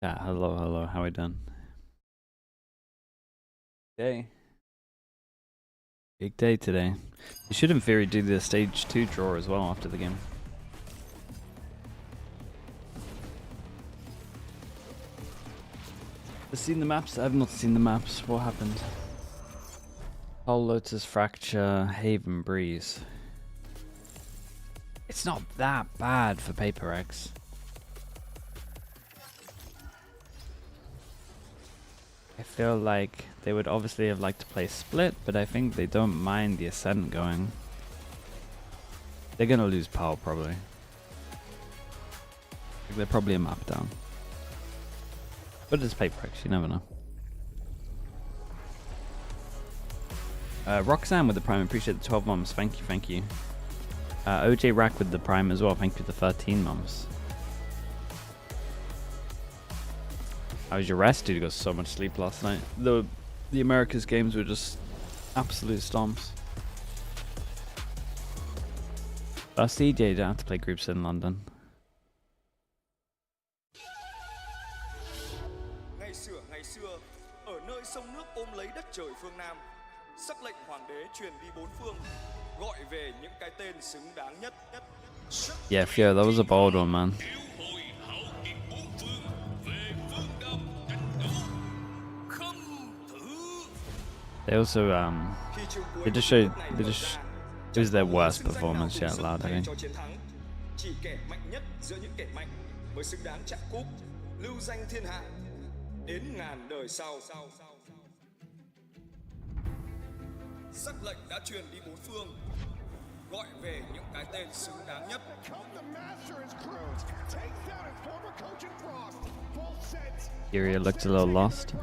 Yeah, hello, how we done? Day. Big day today. You should in theory do the stage 2 draw as well after the game. I've seen the maps? I've not seen the maps. What happened? Hull Lotus Fracture, Haven Breeze. It's not that bad for PRX. I feel like they would obviously have liked to play split, but I think they don't mind the Ascent going. They're gonna lose power probably. They're probably a map down. But it's PRX, you never know. Roxanne with the Prime, appreciate the 12 mums, thank you, thank you. OJ Rack with the Prime as well, thank you for the 13 mums. How was your rest? Dude, you got so much sleep last night. The Americas games were just absolute stomps. CJ don't have to play groups in London. Ngày xưa, ở nơi sông nước ôm lấy đất trời phương Nam, sắc lệnh hoàng đế truyền đi bốn phương, gọi về những cái tên xứng đáng nhất. Yeah, Fio, that was a bold one, man. They also it was their worst performance yet loud, I think. Chỉ kẻ mạnh nhất giữa những kẻ mạnh mới xứng đáng chạm cúp, lưu danh thiên hạ đến ngàn đời sau. Sắc lệnh đã truyền đi bốn phương, gọi về những cái tên xứng đáng nhất. Iria looked a little lost.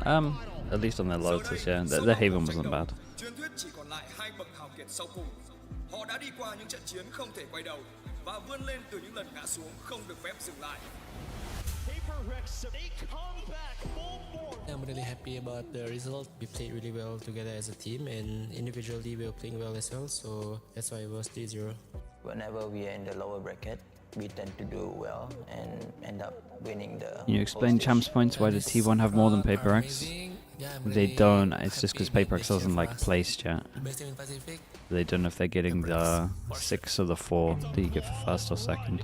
At least on their Lotus, yeah. Their Haven wasn't bad. Truyền thuyết chỉ còn lại hai bậc hào kiệt sau cùng. Họ đã đi qua những trận chiến không thể quay đầu và vươn lên từ những lần ngã xuống không được phép dừng lại. I'm really happy about the result. We played really well together as a team, and individually we were playing well as well, so that's why it was 3-0. Whenever we are in the lower bracket, we tend to do well and end up winning the... Can you explain champs points? Why did T1 have more than PRX? They don't, it's just because PRX doesn't like placed yet. They don't know if they're getting the 6 or the 4 that you get for first or second.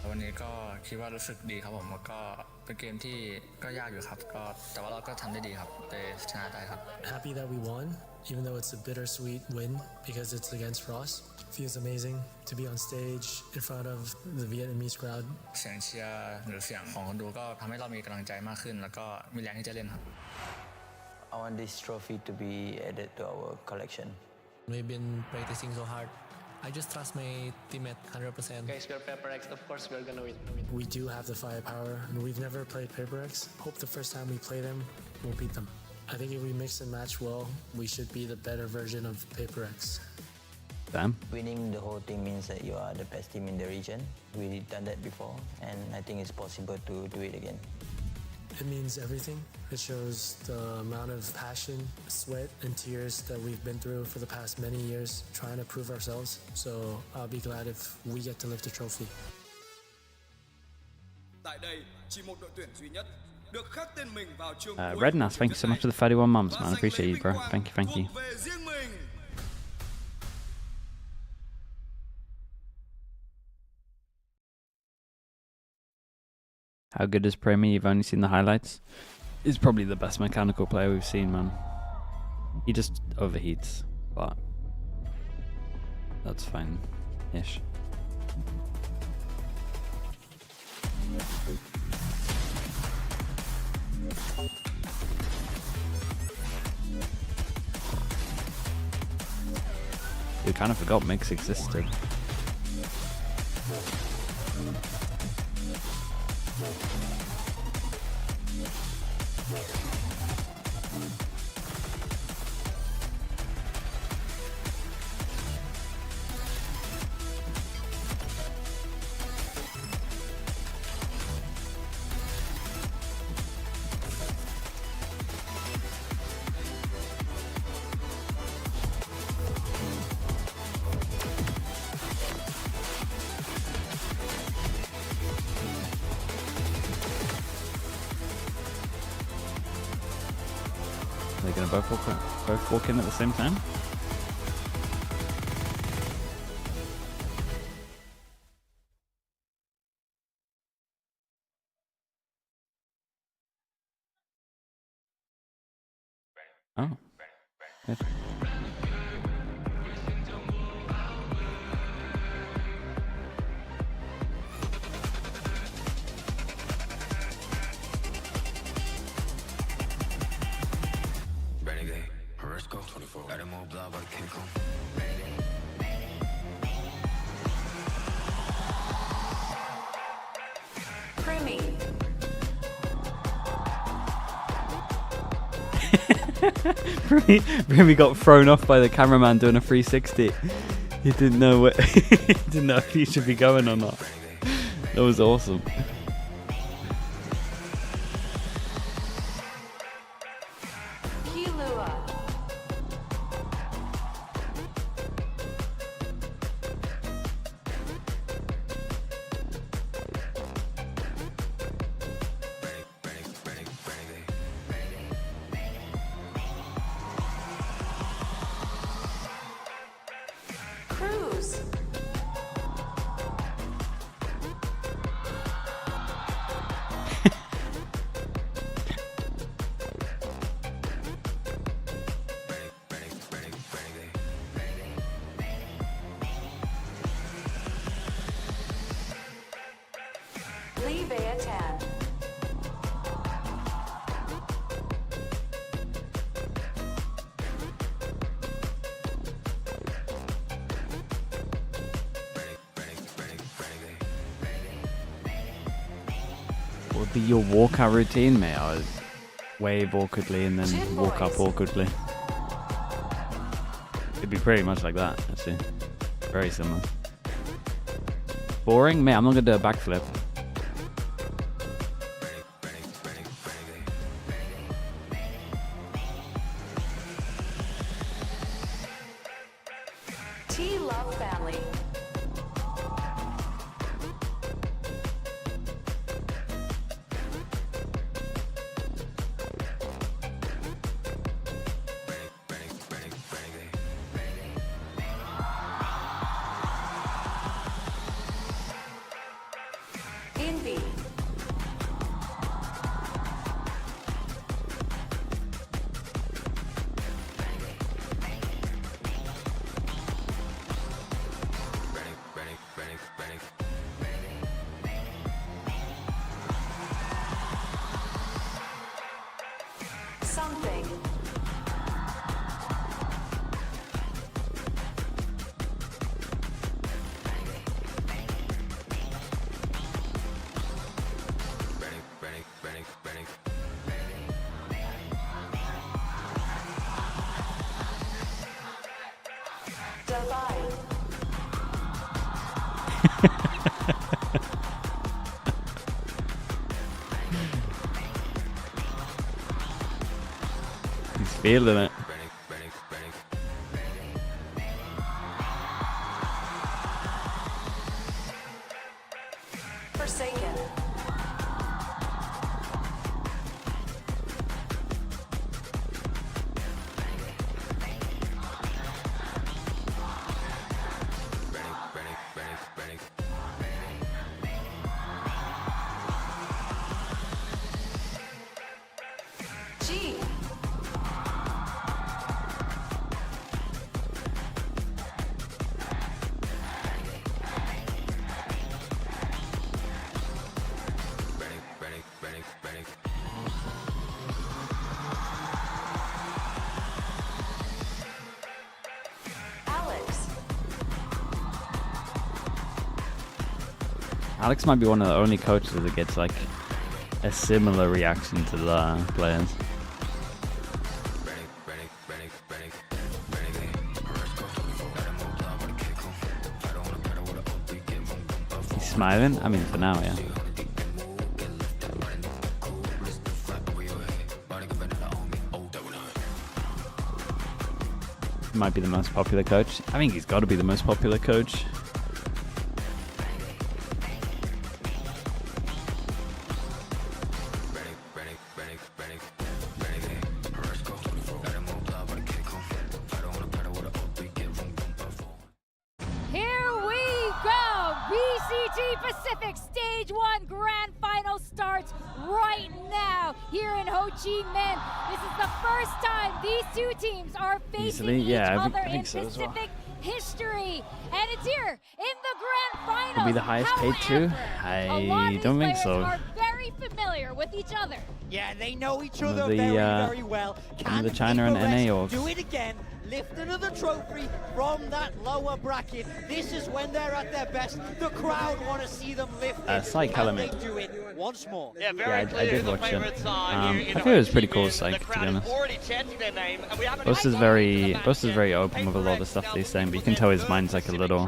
วันนี้ก็คิดว่ารู้สึกดีครับผมแล้วก็เป็นเกมที่ก็ยากอยู่ครับก็แต่ว่าเราก็ทำได้ดีครับเลยชนะได้ครับ Happy that we won, even though it's a bittersweet win because it's against Frost. Feels amazing to be on stage in front of the Vietnamese crowd. เสียงเชียร์หรือเสียงของคนดูก็ทำให้เรามีกำลังใจมากขึ้นแล้วก็มีแรงที่จะเล่นครับ I want this trophy to be added to our collection. We've been practicing so hard. I just trust my teammate 100%. Guys, we're PRX, of course we're gonna win. We do have the firepower, and we've never played PRX. Hope the first time we play them, we'll beat them. I think if we mix and match well, we should be the better version of PRX. Damn. Winning the whole thing means that you are the best team in the region. We've done that before, and I think it's possible to do it again. It means everything. It shows the amount of passion, sweat, and tears that we've been through for the past many years trying to prove ourselves. So I'll be glad if we get to lift the trophy. Tại đây, chỉ một đội tuyển duy nhất được khắc tên mình vào chương Rednas, thank you so much for the 31 mums, man. I appreciate you, bro. Thank you, thank you. về riêng mình. How good is Premi? You've only seen the highlights. He's probably the best mechanical player we've seen, man. He just overheats, but that's fine-ish. We kind of forgot Mix existed. Are they gonna both walk in at the same time? Oh. Good. Remy got thrown off by the cameraman doing a 360. He didn't know what he didn't know if he should be going or not. That was awesome. What would be your walkout routine, mate? I would wave awkwardly and then walk up awkwardly. It'd be pretty much like that, actually. Very similar. Boring? Mate, I'm not gonna do a backflip. Love family. Envy. Something. Divide. He's feeling it. Forsaken. G. Alex. Alex might be one of the only coaches that gets like a similar reaction to the players. He's smiling? I mean, for now, yeah. He might be the most popular coach. I think he's got to be the most popular coach. Pacific Stage 1 Grand Final starts right now here in Ho Chi Minh. This is the first time these two teams are facing Easily? each Yeah, I other think in so as well. Pacific history. And it's here in the Grand Finals. Could be the highest paid too? However, a lot I of these don't think players so. are very familiar with each other. Yeah, they know each Some of other the, very well. some of the China and PRX NA orgs. do it again? Lift another trophy from that lower bracket. This is when they're at their best. The crowd want to see them lift it. Psych Can element. they do it once more? Yeah, I did watch it. I think it was pretty cool, Psych, to be honest. Boss is very open with a lot of stuff that he's saying, but you can tell his mind's like a little.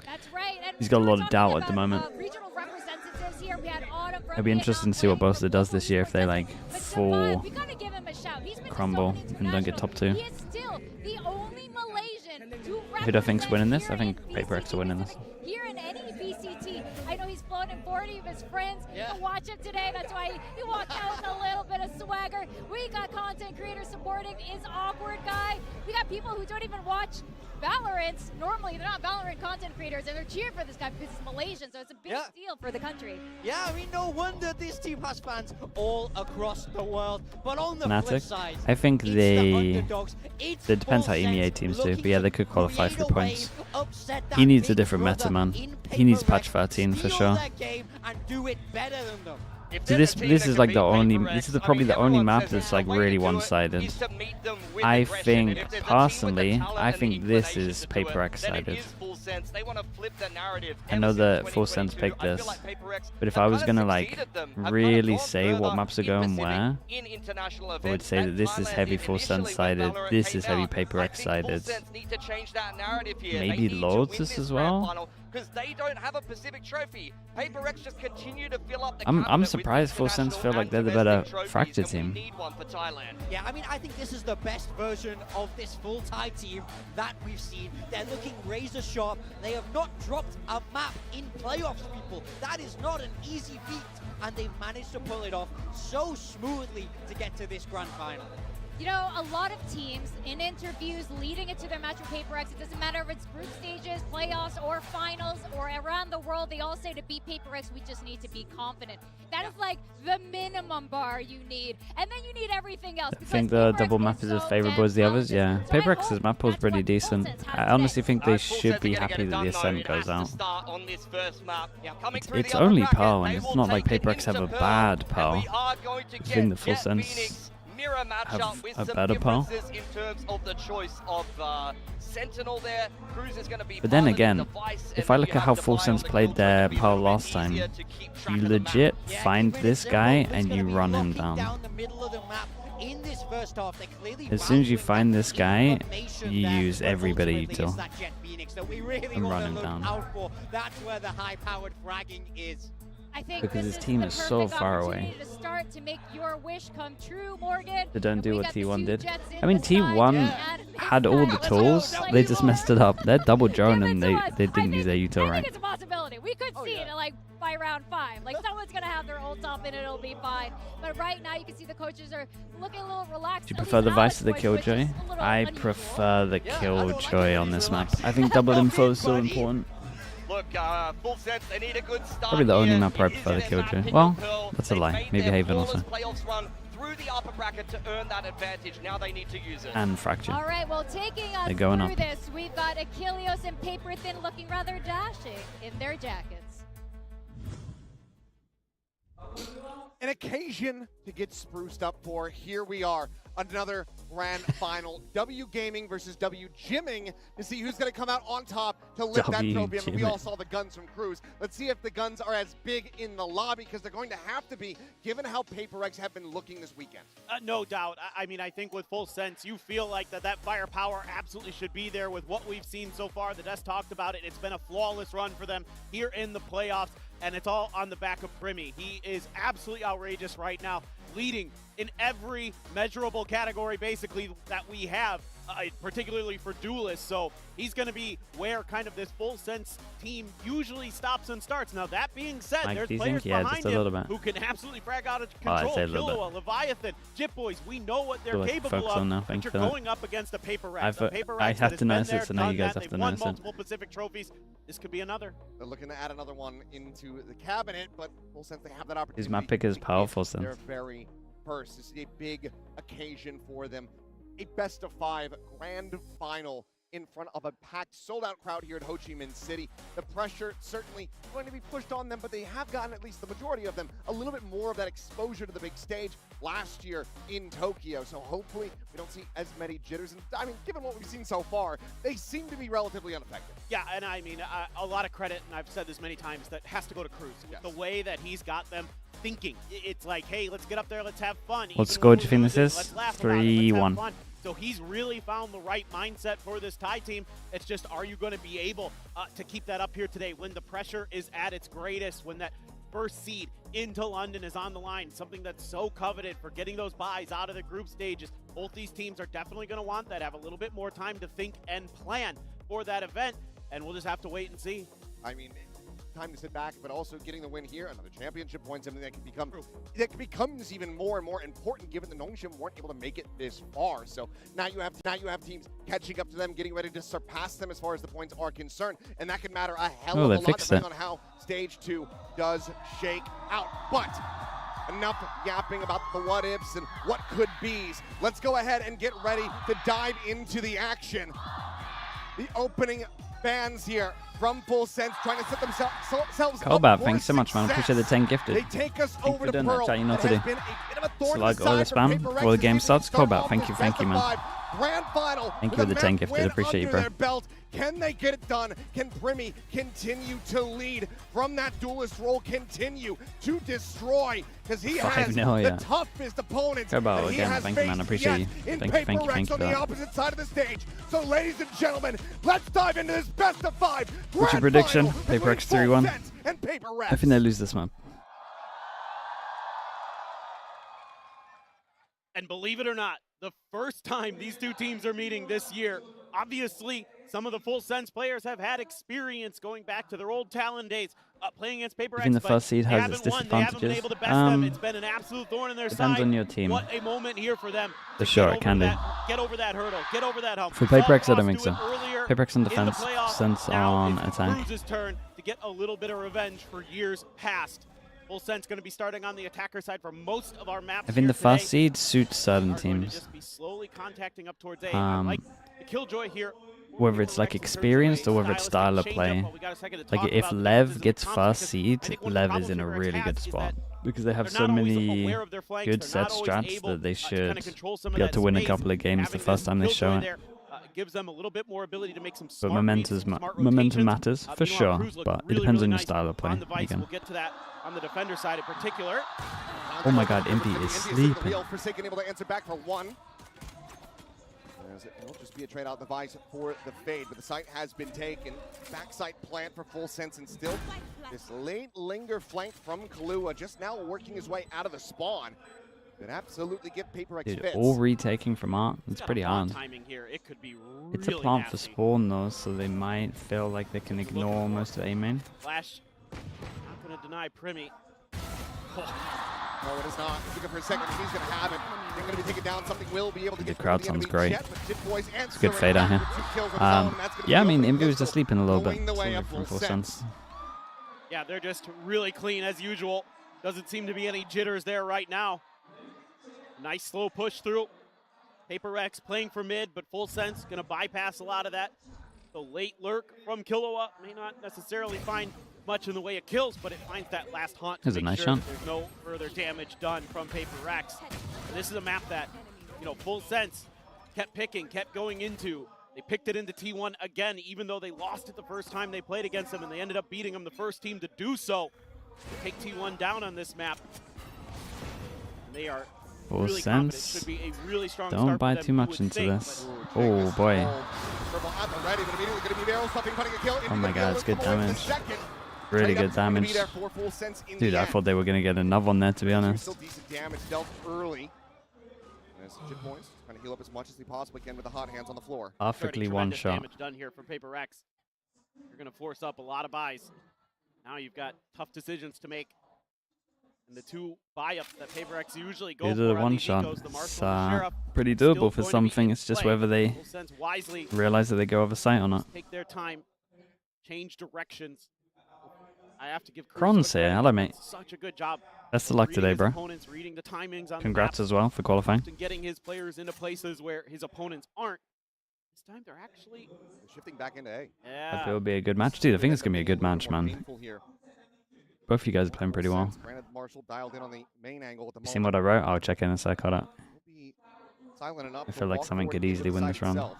That's right. And He's got a lot of we're doubt talking at the about, moment. Regional representatives here. We had Autumn from It'll be interesting to see what Bossa does this year if they like But full Devon, we gotta give him a shout. He's been crumble to so many and don't get top internationals. 2. He is still the only Malaysian to Who do I think's represent winning this? here I think in PRX VCT are winning this. Pacific. Here in any VCT, I know he's flown in 40 of his friends Yeah. to watch him today. That's why he walked out with a little bit of swagger. We got content creators supporting his awkward guy. We got people who don't even watch Valorant. Normally, they're not Valorant content creators, and they're cheering for this guy because he's Malaysian, so it's a big Yeah. deal for the country. Yeah, I mean, no wonder this team has fans all across the world. But on the flip Fnatic. side, I think it's they. the underdogs. It's It depends how Full EMEA Sense teams do, but looking yeah, to they could qualify create for a points. wave, upset He that needs a big different meta, brother man. in He needs Paper patch X, 13 for steal sure. their game and do it better than them. So this is like the only. This is probably the only map that's like really one-sided. I think personally, I think this is Paper X sided. I know that Full Sense picked this, but if I was gonna like really say what maps are going where, I would say that this is heavy Full Sense sided. This is heavy Paper X sided. Maybe Lords as well. Because they don't have a Pacific trophy. PaperX just continue to fill up the I'm surprised Full Sense feel like they're the better Fracture team. Yeah, I mean, I think this is the best version of this full Thai team that we've seen. They're looking razor sharp. They have not dropped a map in playoffs, people. That is not an easy feat, and they've managed to pull it off so smoothly to get to this grand final. You know, a lot of teams in interviews leading into their match with PaperX, it doesn't matter if it's group stages, playoffs, or finals, or around the world, they all say to beat PaperX, we just need to be confident. That is like the minimum bar you need. And then you need everything else. I think the double map is as favorable as the others, yeah. PaperX's map pool's pretty decent. I honestly think they should be happy that the Ascent goes out. It's only Pearl, and it's not like PaperX have a bad Pearl. I think the Full Sense have a better Pearl. In terms of the choice of Sentinel there, Cruz is going to be. But then again, if I look at how Full Sense played their Pearl last time, you legit find this guy and you run him down. As soon as you find this guy, you use everybody util and run him down. That's where the high-powered fragging is. I think Because this his is team the is so perfect far opportunity away. to start to make your wish come true, Morgan. They don't And do we what got the T1 two did. Jets in I mean, the side, T1 and had it's all not- the tools, they just messed it up. They're double drone and they I didn't think- use their util I right. think it's a possibility. We could see it like by round 5. Like someone's gonna have their ult top and it'll be fine. But right now you can see the coaches are looking a little relaxed. Do you At prefer least the Vice Alex to the Boyce, which is Killjoy? a little I unusual. prefer the Killjoy on this map. I think double info is so important. Look, Full Sense, they need a good start. Probably the only here. map where I It is prefer the their Killjoy. map, Well, Pearl. that's a They lie. made Maybe their Haven flawless also. playoffs run through the upper bracket to earn that advantage. Now they need to use it. And Fracture. All right, well, taking us They're going through up. this, we've got Achilleos and Paper Thin looking rather dashing in their jackets. An occasion to get spruced up for. Here we are, another grand final. W Gaming versus W Gymming to see who's going to come out on top to lift that W trophy. I mean, we Gymming. all saw the guns from Cruz. Let's see if the guns are as big in the lobby, because they're going to have to be, given how PaperX have been looking this weekend. No doubt. I mean, I think with Full Sense, you feel like that firepower absolutely should be there with what we've seen so far. The Des talked about it. It's been a flawless run for them here in the playoffs, and it's all on the back of Primi. He is absolutely outrageous right now, leading in every measurable category basically that we have. particularly for duelists. So he's going to be where kind of this full sense team usually stops and starts. Now that being said, Mike, there's do you players think? Yeah, behind just a little him bit. who can absolutely frag out of I'd control. say a little Killua, Leviathan, Jip Boys, we know what they're Feel like capable focus of. on now, But thank you're you for that. going up against a Paper I've, X. Paper I X have that to has notice been it, so there, now you done guys that. have to They've won notice it. multiple Pacific trophies. This could be another. They're looking to add another one into the cabinet, but full sense they have that opportunity. His map pick is powerful, They're sense. very first. This is a big occasion for them. A best of 5 grand final in front of a packed, sold-out crowd here at Ho Chi Minh City. The pressure certainly going to be pushed on them, but they have gotten, at least the majority of them, a little bit more of that exposure to the big stage last year in Tokyo. So hopefully we don't see as many jitters. And I mean, given what we've seen so far, they seem to be relatively unaffected. Yeah, and I mean, a lot of credit, and I've said this many times, that has to go to Cruz. Yes. The way that he's got them thinking. It's like, hey, let's get up there, let's have fun. What Even score when do you we think lose this it, is? let's laugh about it, let's have 3-1. fun. So he's really found the right mindset for this Thai team. It's just, are you going to be able to keep that up here today when the pressure is at its greatest, when that first seed into London is on the line, something that's so coveted for getting those buys out of the group stages. Both these teams are definitely going to want that, have a little bit more time to think and plan for that event, and we'll just have to wait and see. I mean, time to sit back, but also getting the win here, another championship point, something that becomes even more and more important given the Nongshim weren't able to make it this far. So now you have teams catching up to them, getting ready to surpass them as far as the points are concerned, and that can matter a hell of a lot depending on how stage 2 does shake out. But enough yapping about the what ifs and what could be's. Let's go ahead and get ready to dive into the action. The opening fans here from Full Sense trying to set themselves Cobab, up for thanks so much, man. I appreciate the 10 gifted. They take us over to doing Pearl. that, chat. You know what to It do. has been a bit of a thorn in the Slug all the side for spam Paper before the Rex game as they starts. start Cobab, off thank this you, best of man. 5 grand final. Thank you with for the a 10 map gifted. win Appreciate you, under bro. their belt. Can they get it done? Can Primi continue to lead from that duelist role, continue to destroy? Because he has 5-0, yeah. the toughest opponents Cobab that he again. has Thank you, man. I faced appreciate yet you. in Thank you, Paper Rex thank you on for the that. opposite side of the stage. So, ladies and gentlemen, let's dive into this best of 5 What's your grand prediction? final Paper between X Full 3-1. Sense and Paper Rex. I think they lose this map. And believe it or not, the first time these two teams are meeting this year, obviously some of the Full Sense players have had experience going back to their old Talon days, playing against Paper X. Even the but first seed they has haven't its won. They haven't been disadvantages. able to best them. It's been an absolute thorn in their Depends side. on your team. What a moment here for them. For to sure, get it over can do. that, get over that hurdle, get over that hump. For We saw Paper X, I don't Cross think do so. it earlier Paper X on in the defense, playoffs. Sense Now on it's attack. Cruz's turn to get a little bit of revenge for years past. Full Sense going to be starting on the attacker side for most of our maps. I think here the first today. seed suits certain Are going to teams. just be slowly contacting up towards A. I like the Killjoy here. Whether it's like experienced or whether it's style of play. Like if Lev gets first seed, Lev is in a really good spot. Because they have so many good set strats that they should be able to win a couple of games the first time they show it. Gives them a little bit more ability to make some But smart momentum matters for sure, but it depends on your style of play. Again. We'll get to that on the defender side in particular. Oh my god, Impy is sleeping. Forsaken able to answer back for 1. As it will just be a trade out device for the fade, but the site has been taken. Backside plant for Full Sense, and still this late linger flank from Killua just now working his way out of the spawn. Could absolutely give Paper X Dude, fits. all retaking from Art. It's pretty hard. Timing here. It could be It's a really plant for nasty. spawn though, so they might feel like they can ignore most of A main. Flash, not going to deny Primi. No, it is not. Looking for a second. He's going to have it. They're going to be taken down. Something will be able to The get crowd the sounds enemy great. jet, but Jip Boys It's a good fade out here. Yeah, I mean, Impy was just sleeping a little bit. From Full Sense. Yeah, they're just really clean as usual. Doesn't seem to be any jitters there right now. Nice slow push through. Paper X playing for mid, but Full Sense going to bypass a lot of that. The late lurk from Killua may not necessarily find much in the way of kills, but it finds that last haunt to That's a make nice sure shot. that there's no further damage done from Paper X. And this is a map that, you know, Full Sense kept picking, kept going into. They picked it into T1 again, even though they lost it the first time they played against them, and they ended up beating them the first team to do so. They take T1 down on this map. And they are Full really confident. Sense. Should be a really strong Don't start buy for them, too you much would into think, this. but Oh boy. Oh my god, it's good damage. Really good damage. Dude, I thought they were going to get another one there, to be honest. Still decent damage dealt early. As chip points, trying to heal up as much as he possibly can with the hot hands on the floor. Perfectly one Tremendous shot. damage done here from PaperX. You're going to force up a lot of buys. Now you've got tough decisions to make. And the two buy-ups that PaperX usually go Either for one the shot. Ecos, the It's Marshal, and the Sheriff, pretty still doable for going to be something. in It's just play. whether they Full Sense wisely realize that they go over sight or not. take their time, change directions. I have to give Kron's here. Hello, mate. Such a good job. Best of luck reading today, his bro. opponents, reading the timings on Congrats the as well for qualifying. and getting his players into places where his opponents aren't. This time they're actually shifting back into A. Yeah. I feel it'll be a good match. Dude, I think it's going to be a good match, man. Painful here. Both of you guys are playing pretty well. Granted, Marshall dialed in on the main angle at the You seen moment. what I wrote? I'll check in a sec. Hold up. He'll be silent enough I to feel like walk something forward could into easily the win side this round. himself.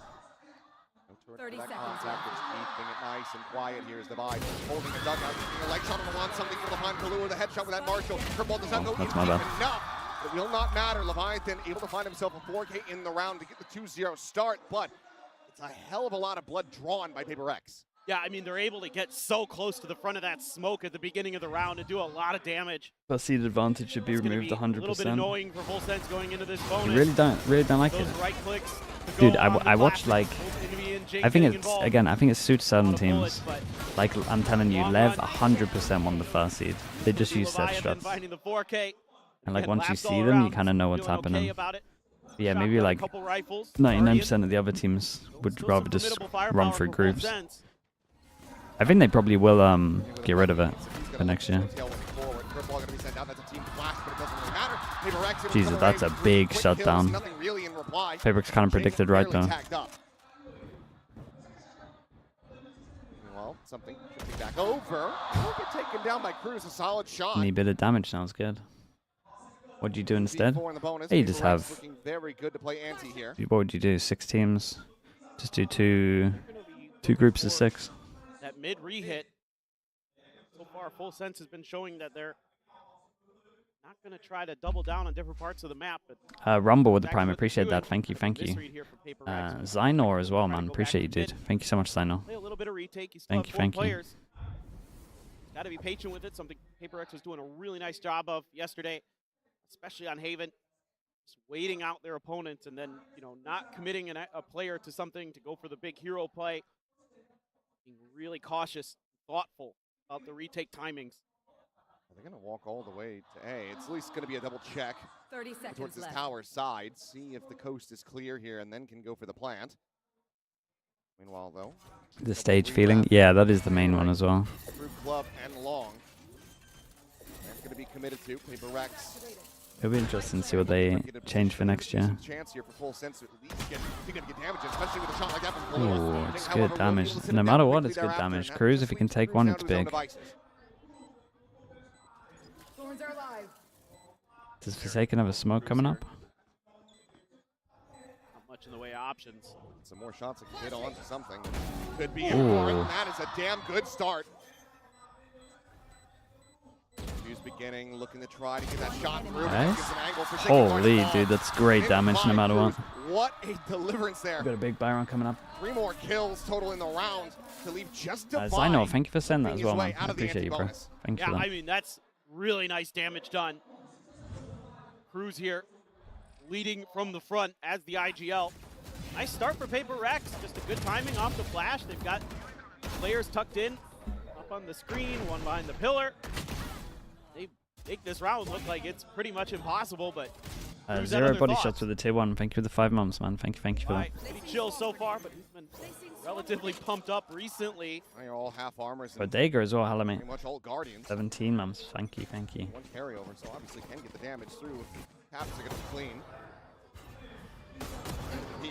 No turret for that contact, but just keeping it nice and quiet here is Divide. Holding the dugout, taking a leg shot on the one, something for behind Kalu with a headshot with that Marshall. Her ball does not go that's deep my bad. enough. It will not matter. Leviathan able to find himself a 4K in the round to get the 2-0 start, but it's a hell of a lot of blood drawn by PaperX. Yeah, I mean, they're able to get so close to the front of that smoke at the beginning of the round and do a lot of damage. But seed advantage should be It's gonna removed be a little bit 100%. annoying for Full Sense going into this bonus. You really don't like Those it. right clicks to Dude, go on the I watched flash. like, Both enemy and Jake I think getting it's, involved. again, I think it suits certain Lot of bullets, teams. but Like, I'm telling you, long Lev run. 100% won the first seed. They just use set Leviathan struts. finding the 4K. And like, Again, once you laps see all them, you around, kind of know what's feeling okay happening. about it. Yeah, maybe Shotgun, a like couple rifles, 99% of the other teams would Still rather some just formidable firepower run for through Full grooves. Sense. I think they probably will get rid of it for next year. Jesus, that's a big shutdown. Fabric's kind of predicted right though. Well, something shifting back over. Will get taken down by Cruz. A solid shot. Any bit of damage sounds good. What'd you do instead? V4 in the bonus. Hey, you just PaperX have. looking very good to play anti here. What would you do? 6 teams? Just do two groups of 6. That mid re-hit. So far, Full Sense has been showing that they're not going to try to double down on different parts of the map. But Rumble with the back prime. to what Appreciate they're that. Thank you. doing. Thank This you. read here from PaperX. Zynor as well, Trying to man. go Appreciate you, back to dude. mid. Thank you so much, Zynor. Play a little bit of retake. You still Thank have you, 4 thank you. players. Got to be patient with it. Something PaperX was doing a really nice job of yesterday, especially on Haven. Just waiting out their opponents and then, not committing a player to something to go for the big hero play. Being really cautious, thoughtful about the retake timings. They're going to walk all the way to A. It's at least going to be a double check 30 seconds towards this left. tower side. See if the coast is clear here and then can go for the plant. Meanwhile, though, The stage feeling. Yeah, that is the main one as well. through club and long. That's going to be committed to PaperX. It'll be interesting to see what they change for next year. Chance here for Full Sense to at least get damage, especially with a shot like that from Kalu. Ooh, it's However, good will damage. be able to sit No him matter down what, quickly it's good thereafter, damage. and that Cruz, just if he can leads take Cruz one, down it's to his own big. devices. Thorns are alive. Does Forsaken have a smoke coming up? Not much in the way of options. Some more shots that can hit on to something. Could be Ooh. important. That is a damn good start. Hughes beginning, looking to try to get that shot through. Nice. Gives an angle for Sliggy. Holy, dude, that's great In damage no by matter what. Cruz. What a deliverance there. Got a big Byron coming up. 3 more kills total in the round to leave just Divide. Zynor, thank you for sending that as his well, way man. out I of the appreciate you, bro. anti-bonus. Thank you Yeah, for that. I mean, that's really nice damage done. Cruz here leading from the front as the IGL. Nice start for PaperX. Just a good timing off the flash. They've got players tucked in up on the screen, one behind the pillar. They make this round look like it's pretty much impossible, but Cruz had 0 other body thoughts. shots with the tier 1. Thank you for the 5 months, man. Thank you for that. Right, pretty chill so far, but he's been relatively pumped up recently. They're all half armors and Bodega as well, hello mate. pretty much all guardians. 17 months. Thank you, thank you. One carryover, so obviously can get the damage through. Caps are going to be clean. Peak.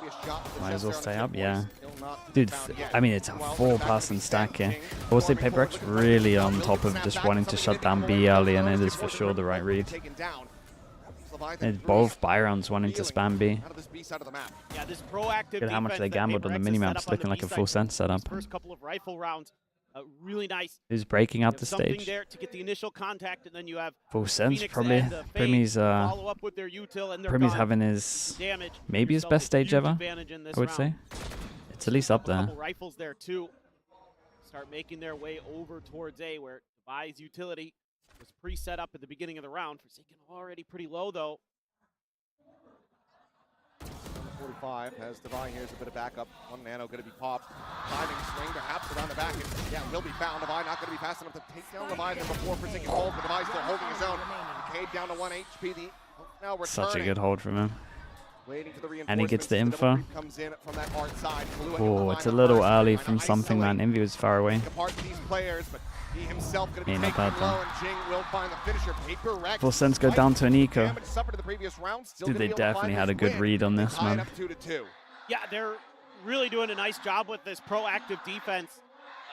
Maybe a shot to the Might chest as well there on the stay tip up, points. yeah. Still not Dude, found yet. I mean, it's a Meanwhile, 4-person back stack to here. King. I will say Storming forward, PaperX looking really for on Will top to of snap just back, wanting to something shut getting down more B early, and it influence, is for get sure the right Will read. taken down. Leviathan And Cruz both Byrons wanting to healing spam B. out of this B side of the map. Yeah, this proactive Look at how much defense they that gambled on the PaperX has set minimaps, up on looking the like a B side full sense setup. these first couple of rifle rounds, really nice. Who's breaking out You the have something stage? there to get the initial contact, and then you have Full sense, Phoenix probably. and, Fade Primmy's follow up with their util and their Primmy's gun. having his Damage. maybe his Yourself best a stage huge ever. advantage in this I would round. say it's at least up A there. couple rifles there too. Start making their way over towards A, where Devi's utility was pre-set up at the beginning of the round. Forsaken already pretty low though. 45 has Divine. Here's a bit of backup. One nano going to be popped. Diving swing, perhaps around the back. And yeah, will be found. Divine not going to be fast enough to take down Leviathan before Forsaken hold, but Divine still holding his own. Cade down to 1 HP. The now returning. Such a good hold from him. Waiting for the And he gets the reinforcements. info. Comes in from that art side. Oh, it's a little early from something, man. Envy was far away. Apart these players, but he himself going to be Yeah, not taking bad, low, and Jing will find the finisher. PRX. Full sense go down to an eco. Damage suffered in the previous round, still Dude, gonna they be able to find definitely had this a good win. read on this, Tied man. up 2-2. Yeah, they're really doing a nice job with this proactive defense.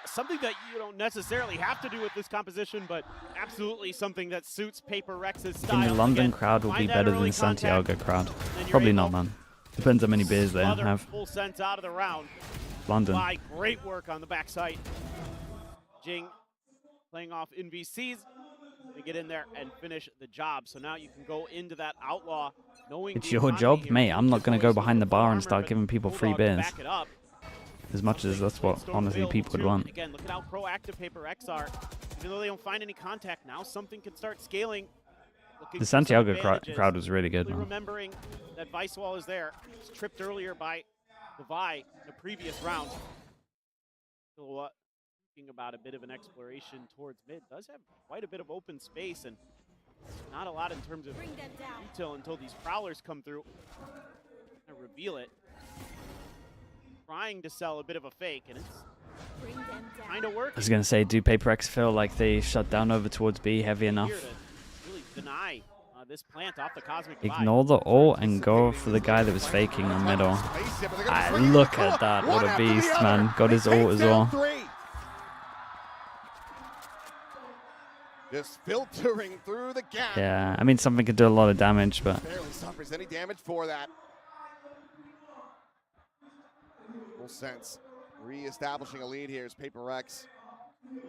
Something that you don't necessarily have to do with this composition, but absolutely something that suits PRX's style. I think the London Again, crowd will find be that better early than Santiago contact, crowd. then you're Probably able not, man. Depends how many beers they smother have. Full sense out of the round. London. By great work on the backside. Jing playing off NVCs to get in there and finish the job. So now you can go into that outlaw knowing It's the your economy job, here. mate. I'm not going to go Always behind the with bar and armor, start but giving people free Bulldog to beers. back it up. As much as that's what, Storm honestly, available people would too. want. Again, look at how proactive PRX are. Even though they don't find any contact, now something can start scaling. The Santiago crowd was really good, man. Remembering that Vice Wall is there. It's tripped earlier by Levi in the previous round. So thinking about a bit of an exploration towards mid. Does have quite a bit of open space and not a lot in terms of detail until these prowlers come through and reveal it. Trying to sell a bit of a fake, and it's kind of working. I was going to say, do PRX feel like they shut down over towards B heavy enough? Really deny this plant off the Cosmic Divide. Ignore the ult and go for the guy that was faking in the middle. Ah, look at that. What a beast, man. Got his ult as well. Just filtering through the gap. Yeah, I mean, something could do a lot of damage, but Barely suffers any damage for that. Full sense. Re-establishing a lead here is PRX.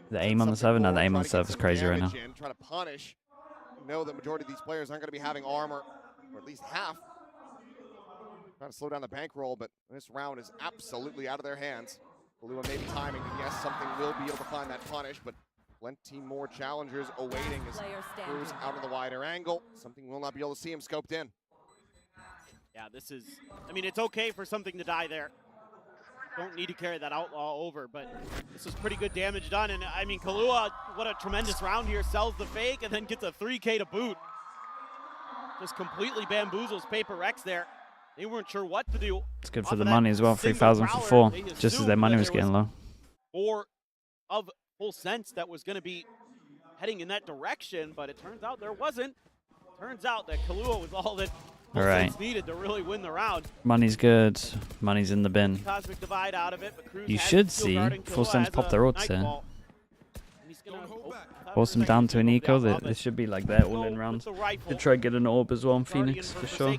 the aim on the server? No, the aim on the server is crazy right now. Try to punish. You know the majority of these players aren't going to be having armor, or at least half. Trying to slow down the bankroll, but this round is absolutely out of their hands. Kalua maybe timing, and yes, something will be able to find that punish, but plenty more challengers awaiting as Cruz out of the wider angle. Something will not be able to see him scoped in. Yeah, this is, I mean, it's okay for something to die there. Don't need to carry that outlaw over, but this was pretty good damage done. And I mean, Kalua, what a tremendous round here, sells the fake and then gets a 3K to boot. Just completely bamboozles PRX there. They weren't sure what to do. It's good for the money as well. 3,000 for 4, just as their money was getting low. More of Full Sense that was going to be heading in that direction, but it turns out there wasn't. Turns out that Kalua was all that Full Sense needed to really win the round. Money's good. Money's in the bin. Cosmic Divide out of it, but Cruz You should see Full Sense pop their ults here. Force them down to an eco. This should be like their all-in round. Could try get an orb as well on Phoenix for sure.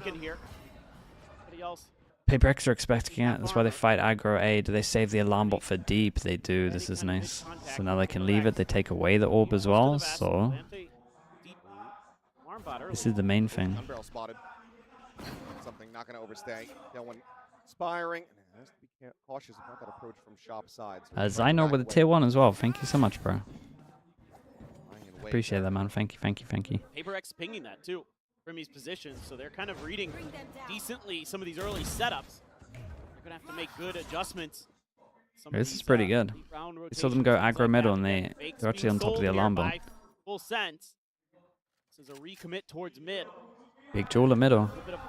PRX are expecting it. That's why they fight aggro A. Do they save the alarm bot for deep? They do. This is nice. So now they can leave it. They take away the orb as well. So this is the main thing. Spotted. Something not going to overstay. That one inspiring. And has to be cautious about that approach from shop side. So Zyno with a tier 1 as well. Thank you so much, bro. Appreciate that, man. Thank you, thank you, thank you. PRX pinging that too from his position, so they're kind of reading decently some of these early setups. They're gonna have to make good adjustments. This is pretty good. We saw them go aggro middle, and they're actually on top of the alarm bomb. Full Sense. This is a recommit towards mid. Big jeweler middle. A bit of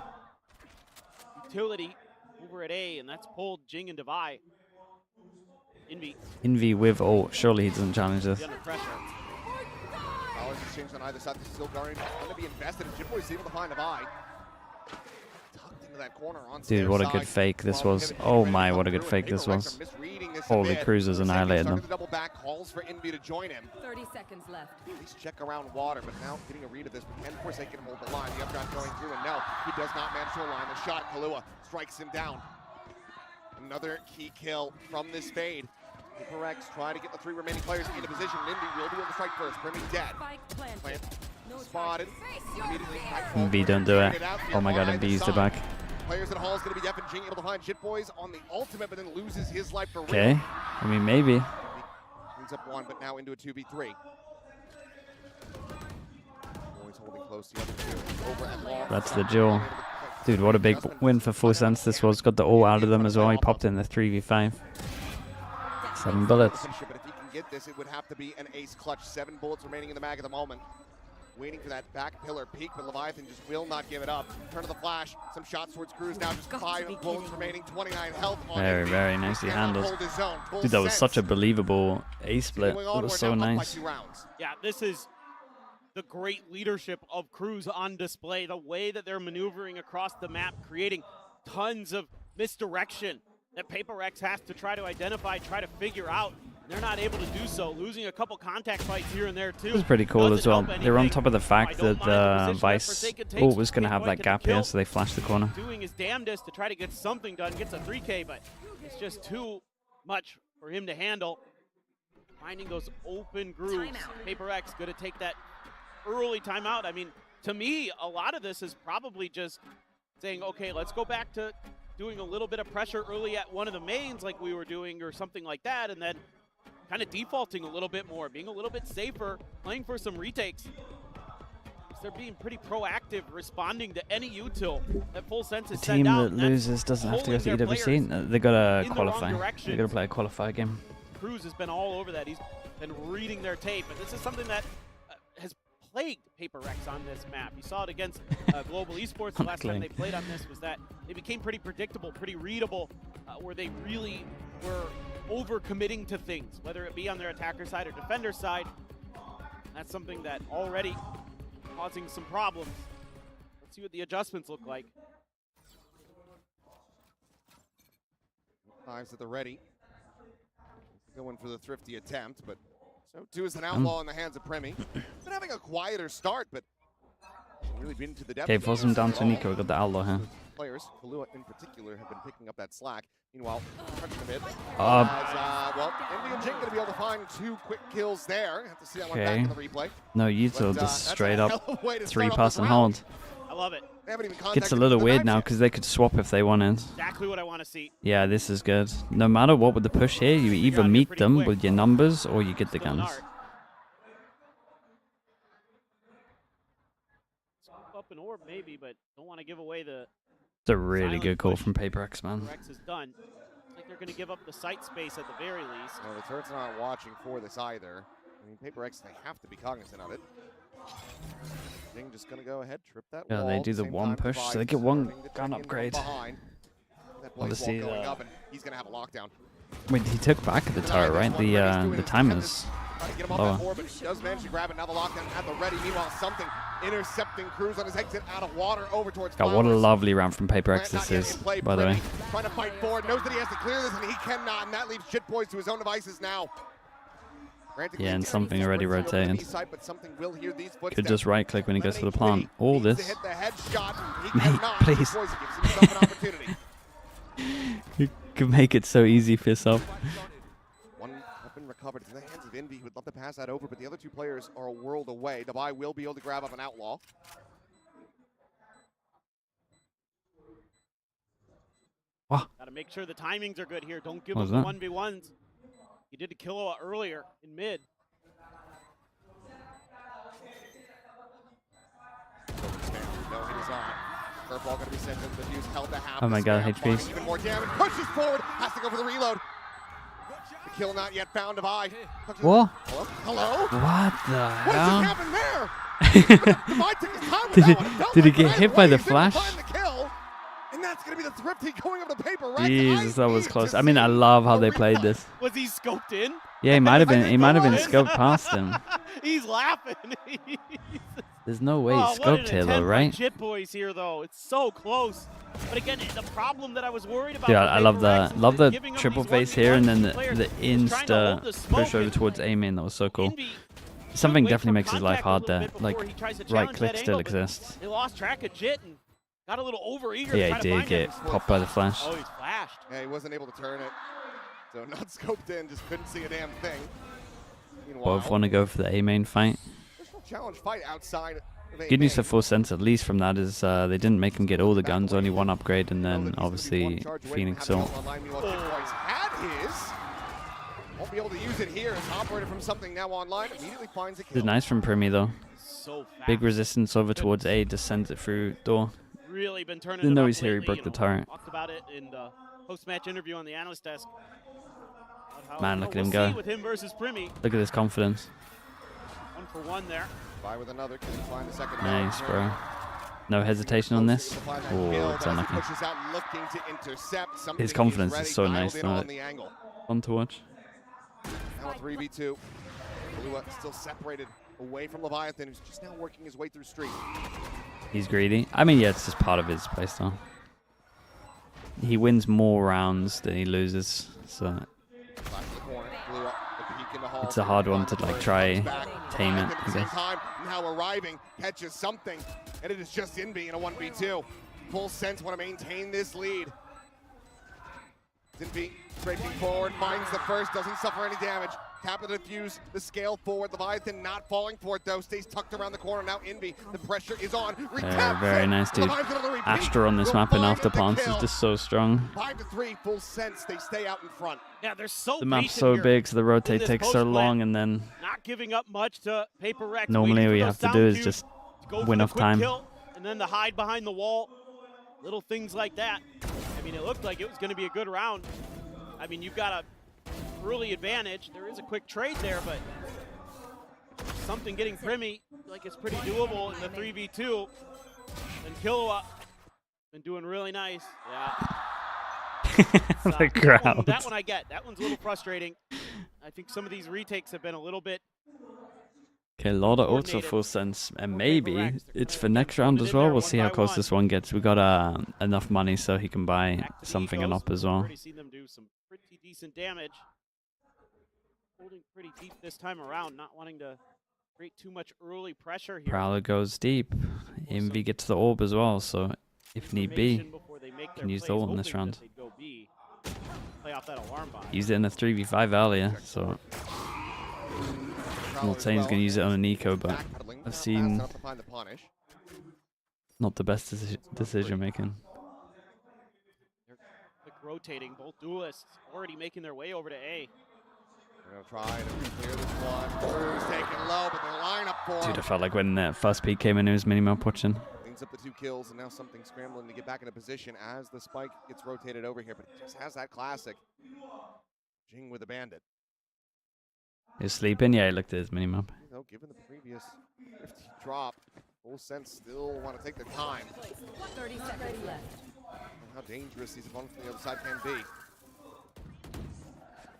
utility over at A, and that's pulled Jing and Divide. Envy with ult. Surely he doesn't challenge this. Under pressure. Dollars exchange on either side. Still going to be invested. And Jimboy's able to find Divide. Tucked into that corner on Dude, what a good fake this was. Oh my, what a good fake this was. Holy, Cruisers annihilated them. Double back calls for Envy to join him. 30 seconds left. At least check around water, but now getting a read of this. Can Forsaken hold the line? The updraft going through, and no, he does not manage to align the shot. Kalua strikes him down. Another key kill from this fade. PRX trying to get the 3 remaining players into position. Envy will be able to strike first. Brimmy dead. Plant spotted. Immediately Envy don't do it. Oh my god, Envy used it back. Players in Hall is going to be deaf and Jing able to find Jitboys on the ultimate, but then loses his life for real. Okay, I mean maybe. Cleans up 1, but now into a 2v3. Always holding close to the other 2. Over at long. That's the jewel. Dude, what a big win for Full Sense this was. Got the all out of them as well. He popped in the 3v5. 7 bullets. But if he can get this, it would have to be an ace clutch. 7 bullets remaining in the mag at the moment. Waiting for that back pillar peak, but Leviathan just will not give it up. Turn of the flash, some shots towards Cruz now, just 5 bullets remaining, 29 health on Very, him. very nicely handled. Hold his own. Dude, that was such a believable ace split. It was so nice. Yeah, this is the great leadership of Cruz on display. The way that they're maneuvering across the map, creating tons of misdirection that PaperX has to try to identify, try to figure out. They're not able to do so, losing a couple contact fights here and there too. It was pretty cool as well. They were on top of the fact that Vice was going to have that gap here, so they flashed the corner. Doing his damnedest to try to get something done, gets a 3K, but it's just too much for him to handle. Finding those open grooves. PaperX going to take that early timeout. I mean, to me, a lot of this is probably just saying, okay, let's go back to doing a little bit of pressure early at one of the mains like we were doing or something like that, and then kind of defaulting a little bit more, being a little bit safer, playing for some retakes. They're being pretty proactive, responding to any util that Full Sense is The team that loses doesn't have to go to EWC. They got to qualify. They got to play a qualifier game. Cruz has been all over that. He's been reading their tape, and this is something that has plagued PaperX on this map. You saw it against Global Esports the last time they played on this, was that they became pretty predictable, pretty readable, where they really were over-committing to things, whether it be on their attacker side or defender side. That's something that already causing some problems. Let's see what the adjustments look like. Knives at the ready. Going for the thrifty attempt, but so too is an outlaw in the hands of Premi. Been having a quieter start, but really been to the depth. Okay, force him down to Nico. We got the outlaw here. Players, Kalua in particular, have been picking up that slack. Meanwhile, crunching a bit. Well, Indian Jing going to be able to find 2 quick kills there. Have to see that one back in the replay. No, Yuto just straight up 3-pass and hold. I love it. Gets a little weird now because they could swap if they wanted. Exactly what I want to see. Yeah, this is good. No matter what with the push here, you either meet them with your numbers or you get the guns. Up an orb maybe, but don't want to give away the. It's a really good call from PaperX, man. PaperX is done. Looks like they're going to give up the sight space at the very least. No, the turret's not watching for this either. I mean, PaperX, they have to be cognizant of it. Jing just going to go ahead, trip that wall. Yeah, they do the one push, so they get one gun upgrade. Obviously, going up and he's going to have a lockdown. Wait, he took back at the turret, right? The timers. Get him off that orbit. He does manage to grab it. Now the lockdown at the ready. Meanwhile, something intercepting Cruz on his exit out of water over towards God, what a lovely round from PaperX this is, by the way. Trying to fight forward. Knows that he has to clear this, and he cannot. And that leaves shit boys to his own devices now. Yeah, and something already rotated. Could just right click when he gets to the plant. All this. Mate, please. You can make it so easy for yourself. One weapon recovered. It's in the hands of Envy, who would love to pass that over, but the other 2 players are a world away. Dabai will be able to grab up an outlaw. Wow. Got to make sure the timings are good here. Don't give them the 1v1s. He did a Killua earlier in mid. Curveball going to be sent in the fuse, held to half. Oh my god, HPs. Even more damage. Pushes forward. Has to go for the reload. The kill not yet found. Dabai. What? Hello? What the hell? What just happened there? Dabai took his time with that one. Did he get hit by the flash? And that's going to be the thrifty going over the paper, right? Jesus, that was close. I mean, I love how they played this. Was he scoped in? Yeah, he might have been. He might have been scoped past him. He's laughing. There's no way he's scoped here, though, right? Jit boys here, though. It's so close. But again, the problem that I was worried about. Yeah, I love that. Love the triple face here, and then the insta push over towards A main. That was so cool. Something definitely makes his life hard there. Like, right click still exists. They lost track of Jit and got a little overeager. Yeah, he did get popped by the flash. Oh, he's flashed. Yeah, he wasn't able to turn it. So not scoped in, just couldn't see a damn thing. Both want to go for the A main fight. Challenge fight outside. Good news for Full Sense, at least from that, is they didn't make him get all the guns, only 1 upgrade, and then obviously Phoenix Ult. Won't be able to use it here as operator from something now online immediately finds a kill. It's nice from Primi though. So fast. Big resistance over towards A, just sends it through door. really been turning Didn't it know up he's here. He lately, broke you the know, turret. Talked about it in the post-match interview on the analyst desk. About how, Man, you know, look at him we'll see go. with him versus Primi. Look at this confidence. 1 for 1 there. By with another, can he find the second Nice, down? bro. No hesitation on this. Oh, it's unlucky. Pushes out, looking to intercept. Something His he's confidence ready, is so dialed nice. in on the angle. Fun to watch. Now a 3v2. Blue still separated away from Leviathan, who's just now working his way through street. He's greedy. I mean, yeah, it's just part of his playstyle. He wins more rounds than he loses, so it's a hard one to like try tame it, I guess. Now arriving, catches something, and it is just Inby in a 1v2. Full Sense want to maintain this lead. Inby breaking forward, finds the first, doesn't suffer any damage. Tap of the defuse, the scale forward. Leviathan not falling for it though, stays tucked around the corner. Now Inby, the pressure is on. Very nice, dude. Astra on this map in after plants is just so strong. 5-3, Full Sense, they stay out in front. Yeah, they're so The map's patient so here big, so the rotate in this takes so post long, plan. and then Not giving up much to PaperX. normally waiting what for you those have to sound do is cues just to go for win the off quick time. kill, and then the hide behind the wall. Little things like that. I mean, it looked like it was going to be a good round. I mean, you've got a early advantage. There is a quick trade there, but something getting Primi, like it's pretty doable in the 3v2. And Killua been doing really nice. Yeah. The crowd. That one I get. That one's a little frustrating. I think some of these retakes have been a little bit. Okay, a lot of ults for Full Sense, and maybe it's for next round as well. We'll see how close this one gets. We got enough money so he can buy something and up as well. Already seen them do some pretty decent damage. Holding pretty deep this time around, not wanting to create too much early pressure here. Prowler goes deep. Envy gets the orb as well, so if need be, can use the ult in this round. Used it in a 3v5 earlier, so I'm not saying he's going to use it on an eco, but I've seen not the best decision making. They're quick rotating, both duelists already making their way over to A. They're going to try to clear this one. Crew's taking low, but they line up for him. Dude, I felt like when that first peak came in, it was minimap watching. Cleans up the 2 kills, and now something scrambling to get back into position as the spike gets rotated over here, but it just has that classic Jing with a bandit. He's sleeping? Yeah, he looked at his minimap. You know, given the previous 50 drop, Full Sense still want to take their time. 30 seconds left. And how dangerous these opponents from the other side can be.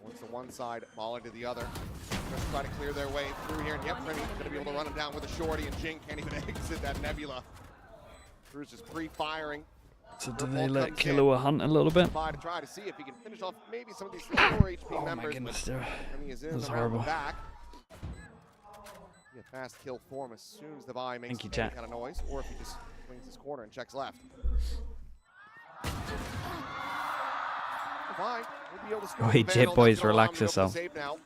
Once to one side, falling to the other. Just try to clear their way through here, and yep, Primi going to be able to run him down with a shorty, and Jing can't even exit that Nebula. Crew's just pre-firing. So do they let Killua hunt a little bit? To try to see if he can finish off maybe some of these lower HP members. My goodness, dude. Primi is in That was around horrible. the back. Be a fast kill form as soon as the Vi makes Thank you, any chat. kind of noise, or if he just swings his corner and checks left. Vi will be able to score Wait, the Jet Vandal. Boys, That's gonna allow relax him to go for the yourself. save now.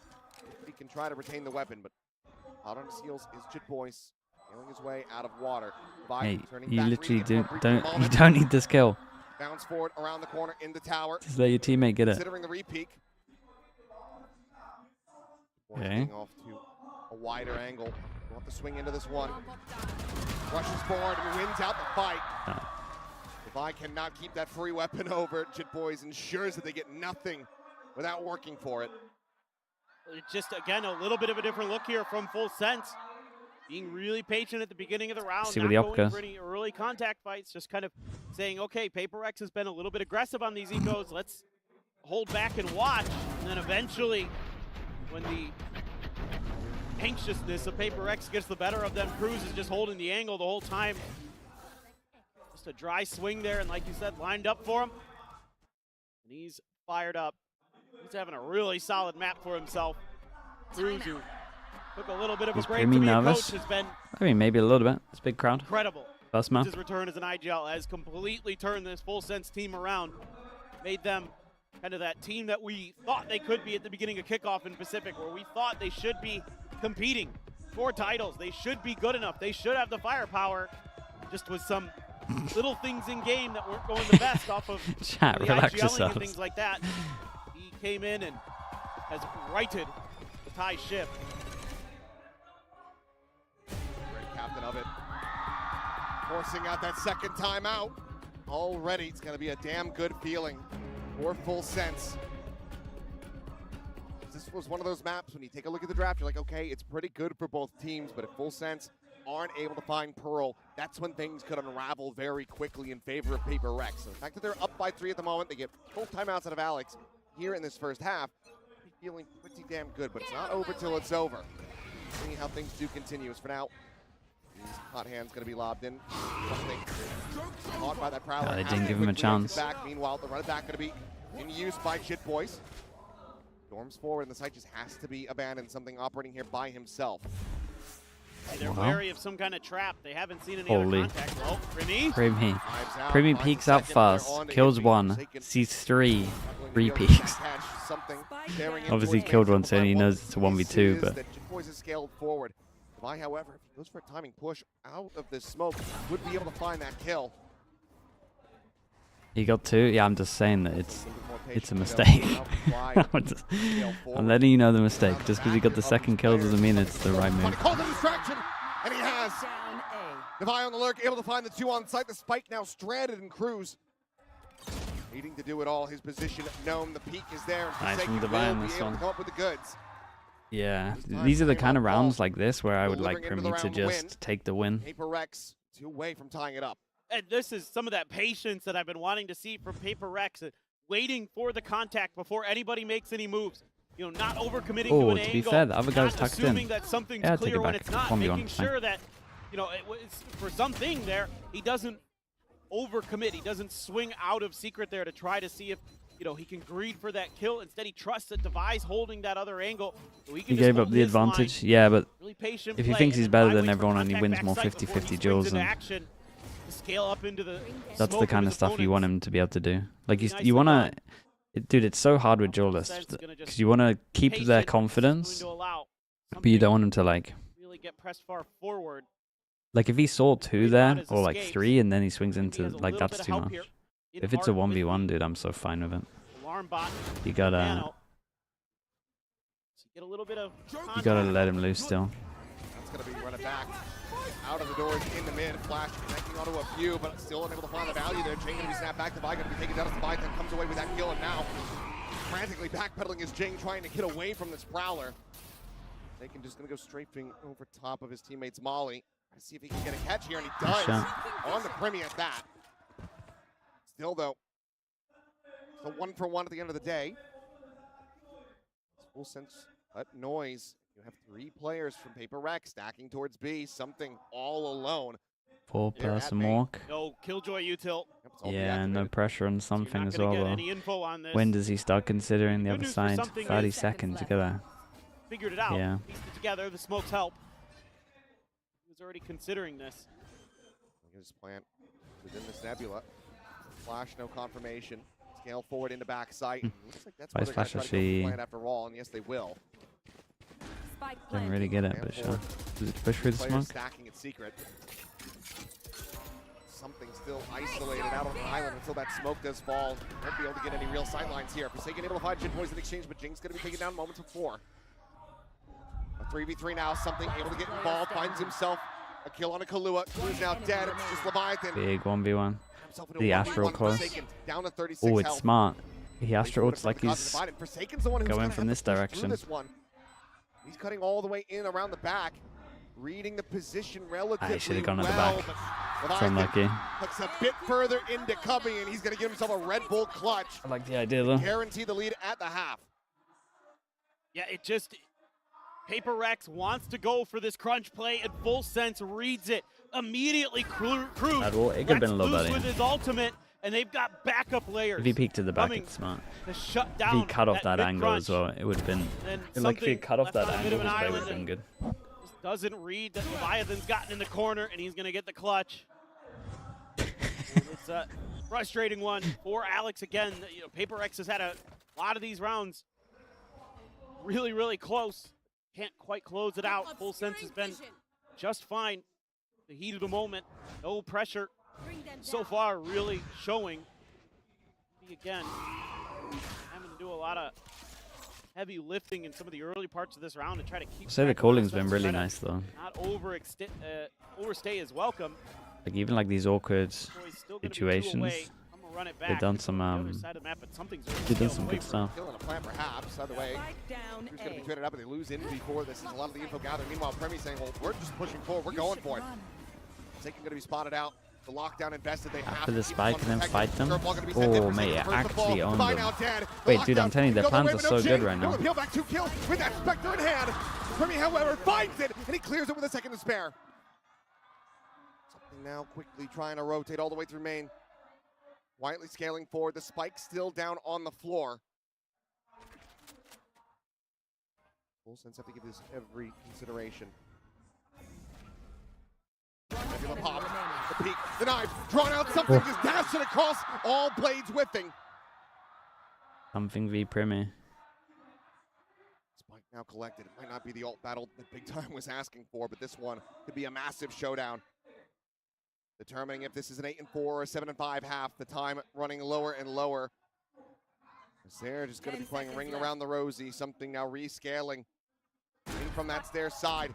He can try to retain the weapon, but out on his heels is Jet Boys, feeling his way out of water. Vi Hey, turning you back, literally reading it for a brief you moment. don't need this kill. Bounce forward around the corner in the tower. Just let your teammate get it. Considering the repeak. Okay. Off to a wider angle. Want to swing into this one. Rushes forward and wins out the fight. If I cannot keep that free weapon over, Jit Boys ensures that they get nothing without working for it. It's just, again, a little bit of a different look here from Full Sense. Being really patient at the beginning of the round, See not where the up going goes. for any early contact fights, just kind of saying, okay, PaperX has been a little bit aggressive on these ecos. Let's hold back and watch. And then eventually, when the anxiousness of PaperX gets the better of them, Cruz is just holding the angle the whole time. Just a dry swing there, and like you said, lined up for him. And he's fired up. He's having a really solid map for himself. Cruz, who took a little bit of a Is break Primi to be a nervous? coach, has been I mean, maybe a little bit. It's a big crowd. incredible. First map. His return as an IGL has completely turned this Full Sense team around, made them kind of that team that we thought they could be at the beginning of kickoff in Pacific, where we thought they should be competing for titles. They should be good enough. They should have the firepower. Just with some little things in game that weren't going the best off of Chat, the relax IGLing yourselves. and things like that. He came in and has righted the Thai ship. Great captain of it. Forcing out that second timeout. already it's going to be a damn good feeling for Full Sense. This was one of those maps when you take a look at the draft, you're like, okay, it's pretty good for both teams, but if Full Sense aren't able to find Pearl, that's when things could unravel very quickly in favor of PRX. So the fact that they're up by 3 at the moment, they get both timeouts out of Alex here in this first half, feeling pretty damn good, but it's not over till it's over. See how things do continue. As for now, these hot hands going to be lobbed in. Something caught by that Prowler. They didn't give him a chance. Back. Meanwhile, the run it back going to be in use by Shit Boys. Storms forward, and the site just has to be abandoned. Something operating here by himself. They're wary of some kind of trap. They haven't seen any Holy. other contact. Well, Primi. Primi peeks out fast, kills one, sees 3, repeats. Obviously killed one, so he knows it's a 1v2, but Boys is scaled forward. Vi, however, if he goes for a timing push out of this smoke, would be able to find that kill. he got 2. Yeah, I'm just saying that it's a mistake. I'm letting you know the mistake. Just because he got the second kill doesn't mean it's the right move. Call the distraction, and he has. Devi on the lurk, able to find the 2 on site. The spike now stranded in Cruz. Needing to do it all. His position known. The peak is there. Nice from Devi on this one. Come up with the goods. Yeah, these are the kind of rounds like this where I would like Primi to just take the win. PRX 2 away from tying it up. And this is some of that patience that I've been wanting to see from PRX, waiting for the contact before anybody makes any moves. You know, not overcommitting to an angle. To be fair, the other guy was tucked in. Assuming that something's Yeah, clear take it when back. it's not. 1v1, Making sure that, you know, for something there, he doesn't overcommit. He doesn't swing out of secret there to try to see if, you know, he can greed for that kill. Instead, he trusts that Devi's holding that other angle. So he gave up the advantage. Yeah, but really patient if he play, thinks he's and better Devi than waits for everyone and he contact wins more backside before 50-50 he duels, swings into then action to scale up into the that's smoke the kind his of stuff you opponents. want him to be able to do. Like you Nicely want done. to, dude, it's so hard with duelists because you want to keep their confidence, but you don't want them to like Really get pressed far forward. if he saw 2 there his or like escapes. 3 and then he swings He into has a like little that's bit of too help much. here. In If it's a art with 1v1, dude, I'm so fine with it. Alarm bot. You gotta Nano. So get a little bit of you gotta let him loose still. That's going to be run it back. Out of the doors in the mid. Flash connecting onto a few, but still unable to find the value there. Jing going to be snapped back. Devi going to be taken down as Devi then comes away with that kill, and now frantically backpedaling is Jing trying to get away from this Prowler. Taken just going to go strafing over top of his teammate's Molly. Let's see if he can get a catch here, and he does. On the Primi at that. Still, though, it's a 1-for-1 at the end of the day. Full Sense, but noise. You have 3 players from PRX stacking towards B. Something all alone. 4-person walk. No Killjoy util. Yeah, no pressure on something as well, get though. any info on this. When does he start considering the Good other news for side? something 30 is- seconds, you gotta. Figured it out. Yeah. Pieced it together. The smokes help. He was already considering this. Look at his plant within this nebula. Flash, no confirmation. Scale forward into backside. Looks like that's Why where is they're Flash gonna try to go actually- for the plant after all, and yes, they will. Didn't really get it, but sure. Does it push through the Players smoke? stacking it secret. Something still isolated out on the island until that smoke does fall. Won't be able to get any real sightlines here. Forsaken able to find Jin Boys in exchange, but Jing's going to be taken down moments before. A 3v3 now, something able to get involved, finds himself a kill on a Kahlua, who's now dead. It's just Leviathan. Big 1v1. Himself into The a Astral 1v1. close. Forsaken down to 36 Oh, it's health. smart. He Astral ults like he's Forsaken's the one who's going gonna from have this to push through direction. This one. He's cutting all the way in around the back, reading the position relatively I should have gone at the well, back. but It's unlucky. looks a bit further into Cubby, and he's going to give himself a Red Bull clutch. I like the idea, though. Guarantee the lead at the half. Yeah, it just... PRX wants to go for this crunch play, and Full Sense reads it. Immediately Cruz It could have been a little better. with his ultimate, and they've got backup layers. If he peeked to the back, coming it's smart. to shut If down he cut off that angle mid-crunch. as well, it would have been. Then Like if he something cut off left that on a bit angle, of an this play would island have been good. Just doesn't read that Leviathan's gotten in the corner, and he's going to get the clutch. It's a frustrating one for Alex again. You know, PRX has had a lot of these rounds really, really close. Can't quite close it out. Full Sense has been just fine. The heat of the moment, no pressure. So far, really showing. Again, having to do a lot of heavy lifting in some of the early parts of this round to try to keep. Say the track of calling's themselves, been really try to nice though. Not overstay his welcome. Like even like these awkward Boys still gonna be 2 situations, away. I'm gonna run it back. they've done some On the other side of the map, but something's already they've done scaled some away good from stuff. Killing a plan, perhaps. Either way, who's going to be traded up, and they lose in before this is a lot of the info gathered. Meanwhile, Premi saying, well, we're just pushing forward. We're going for it. Taken going to be spotted out. The lockdown invested. They have After to the keep spike on and then protecting. fight them. Curveball gonna be sent in Oh, for mate, Sliggy it first of all. actually owned Divine them. now dead. The Wait, dude, I'm lockdown telling you, their goes away, plans are but no so good change. right now. He'll back 2 kills with that Spectre in hand. Premi, however, finds it, and he clears it with a second to spare. Something now quickly trying to rotate all the way through main. Quietly scaling forward. The spike still down on the floor. Full sense have to give this every consideration. Nebula pop, the peak, the knife, drawn out, something just dashing across, all blades whiffing. Something v Premi. Spike now collected. It might not be the ult battle that Big Time was asking for, but this one could be a massive showdown. Determining if this is an 8-4 or a 7-5 half, the time running lower and lower. As they're just going to be playing Ring Around the Rosie, something now rescaling. In from that stairs side.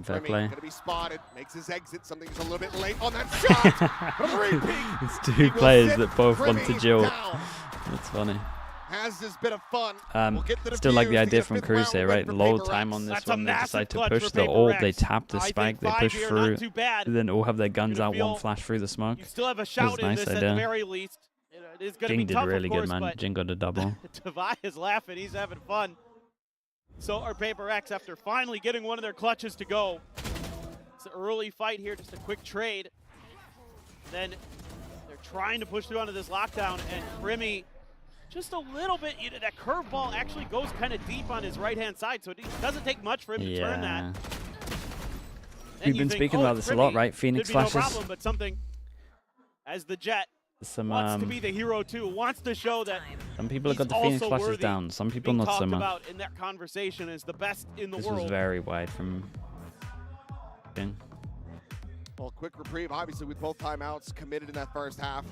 Fair play. Going to be spotted, makes his exit, something's a little bit late on that shot. But a repeat. It's two players that both want to jill. That's funny. Has this bit of fun. We'll get the Still like the defuse, idea the from fifth Cruz round here, win right? for Low PRX. time on this That's a one. They massive decide to clutch push for the ult. PRX. They tap the I spike. think They 5 push here, through. not too bad. Then all have their guns Gonna out. feel One flash through the smoke. You still have a That shout was in nice this at idea. the very least. It is going to Jing be did tough, really of course, good, man. but Jing got a double. Devi is laughing. He's having fun. So are PRX after finally getting one of their clutches to go. It's an early fight here, just a quick trade. Then they're trying to push through onto this lockdown, and Premi just a little bit, that curveball actually goes kind of deep on his right-hand side, so it doesn't take much for him to turn that. We've been speaking about this a lot, right? Phoenix flashes. No problem, but something as the Jet wants to be the hero too, wants to show that some people have got the Phoenix flashes down, some people not so much. About in that conversation is the best in the This world. was very wide from Jing. Well, quick reprieve, obviously, with both timeouts committed in that first half.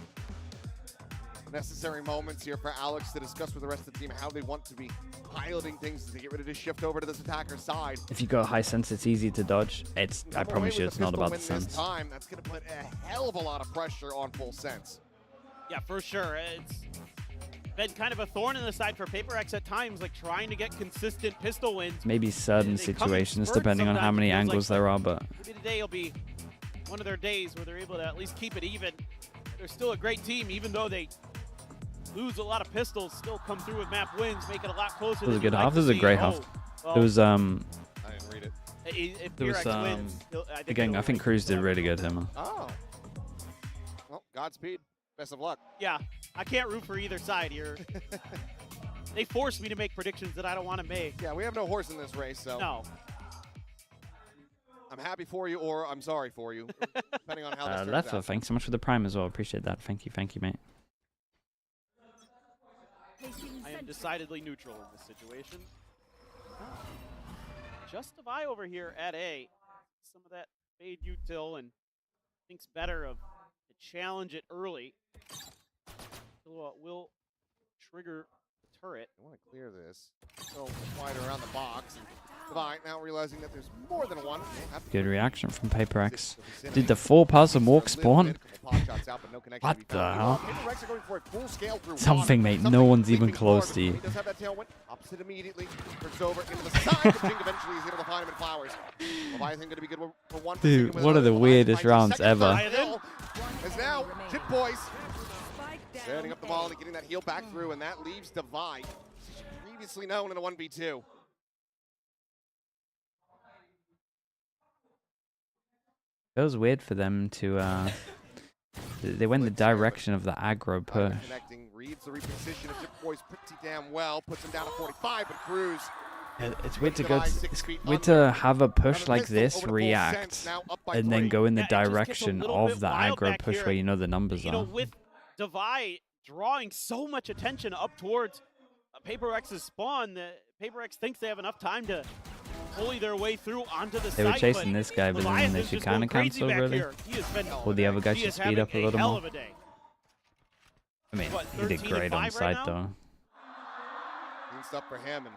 Necessary moments here for Alex to discuss with the rest of the team how they want to be piloting things to get ready to shift over to this attacker side. If you got high sense, it's easy to dodge. I promise you, it's not about the sense. This time, that's going to put a hell of a lot of pressure on full sense. Yeah, for sure. It's been kind of a thorn in the side for PRX at times, like trying to get consistent pistol wins. Maybe certain situations, depending on how many angles there are, but maybe today will be one of their days where they're able to at least keep it even. They're still a great team, even though they lose a lot of pistols, still come through with map wins, make it a lot closer. This was a good half. This was a great half. There was I didn't read it. If there was PRX wins, again, I think Cruz did really good here, man. Oh. Well, Godspeed. Best of luck. Yeah, I can't root for either side here. They force me to make predictions that I don't want to make. Yeah, we have no horse in this race, so. No. I'm happy for you, or I'm sorry for you, depending on how this turns Leffa, out. thanks so much for the prime as well. Appreciate that. Thank you, mate. I am decidedly neutral in this situation. Just Devi over here at A. Some of that fade util and thinks better of to challenge it early. Will trigger the turret. I want to clear this. Go wider around the box. Devi now realizing that there's more than one. Good reaction from PRX. Did the 4 and walk spawn? What the hell? Something, mate. No one's even close to you. He does have that tailwind. Opposite immediately. Turns over into the side. But Jing eventually is able to find him in flowers. Leviathan going to be good for one. Dude, one of the weirdest rounds ever. Is now Chip Boys setting up the ball and getting that heal back through, and that leaves Devi, previously known in a 1v2. It was weird for them to they went the direction of the aggro push. Connecting, reads the reposition of Chip Boys pretty damn well, puts him down to 45, but Cruz. It's weird to go. It's weird to have a push like this react and then go in the direction of the aggro push where you know the numbers are. With Devi drawing so much attention up towards PRX's spawn, the PRX thinks they have enough time to pulley their way through onto the site. They were chasing this guy, but then they should kind of cancel, really. Or the other guy should speed up a little more. I mean, he did great on site, though. Clean stuff for him and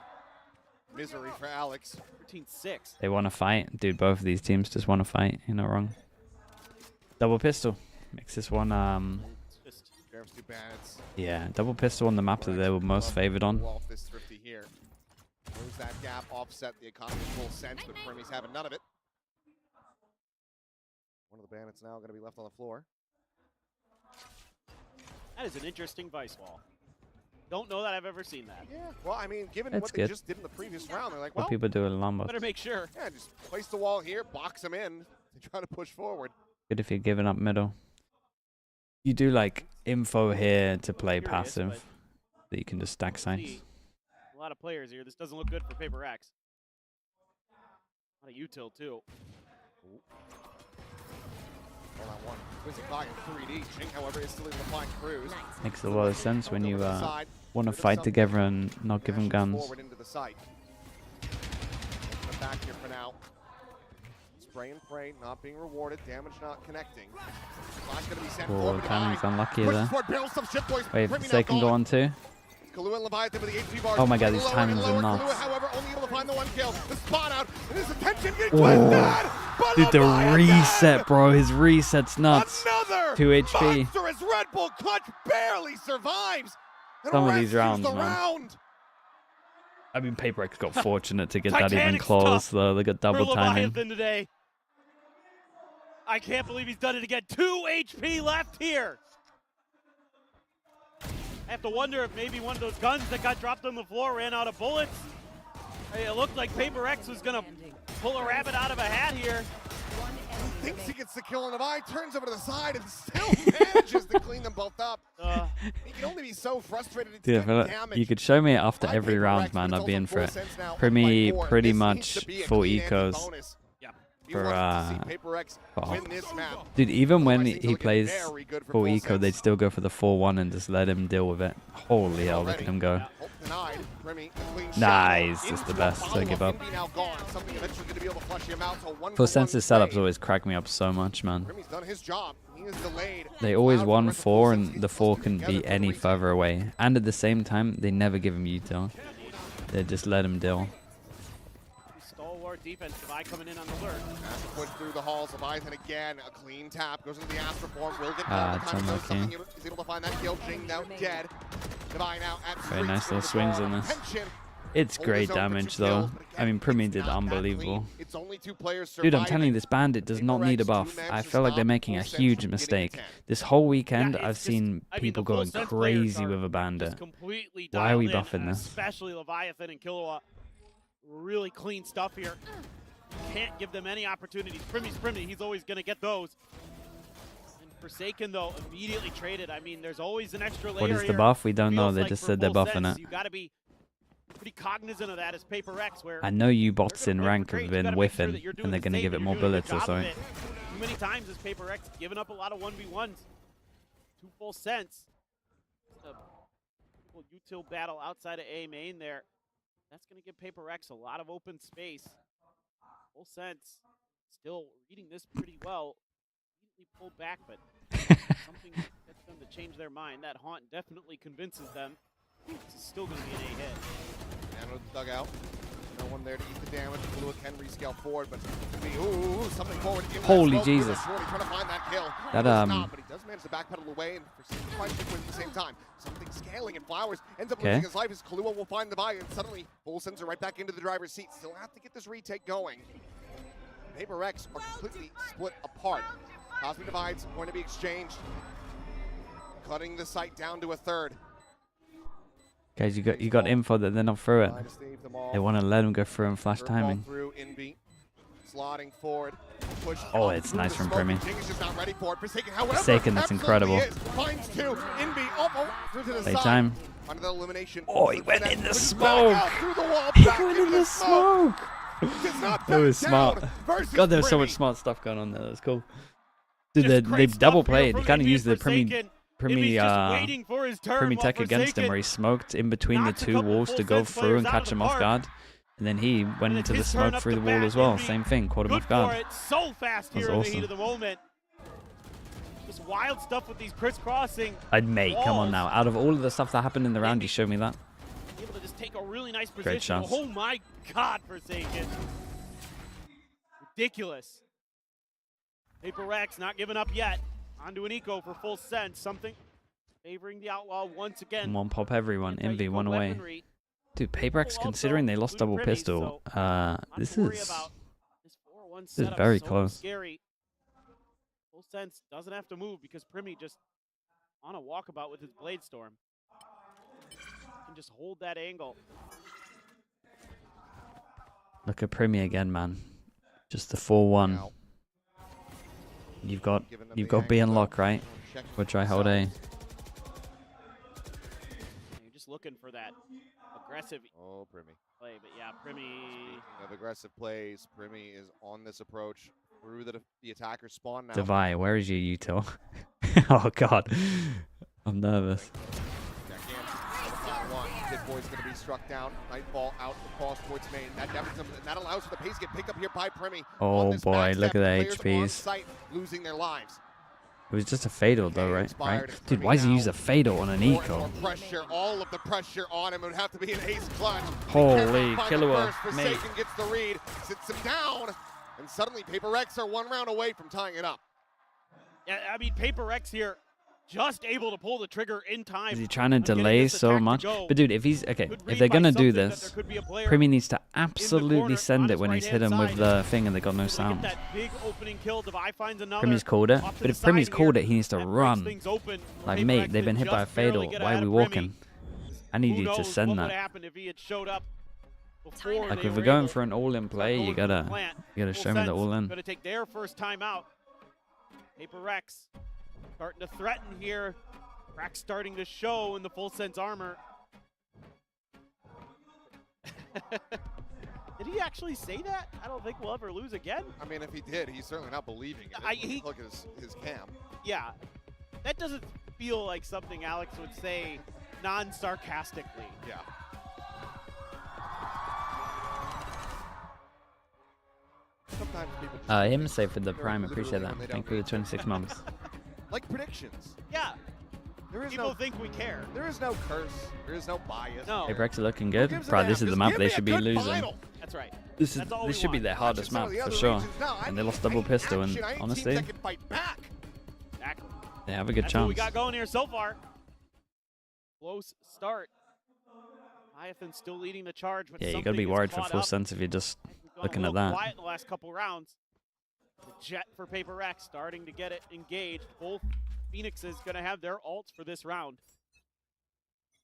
misery for Alex. 13-6. They want to fight. Dude, both of these teams just want to fight. You're not wrong. Double pistol. Makes this one, Just grabs 2 bandits. yeah, double pistol on the map that they were most favored on. Off this Thrifty here. Close that gap, offset the economy full sense, but Primmy's having none of it. One of the bandits now going to be left on the floor. That is an interesting Vice Wall. Don't know that I've ever seen that. Yeah, well, I mean, given That's what they good. just did in the previous round, they're like, What well, people do in Lambos. Better make sure. yeah, just place the wall here, box them in, and try to push forward. Good if you're giving up middle. You do like info here to play Curious, passive but that you can just stack sites. see a lot of players here. This doesn't look good for Paper X. A lot of util too. Hold on one. Twisting clock in 3D. Ching, however, is still able to find Cruz. Makes a lot of sense when you Over the side. want to Bit of fight something. together and not give them Dashes guns. Forward into the site. But back here for now. Spray and pray, not being rewarded. Damage not connecting. Flash gonna be sent Oh, forward. timing's unlucky Pushes there. forward, barrels some shit boys. Wait, Primmy now they can go gone. on too. Kahlua and Leviathan with the HP bars. Oh my god, these Lower and timings lower. are Kahlua, nuts. however, only able to find the 1 kill. The spot out, and his attention getting Oh. twisted. But Dude, the Leviathan, reset, bro. His reset's nuts. Another 2 HP. monstrous Red Bull clutch barely survives. And Some of these rescues rounds, the man. round. I mean, Paper X got fortunate to get that even Titanic close, stuff though. They got double for timing. Leviathan today. I can't believe he's done it again. 2 HP left here. I have to wonder if maybe one of those guns that got dropped on the floor ran out of bullets. Hey, it looked like Paper X was going to pull a rabbit out of a hat here. Thinks he gets the kill on the eye, turns over to the side, and still manages to clean them both up. He can only be so frustrated. It's Dude, I getting feel like damage. you could show me it after by every Paper round, X, man. but I'd it's be also in for full it. sense now, Pretty 1-4. pretty This much needs to be a full clean ecos bonus. He for wants to see Paper X for- win this map. Dude, even when Otherwise, things are he looking plays very good for full full eco, sense. they'd still go for the 4-1 and just let him deal with it. Holy hell, look at him go. Hope denied. Primmy, a clean shot. Nice, that's the Into a best, so follow-up. give up. Envy now gone. Something eventually going to be able to flush him out. So 1-for-1 Full senses setups trade. always crack me up so much, man. Primmy's done his job. He is delayed. They always Allowed for the won rest of 4 Full and Sense. the He's 4 supposed to can be be together for the any retake. further away. And at the same time, they never give him util. They just let him deal. Stalwart defense. Levi coming in on the lurk. Has to push through the halls. Leviathan again. A clean tap. Goes into the Astro form. Will get Ah, caught. it's The time goes. unlucky. Something he's able to find that kill. Jing now dead. Levi now at Very 3. nice Still little the swings ball. in this. Attention. It's Hold great his own for damage, 2 though. kills, but I mean, again, Primmy it's did not that unbelievable. clean. It's only 2 players Dude, I'm telling you, surviving. this bandit does not need a buff. I feel like they're making a huge mistake. This whole weekend, Yeah, it's I've just- seen I mean, people the full going sense players crazy are with a bandit. just completely Why are we dialed buffing in, this? Especially Leviathan and Killua. Really clean stuff here. Can't give them any opportunities. Primmy's Primmy. He's always going to get those. And Forsaken, though, immediately traded. I mean, there's always an extra layer What is the here. buff? We don't know. Feels They like just for said they're full buffing sense, it. You got to be pretty cognizant of that as Paper X, where I know you they're bots gonna in play for rank trades. have You been gotta make sure whiffing, that you're doing and they're the going to same, give that it you're more doing a good bullets or job of something. it. Too many times has Paper X given up a lot of 1v1s. 2 full sense. Just a util battle outside of A main there. That's going to give Paper X a lot of open space. Full sense. Still reading this pretty well. Immediately pulled back, but something gets them to change their mind. That haunt definitely convinces them. This is still going to be an A hit. Man with the dugout. No one there to eat the damage. Kahlua can rescale forward, but ooh, something forward. In that Holy smoke, Jesus. really short. He's trying to find that kill. That, He does not, but he does manage to backpedal away and proceed to find Chick at the same time. Something scaling and Flowers ends up Okay. losing his life as Kahlua will find the buy, and suddenly Full Sends are right back into the driver's seat. Still have to get this retake going. Paper X are completely split apart. Cosmic Divide's going to be exchanged, cutting the site down to a third. Guys, you got info that they're not through it. Trying to save them all. They want to let him go through and flash Curveball timing. through Envy, slotting forward. Push Oh, up it's through nice the from smoke. Primmy. Jing is just not ready for it. Forsaken, however, Forsaken, that's absolutely incredible. is. Finds 2. Envy through to the Play side. time. Under the elimination. Oh, he Looks went for in that. the Pushes back smoke. out through the wall, He back went into in the smoke. smoke. Does not That was back smart. down versus God, there's so Primmy. much smart stuff going on there. That's cool. Dude, Just they great double stuff here played. from You kind of Envy used the and Forsaken. Envy's just waiting for his turn Primmy while tech against him, Forsaken where he smoked in between the knocks a 2 couple walls to full go sense through and players out catch of him the off park. guard. And then he went And into it's the his turn smoke up through the the wall bat. as well. Envy Same thing, caught him Good off guard. for it. So fast That here was in the heat awesome. of the moment. Just wild stuff with these crisscrossing. Mate, come on walls. now. Out of all of the stuff that happened in the round, you showed me that. Able to just take a really nice Great position. shots. Oh my God, Forsaken. Ridiculous. PaperX not giving up yet. Onto an eco for full sense. Something favoring the Outlaw once again. One pop everyone. Envy, one away. Weaponry. Dude, PaperX, considering they lost double pistol, this is very close. Scary. Full sense doesn't have to move because Primy just on a walkabout with his Blade Storm. Can just hold that angle. Look at Primy again, man. Just the 4-1. You've got B and lock, right? We'll try hold A. You're just looking for that aggressive play, but yeah, Primy. Speaking of aggressive plays, Primy is on this approach through the attacker spawn now. Devi, where is your util? Oh god, I'm nervous. Kid Boy's going to be struck down. Nightfall out across towards main. That damages him, and that allows for the pace to get picked up here by Primy. Oh boy, look at the HPs. Site, losing their lives. It was just a fatal though, right? Dude, why does he use a fatal on an eco? Pressure, all of the pressure on him. It would have to be an ace clutch. Holy Killua, mate. Forsaken gets the read, sits him down, and suddenly PaperX are 1 round away from tying it up. Yeah, I mean, PaperX here just able to pull the trigger in time. Is he trying to delay so much? But dude, if he's okay, if they're gonna do this, Primy needs to absolutely send it when he's hit him with the thing and they got no sound. Primy's called it, but if Primy's called it, he needs to run. Like, mate, they've been hit by a fatal. Why are we walking? I need you to send that. Like, if we're going for an all-in play, you gotta show me the all-in. Gonna take their first time out. PaperX starting to threaten here. Crack starting to show in the full sense armor. Did he actually say that? I don't think we'll ever lose again. I mean, if he did, he's certainly not believing it. Look at his cam. Yeah, that doesn't feel like something Alex would say non-sarcastically. Yeah. Sometimes people him save for the prime, appreciate that. Thank you for the 26 months. Like predictions. Yeah. People no, think we care. There is no curse. There is no bias. No. PaperX are looking good. Bro, this is the map they should be losing. Final. That's right. This should be their hardest map for sure. And they lost double pistol, and honestly, they have a good That's chance. what we got going here so far. Close start. Leviathan still leading the charge. But Yeah, you gotta be worried for full sense if you're just looking at that. Quiet in the last couple rounds. The jet for PaperX starting to get it engaged. Both Phoenixes gonna have their ults for this round.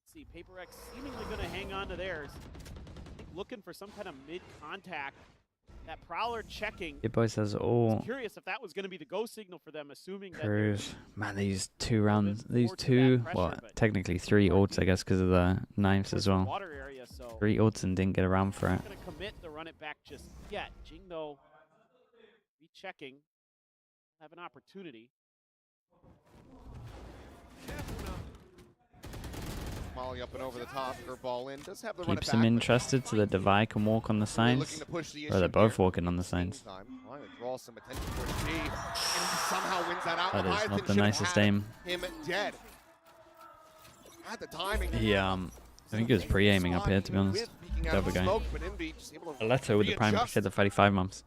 Let's see, PaperX seemingly gonna hang on to theirs. I think looking for some kind of mid-contact. That Prowler checking. It boy says all. Curious if that was gonna be the go signal for them, assuming that. Cruise. Man, they used 2 rounds. They used 2, well, technically 3 ults, I guess, because of the knives as well. Water area, so 3 ults and didn't get around for it. not gonna commit to run it back just yet. Jing though, rechecking, have an opportunity. Molly up and over the top, her ball in. Does have the Keeps them interested so that Devi can walk on the signs. Or they're both walking on the signs. Draw some attention towards G, and he somehow wins that out. That is Leviathan not the should have nicest had aim. Him dead. At the timing. He, I think he was pre-aiming up here, to be honest. The other guy. Aleto with the prime, he said the 35 months.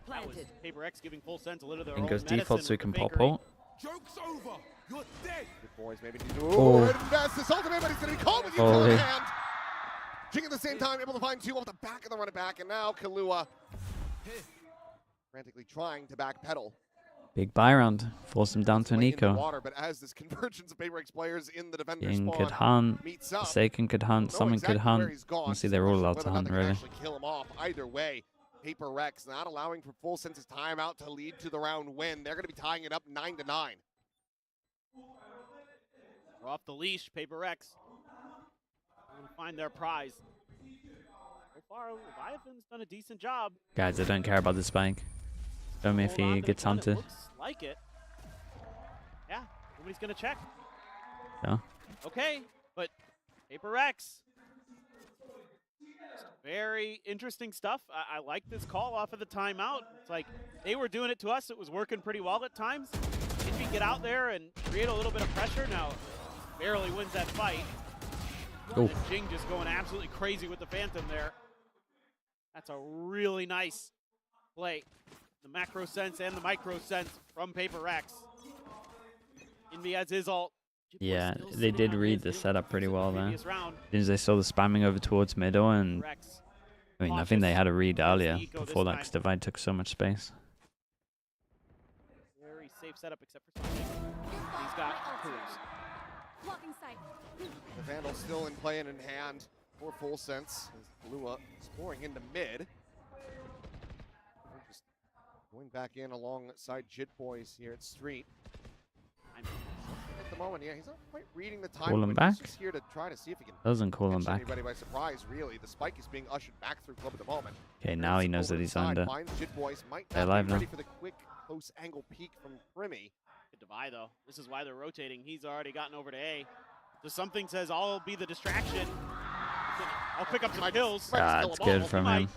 That was PaperX giving full sense a little of their And own goes medicine default so he with can the pop fakery. ult. Joke's over. You're dead. Good boys, maybe need to Oh. invest this ultimate, but he's going to be called with the Holy. hand. Jing at the same time, able to find 2 off the back of the run it back, and now Killua frantically trying to backpedal. Big buy round. Force him down to an Late in the eco. water, but as this convergence of PaperX players in the defender Ying spawn could hunt. meets up, Forsaken could hunt. know Someone could exactly where hunt. he's gone. Honestly, they're all allowed Whether to or not hunt, they can really. actually kill him off. Either way, PaperX not allowing for full sense's timeout to lead to the round win. They're going to be tying it up 9-9. We're off the leash, PaperX. Going to find their prize. So far, Leviathan's done a decent job. Guys, I don't care about the spike. Show me if Hold on he to gets the gun, it hunted. Looks like it. Yeah, nobody's going to check. Yeah. Okay, but PaperX. Very interesting stuff. I like this call off of the timeout. It's like they were doing it to us. It was working pretty well at times. If you get out there and create a little bit of pressure, now barely wins that fight. Oh. And Jing just going absolutely crazy with the Phantom there. That's a really nice play. the macro sense and the micro sense from PaperX. Invi has his ult. Yeah, they did read the setup pretty well there. As soon as they saw the spamming over towards middle, and I mean, I think they had a read earlier before that, 'cause Divide took so much space. Very safe setup except for something. He's got Cruz. Blocking sight. The Vandal still in play and in hand for Full Sense. Lua exploring into mid. Just going back in alongside Jit Boys here at Street. At the moment, yeah, he's not quite reading the time. Call him back? He's just here to try to see if he can Doesn't call him catch back. anybody by surprise, really. The spike is being ushered back through club at the moment. Okay, now he knows that he's under. Jit Boys might They're not live be now. ready for the quick close angle peek from Primi. Good Divide though. This is why they're rotating. He's already gotten over to A. So something says I'll be the distraction. I'll pick up some kills. That's good from him.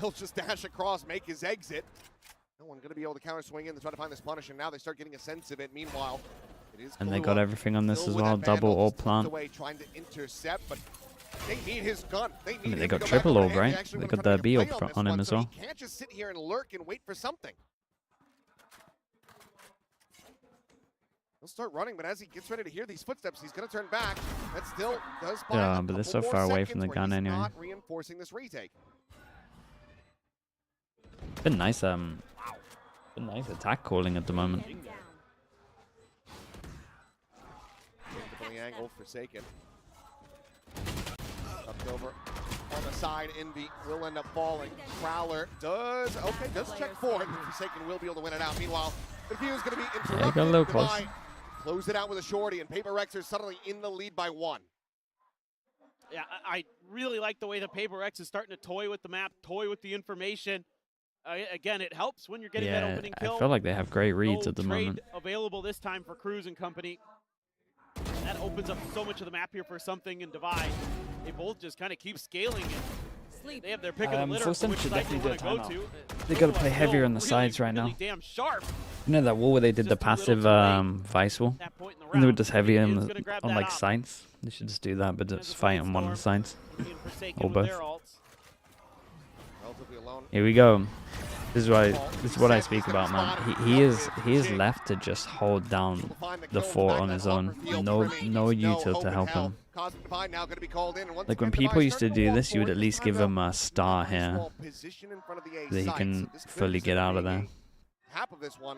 Will just dash across, make his exit. No one going to be able to counter swing in to try to find this punish, and now they start getting a sense of it. Meanwhile, it is And they Kahlua got everything on this still as with well. that Double Vandal or just plant. away, trying to intercept, but they need his gun. They need I mean, him they to got go back triple over, orb, and right? actually They wanna got try to the B make a orb play on on this him one, as so well. He can't just sit here and lurk and wait for something. He'll start running, but as he gets ready to hear these footsteps, he's going to turn back. That still does buy Yeah, a but they're couple so more far away seconds from the where gun he's anyway. not reinforcing this retake. Been nice, been nice attack calling at the moment. From the angle, Forsaken. Up over on the side, Envy will end up falling. Prowler does check forward, but Forsaken will be able to win it out. Meanwhile, the view is going to be interrupted. Yeah, got a little close. Divide close it out with a shorty, and PaperX are suddenly in the lead by 1. Yeah, I really like the way the PaperX is starting to toy with the map, toy with the information. Again, it helps when you're getting that Yeah, opening kill. I feel like they have great reads No at the trade moment. available this time for Cruz and company. That opens up so much of the map here for Something and Divide. They both just kind of keep scaling it. They have their pick of the litter Full for Sense which should side they definitely want do to a go timeout. to. They gotta play Still heavier on the really, sides right really now. damn sharp. You know that wall where they did the Just a little passive too late. vice wall? That point in the And they were round, just heavy Primi on, is gonna grab on that like op. sides. They should just do that, but There's just a fight on one of the Storm. sides. Being Forsaken Or with both. their ults. Relatively alone. Here we go. This is what I speak about, man. He is left to just hold down the fort on his own. No util to help him. Like when people used to do this, you would at least give him a star here that he can fully get out of there.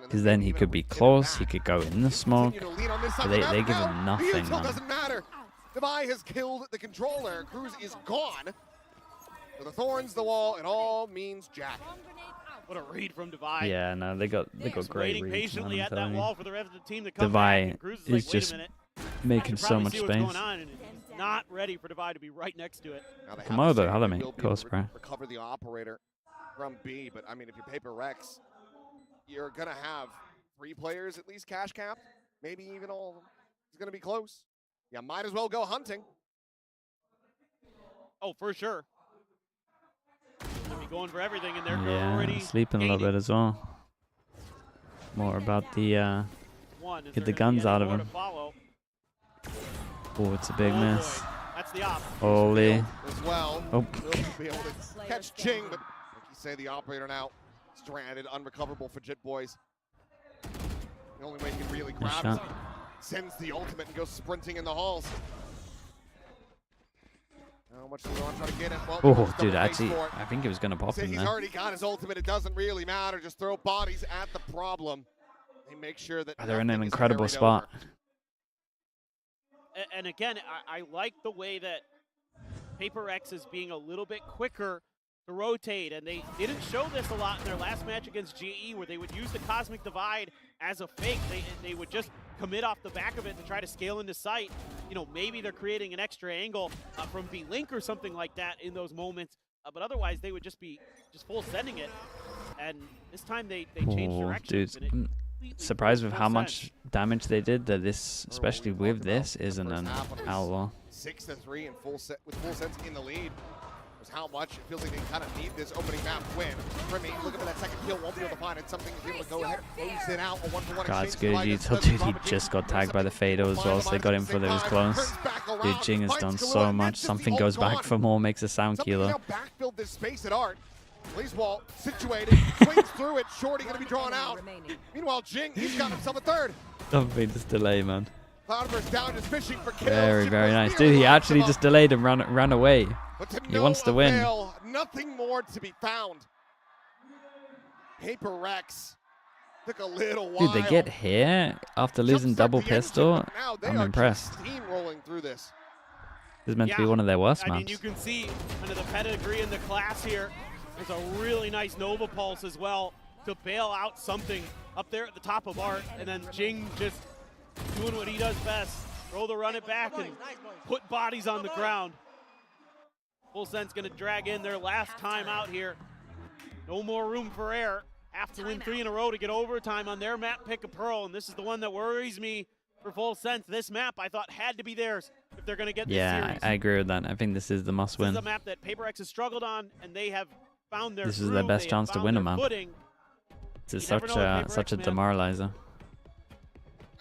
Because then he could be close, he could go in the smoke. But they give him nothing, man. Doesn't matter. Divide has killed the controller. Cruz is gone. So the thorns, the wall, it all means Jack. What a read from Divide. Yeah, no, they got Just great waiting reads, man, patiently I'm at that telling you. wall for the rest of the team to come Divide back. And Cruz is like, wait just a minute. making You so probably much see what's space. going on, and it's not ready for Divide to be right next to it. Now they have Komodo, to say hello, they mate. will be Close, able to bro. recover the operator from B, but I mean, if you're PaperX, you're gonna have 3 players at least cash cap, maybe even all of them. It's gonna be close. Yeah, might as well go hunting. Oh, for sure. They'll be going for everything, and they're Yeah, already sleeping a little bit as well. More about the one, as get they're the gonna be guns adding out of more him. to follow. Oh, it's a big Oh, miss. boy. That's the op. Holy. As well. Oh. Will be able to catch Ching, but like you say, the operator now stranded, unrecoverable for Jit Boys. The only way he can really Nice grab shot. it, sends the ultimate and goes sprinting in the halls. How much do we want to try to get him? Well, Oh, there's dude, double face actually, for it. I think it was going to pop Say in he's there. already got his ultimate. It doesn't really matter. Just throw bodies at the problem. They make sure that They're in an nothing is incredible carried spot. over. And again, I like the way that PaperX is being a little bit quicker to rotate, and they didn't show this a lot in their last match against GE, where they would use the Cosmic Divide as a fake. They would just commit off the back of it to try to scale into sight. You know, maybe they're creating an extra angle from B-Link or something like that in those moments, but otherwise they would just be full sending it. And this time they changed Oh, directions. dude, and it completely surprised made with full how sense. much damage they did. That this, especially with this, isn't an outlaw. 6-3 and with full sense in the lead. Was how much it feels like they kind of need this opening map win. Primi looking for that second kill, won't be able to find it. Something is able to go ahead and close it out. A 1-for-1 God's exchange. good. Divide You does told dude he drop a just got Jing. tagged by the Fado as well, so they got him for those clones. Dude, Jing has done so much. Something goes back for more, makes a sound Something killer. now backfilled this space at Art. Blaze wall situated, swings through it. Shorty going to be drawn out. Meanwhile, Jing, he's got himself a third. Don't be this delay, man. Cloudburst down, just fishing for kills. Very, Ship very was nice. near Dude, he the actually maximum. just delayed and ran away. But to He no wants to win. avail, nothing more to be found. PRX took a little while. Dude, they get here after losing Jumpstart double the engine, pistol. but now they I'm are impressed. just steamrolling through this. This is meant to be one of their worst I mean, maps. you can see kind of the pedigree in the class here. There's a really nice Nova Pulse as well to bail out something up there at the top of Art, and then Jing just doing what he does best. Throw the run it back and put bodies on the ground. Full Sense gonna drag in their last time out here. No more room for error. Have to win 3 in a row to get overtime on their map, Pick a Pearl, and this is the one that worries me for Full Sense. This map I thought had to be theirs if they're gonna get this series. I agree with that. I think this is the must This win. is a map that PRX has struggled on, and they have found their This is their groove, best they have chance to found win a their map. footing. This is You never such know with such a PRX, man. demoralizer.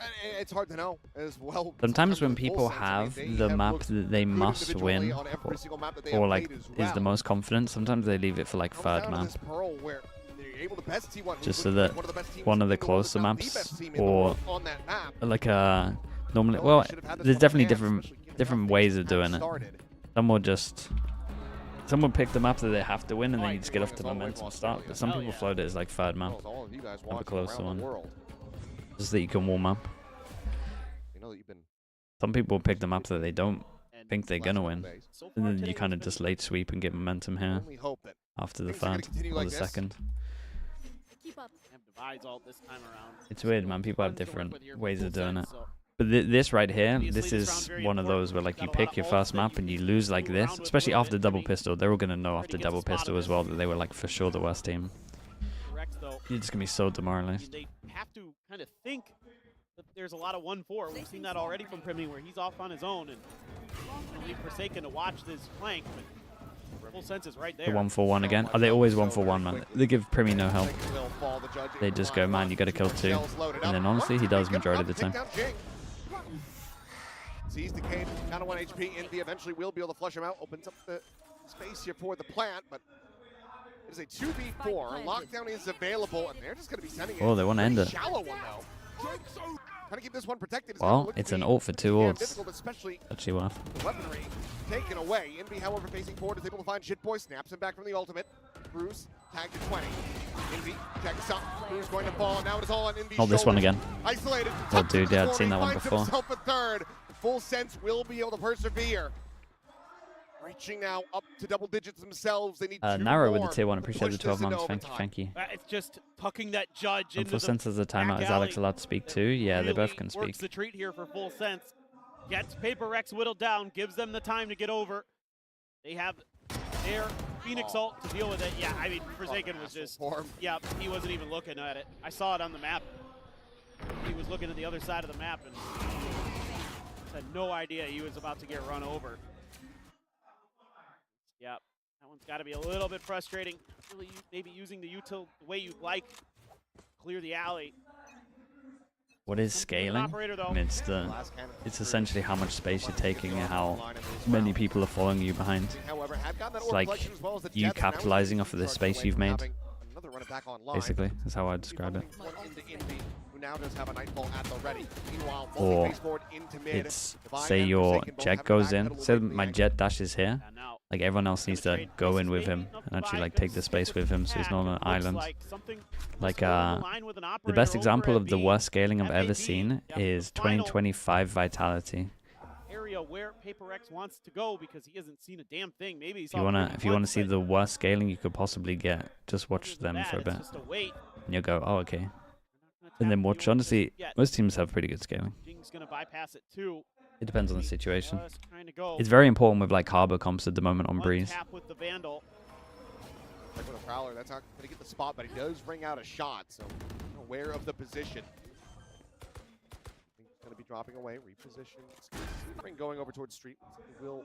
And it's hard to know as well. Sometimes when with Full people Sense, I mean, have they the have map looked that they good must individually win, on every single map that they or have like played as is the well. most confident, sometimes they leave it for like Comes third down to map. this Pearl where they're able to best T1, who's Just so looking that like one of the best teams one of the in the world, if closer not the maps, best team in the or world on that map. like normally, No, well, they should have had this there's one definitely in hand, especially given different how ways things of doing have it. started. Some will pick the map that they have to win, and then you just get off to the momentum start. But some people float it as like third map, All of you guys have a watching closer around one, the world, just that you can warm up. you know that you've been Some people pick the map that they don't think they're gonna win, So and far then today you kind of it's been just late sweep and get momentum here only hope that after the things are gonna third continue or like the this. second. Keep up. have divides all this time around. It's weird, man. People have Fun to work different with here ways for of Full doing it. Sense, so But this right here, obviously this this round is very one of important. those where like Got you a lot pick of your ults first that map you and you lose like move this, around with a especially little after bit. double Maybe pistol. They're all gonna know Pretty after gets a double spot pistol of as it. well that they were like for sure the worst team. PRX, though, You're just gonna be so I mean, demoralized. they have to kind of think that there's a lot of 1-4. We've seen that already from Primi, where he's off on his own and leave Forsaken to watch this flank, but Full Sense is right The there. 1-4-1 again. Oh, they always 1-4-1, man. They give Primi no help. They just go, man, you gotta kill 2. And then honestly, he does majority of the time. Sees the Cade, down to 1 HP. Envy eventually will be able to flush him out. Opens up the space here for the plant, but it is a 2v4. Lockdown is available, and they're just going to be sending it. Oh, they wanna end Pretty it. shallow one, though. Trying to keep this one protected. Well, it's an ult for 2 ults. Difficult, especially Actually worth. the weaponry taken away. Envy, however, facing forward, is able to find Shitboy, snaps him back from the ultimate. Bruce tagged to 20. Envy checks up. Bruce going to fall. Now it is all on Envy's Oh, this one shoulders. again. Isolated. Oh, dude, yeah, I'd seen that one Finds before. himself a third. Full Sense will be able to persevere. Reaching now up to double digits themselves. They need 2 Narrow with the more tier 1. to Appreciate push the 12 this into months. Thank you, overtime. thank you. It's just tucking that judge And into Full the Sense as a timeout. back Is Alex alley. allowed to speak too? Yeah, they both Really can speak. Works the treat here for Full Sense. Gets PRX whittled down, gives them the time to get over. They have their Phoenix ult to deal with it. Yeah, I mean, Forsaken was just, yeah, he wasn't even looking at it. I saw it on the map. He was looking at the other side of the map and had no idea he was about to get run over. Yeah, that one's got to be a little bit frustrating. Really, maybe using the util the way you'd like. Clear the alley. What is scaling? Operator, though. I mean, it's essentially how much space you're taking and how many people are following you behind. However, have gotten that It's orb like collection as well as the you Jets, and now capitalizing we off of the start space away you've from made. having another run it back online. Basically, that's how I'd describe it. One into Envy, who now does have a Nightfall at the ready. Meanwhile, Or multi-base forward into mid. it's, Divine say and your Forsaken both jet having goes backpedaled in, away say from the my angle. jet dashes here, And now like everyone else needs to go in with him and actually like take the space with him so he's not on an island. Like the best example of the worst scaling I've ever seen is 2025 Vitality. Area where PRX wants to go because he hasn't seen a damn thing. Maybe If you wanna see the worst scaling you could possibly get, just watch them for a bit. And you'll go, oh okay. And then watch, honestly, most teams have pretty good scaling. Jing's gonna bypass it too. It depends on the situation. Just trying to go. It's very important with like harbor comps at the moment on One Breeze. tap with the Vandal. Like with a Prowler, that's not going to get the spot, but he does ring out a shot, so aware of the position. He's going to be dropping away, reposition. Ring going over towards Street. He will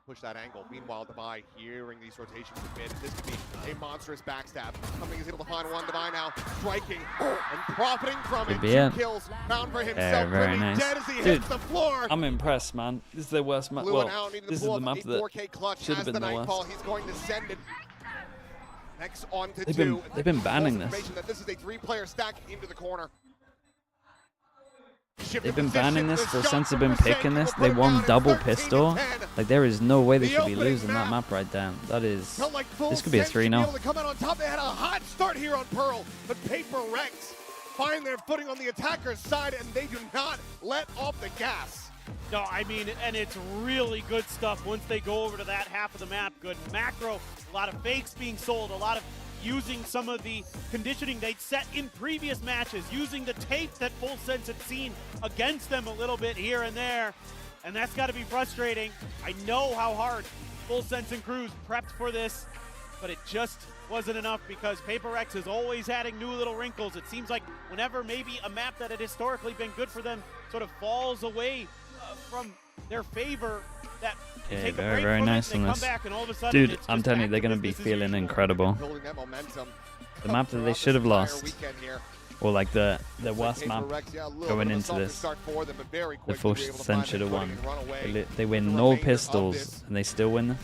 push that angle. Meanwhile, Divine hearing these rotations a bit. This could be a monstrous backstab. Something is able to find one. Divine now striking and profiting from it. Could be 2 it. kills found for himself. Yeah, very Primi nice. dead as he Dude, hits the floor. I'm impressed, man. This is the worst map. Blew it Well, out, needed to this is pull the up map a that 4K clutch, should have has been the the Nightfall. worst. He's going to send it Next on to They've been banning this. That this is a 3-player stack into the corner. They've been banning this. Full Sense have been picking this. They won double pistol. Like, there is no way they should be losing that map right down. That is. This could be a 3-0. Come out on top. They had a hot start here on Pearl, but PRX find their footing on the attacker's side, and they do not let off the gas. No, I mean, and it's really good stuff once they go over to that half of the map. Good macro, a lot of fakes being sold, a lot of using some of the conditioning they'd set in previous matches, using the tape that Full Sense had seen against them a little bit here and there. And that's got to be frustrating. I know how hard Full Sense and Cruz prepped for this, but it just wasn't enough because PRX is always adding new little wrinkles. It seems like whenever maybe a map that had historically been good for them sort of falls away from their favor, that yeah, very nice on this. Dude, I'm telling you, they're going to be feeling incredible. The map that they should have lost, or like the worst map going into this, the Full Sense should have won. They win no pistols, and they still win this.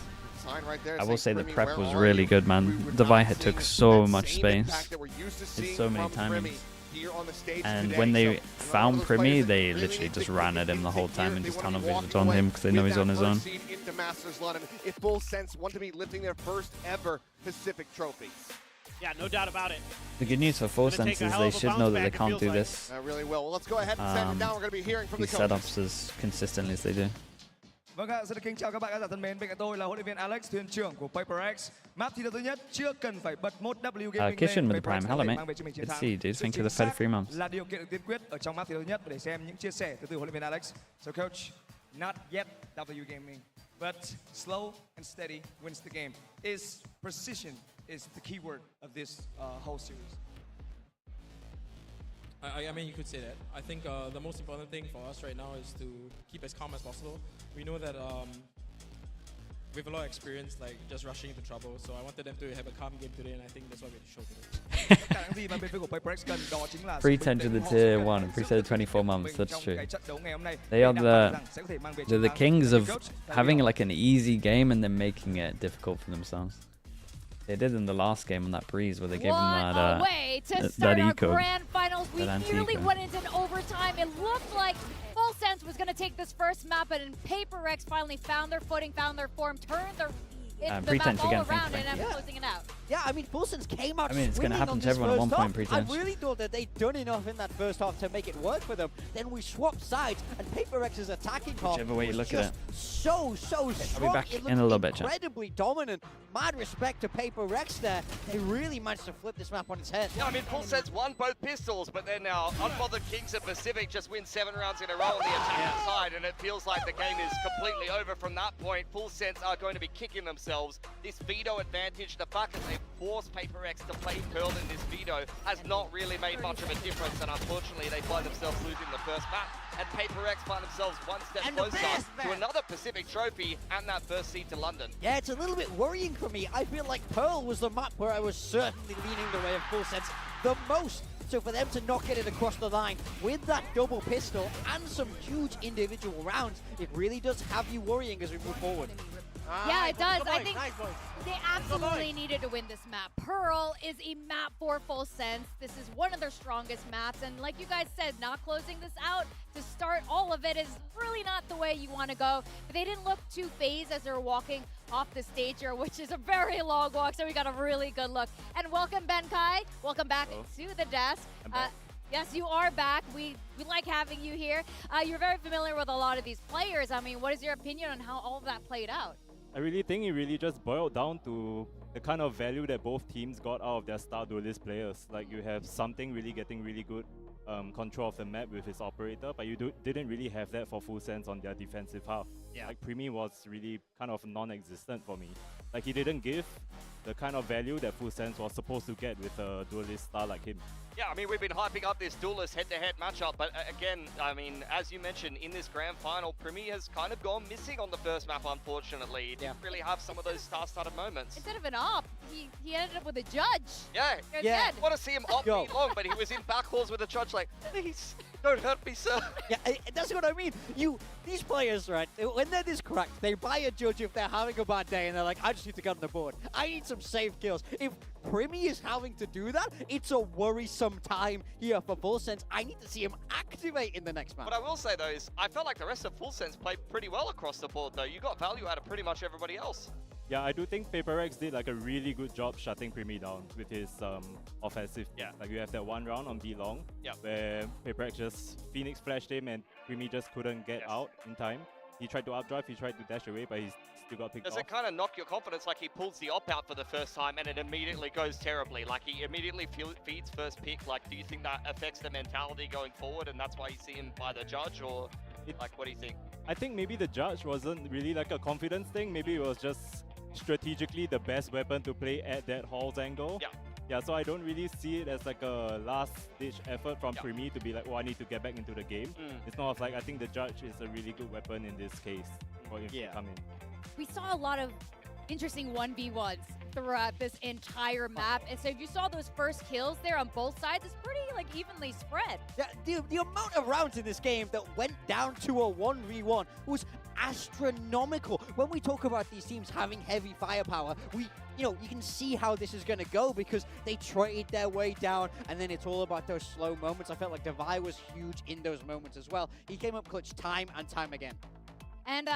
I will say the prep was really good, man. Devi took so much space, did so many timings. And when they found Primi, they literally just ran at him the whole time and just tunnel visioned on him because they know he's on his own. If Full Sense want to be lifting their first ever Pacific trophy. Yeah, no doubt about it. The good news for Full Sense is they should know that they can't do this. Really well. Well, let's go ahead and send it down. We're going to be hearing from these setups as consistently as they do. Vâng ạ, rất là kính chào các bạn khán giả thân mến. Bên cạnh tôi là huấn luyện viên Alex, thuyền trưởng của PRX. Map thi đấu thứ nhất chưa cần phải bật mode W Gaming Kishan with the lên. Prime, hello mate. Good to see you, dude. Thank you for the 33 months. Là điều kiện tiên quyết ở trong map thi đấu thứ nhất để xem những chia sẻ từ huấn luyện viên Alex. So coach, not yet W Gaming, but slow and steady wins the game. Is precision is the keyword of this whole series. I mean, you could say that. I think the most important thing for us right now is to keep as calm as possible. We know that we have a lot of experience, like just rushing into trouble. So I wanted them to have a calm game today, and I think that's what we showed today. Pre-10 to the tier 1, pre-10 to 24 months, that's true. They are the kings of having like an easy game and then making it difficult for themselves. They did in the last game on that breeze where they gave them that way to start our eco. grand finals. We nearly went into an overtime. It looked like Full Sense was going to take this first map, and PRX finally found their footing, found their form, turned the map all around and ended up closing it out. Yeah, I mean, Full Sense came out it's going to happen to this everyone at one first point, half. Pretense. I really thought that they'd done enough in that first half to make it work for them. Then we swapped sides, and PRX's attacking half Whichever way you look at it. so strong. I'll be back in a little bit, chat. Incredibly dominant. Mad respect to PRX there. They really managed to flip this map on its head. Yeah, I mean, Full Sense won both pistols, but then now Unbothered Kings of Pacific just win 7 rounds in a row on the attacking side, and it feels like the game is completely over from that point. Full Sense are going to be kicking themselves. This veto advantage, the fact that they forced PRX to play Pearl in this veto has not really made much of a difference, and unfortunately they find themselves losing the first map, and PRX find themselves one step closer to another Pacific trophy and that first seed to London. Yeah, it's a little bit worrying for me. I feel like Pearl was the map where I was certainly leaning the way of Full Sense the most. So for them to not get it across the line with that double pistol and some huge individual rounds, it really does have you worrying as we move forward. Yeah, it does. I think they absolutely needed to win this map. Pearl is a map for Full Sense. This is one of their strongest maps. And like you guys said, not closing this out to start all of it is really not the way you want to go. But they didn't look too phased as they were walking off the stage here, which is a very long walk. So we got a really good look. And welcome, Ben Kai. Welcome back to the desk. Yes, you are back. We like having you here. You're very familiar with a lot of these players. I mean, what is your opinion on how all of that played out? I really think it really just boiled down to the kind of value that both teams got out of their star duelist players. Like, you have something really getting really good control of the map with his operator, but you didn't really have that for Full Sense on their defensive half. Yeah. Like, Primi was really kind of non-existent for me. Like, he didn't give the kind of value that Full Sense was supposed to get with a duelist star like him. Yeah, I mean, we've been hyping up this duelist head-to-head matchup, but again, I mean, as you mentioned, in this grand final, Primi has kind of gone missing on the first map, unfortunately. He didn't really have some of those star-studded moments. Instead of an op, he ended up with a judge. Yeah, yeah. I want to see him op me long, but he was in backhalls with a judge like, please, don't hurt me, sir. Yeah, that's what I mean. These players, right, when they're this cracked, they buy a judge if they're having a bad day, and they're like, I just need to get on the board. I need some safe kills. If Primy is having to do that, it's a worrisome time here for Full Sense. I need to see him activate in the next match. What I will say, though, is I felt like the rest of Full Sense played pretty well across the board, though. You got value out of pretty much everybody else. Yeah, I do think PRX did like a really good job shutting Primy down with his offensive. Yeah. Like you have that one round on B long, where PRX just Phoenix flashed him and Primy just couldn't get out in time. He tried to updrive, he tried to dash away, but he still got picked off. Does it kind of knock your confidence? Like he pulls the op out for the first time and it immediately goes terribly. Like he immediately feeds first pick. Like, do you think that affects the mentality going forward and that's why you see him by the judge, or like what do you think? I think maybe the judge wasn't really like a confidence thing. Maybe it was just strategically the best weapon to play at that Hall's angle. Yeah, so I don't really see it as like a last-ditch effort from Primy to be like, oh, I need to get back into the game. It's more of like, I think the judge is a really good weapon in this case for him to come in. We saw a lot of interesting 1v1s throughout this entire map, and so if you saw those first kills there on both sides, it's pretty like evenly spread. Yeah, the amount of rounds in this game that went down to a 1v1 was astronomical. When we talk about these teams having heavy firepower, you can see how this is going to go because they trade their way down, and then it's all about those slow moments. I felt like Devi was huge in those moments as well. He came up clutch time and time again. And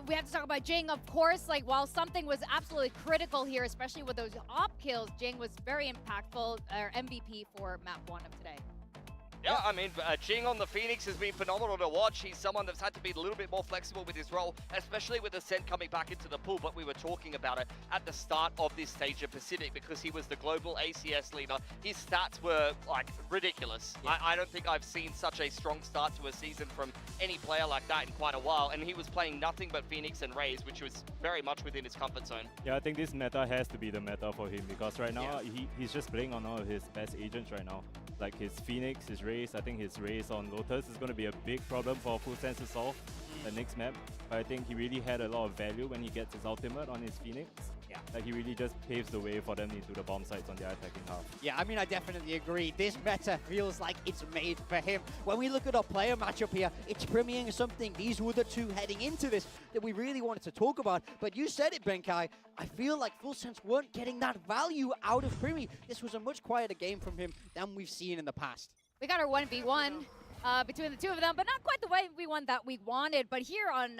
we have to talk about Jing, of course. Like, while something was absolutely critical here, especially with those op kills, Jing was very impactful, MVP for map 1 of today. Yeah, I mean, Jing on the Phoenix has been phenomenal to watch. He's someone that's had to be a little bit more flexible with his role, especially with Ascent coming back into the pool. But we were talking about it at the start of this stage of Pacific because he was the global ACS leader. His stats were, like, ridiculous. I don't think I've seen such a strong start to a season from any player like that in quite a while. And he was playing nothing but Phoenix and Raze, which was very much within his comfort zone. Yeah, I think this meta has to be the meta for him because right now he's just playing on all of his best agents right now. Like his Phoenix, his Raze, I think his Raze on Lotus is going to be a big problem for Full Sense to solve the next map. But I think he really had a lot of value when he gets his ultimate on his Phoenix. Yeah. Like he really just paves the way for them into the bomb sites on their attacking half. Yeah, I mean, I definitely agree. This meta feels like it's made for him. When we look at our player matchup here, it's premiering something. These were the two heading into this that we really wanted to talk about. But you said it, Benkai. I feel like Full Sense weren't getting that value out of Primy. This was a much quieter game from him than we've seen in the past. We got our 1v1 between the two of them, but not quite the 1v1 that we wanted. But here on,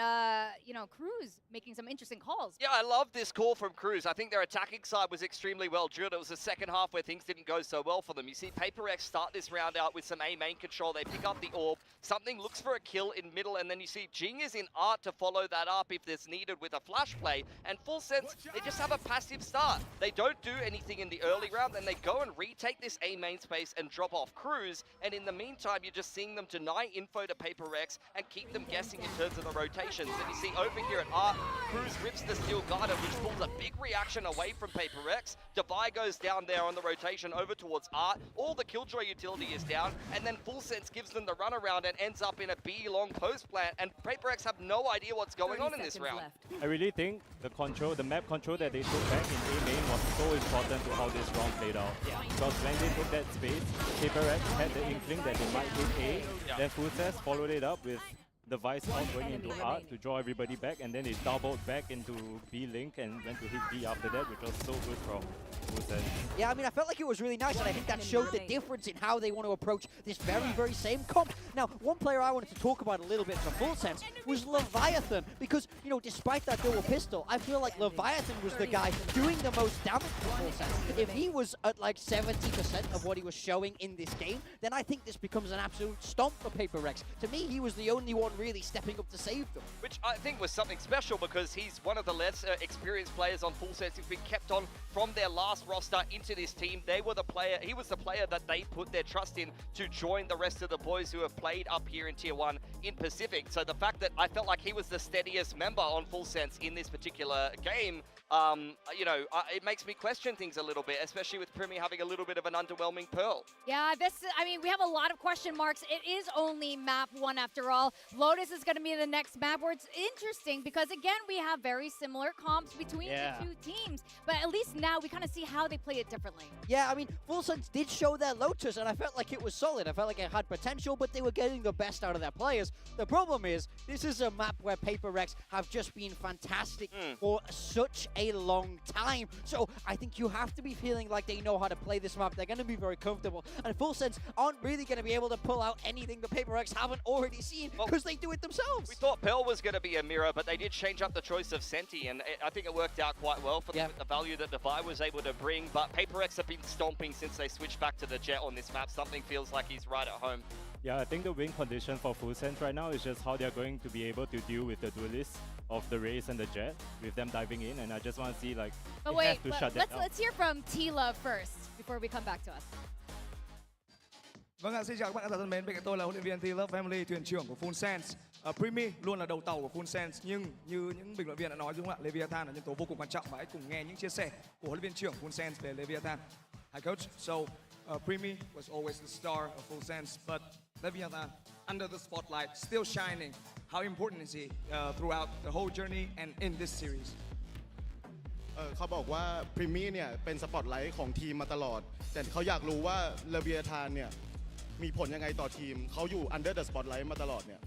Cruz making some interesting calls. Yeah, I love this call from Cruz. I think their attacking side was extremely well drilled. It was the second half where things didn't go so well for them. You see PRX start this round out with some A main control. They pick up the orb. Something looks for a kill in middle, and then you see Jing is in art to follow that up if there's needed with a flash play. And Full Sense, they just have a passive start. They don't do anything in the early round, then they go and retake this A main space and drop off Cruz. And in the meantime, you're just seeing them deny info to PRX and keep them guessing in terms of the rotations. And you see over here at Art, Cruz rips the Steel Garden, which pulls a big reaction away from PRX. Devi goes down there on the rotation over towards Art. All the Killjoy utility is down, and then Full Sense gives them the runaround and ends up in a B long post plant, and PRX have no idea what's going on in this round. I really think the map control that they took back in A main was so important to how this round played out. Because when they took that space, PRX had the inkling that they might hit A, then Full Sense followed it up with the Vice out going into Art to draw everybody back, and then they doubled back into B Link and went to hit B after that, which was so good from Full Sense. Yeah, I mean, I felt like it was really nice, and I think that showed the difference in how they want to approach this very same comp. Now, one player I wanted to talk about a little bit for Full Sense was Leviathan, because, despite that dual pistol, I feel like Leviathan was the guy doing the most damage for Full Sense. If he was at like 70% of what he was showing in this game, then I think this becomes an absolute stomp for PRX. To me, he was the only one really stepping up to save them. Which I think was something special because he's one of the less experienced players on Full Sense who've been kept on from their last roster into this team. He was the player that they put their trust in to join the rest of the boys who have played up here in Tier 1 in Pacific. So the fact that I felt like he was the steadiest member on Full Sense in this particular game, it makes me question things a little bit, especially with Primy having a little bit of an underwhelming Pearl. Yeah, we have a lot of question marks. It is only map 1 after all. Lotus is going to be the next map where it's interesting because, again, we have very similar comps between the two teams. But at least now we kind of see how they play it differently. Yeah, I mean, Full Sense did show their Lotus, and I felt like it was solid. I felt like it had potential, but they were getting the best out of their players. The problem is, this is a map where PRX have just been fantastic for such a long time. So I think you have to be feeling like they know how to play this map. They're going to be very comfortable. And Full Sense aren't really going to be able to pull out anything the PRX haven't already seen because they do it themselves. We thought Pearl was going to be a mirror, but they did change up the choice of Senti, and I think it worked out quite well for them with the value that Defy was able to bring. But PRX have been stomping since they switched back to the Jet on this map. Something feels like he's right at home. Yeah, I think the win condition for Full Sense right now is just how they're going to be able to deal with the duelists of the Raze and the Jet, with them diving in, and I just want to see, like, but wait, let's hear from T-Love first before we come back to us. Vâng ạ, xin chào các bạn thân mến, bên cạnh tôi là huấn luyện viên T-Love Family, thuyền trưởng của Full Sense. Primi luôn là đầu tàu của Full Sense, nhưng như những bình luận viên đã nói đúng không ạ, Leviathan là nhân tố vô cùng quan trọng, và hãy cùng nghe những chia sẻ của huấn luyện viên trưởng Full Sense về Leviathan. Hi coach, so Primi was always the star of Full Sense, but Leviathan under the spotlight, still shining. How important is he throughout the whole journey and in this series? เขาบอกว่าพรีมี่เนี่ยเป็นสปอตไลท์ของทีมมาตลอดแต่เขาอยากรู้ว่าเลเวียธานเนี่ยมีผลยังไงต่อทีมเขาอยู่ under the spotlight มาตลอดเนี่ย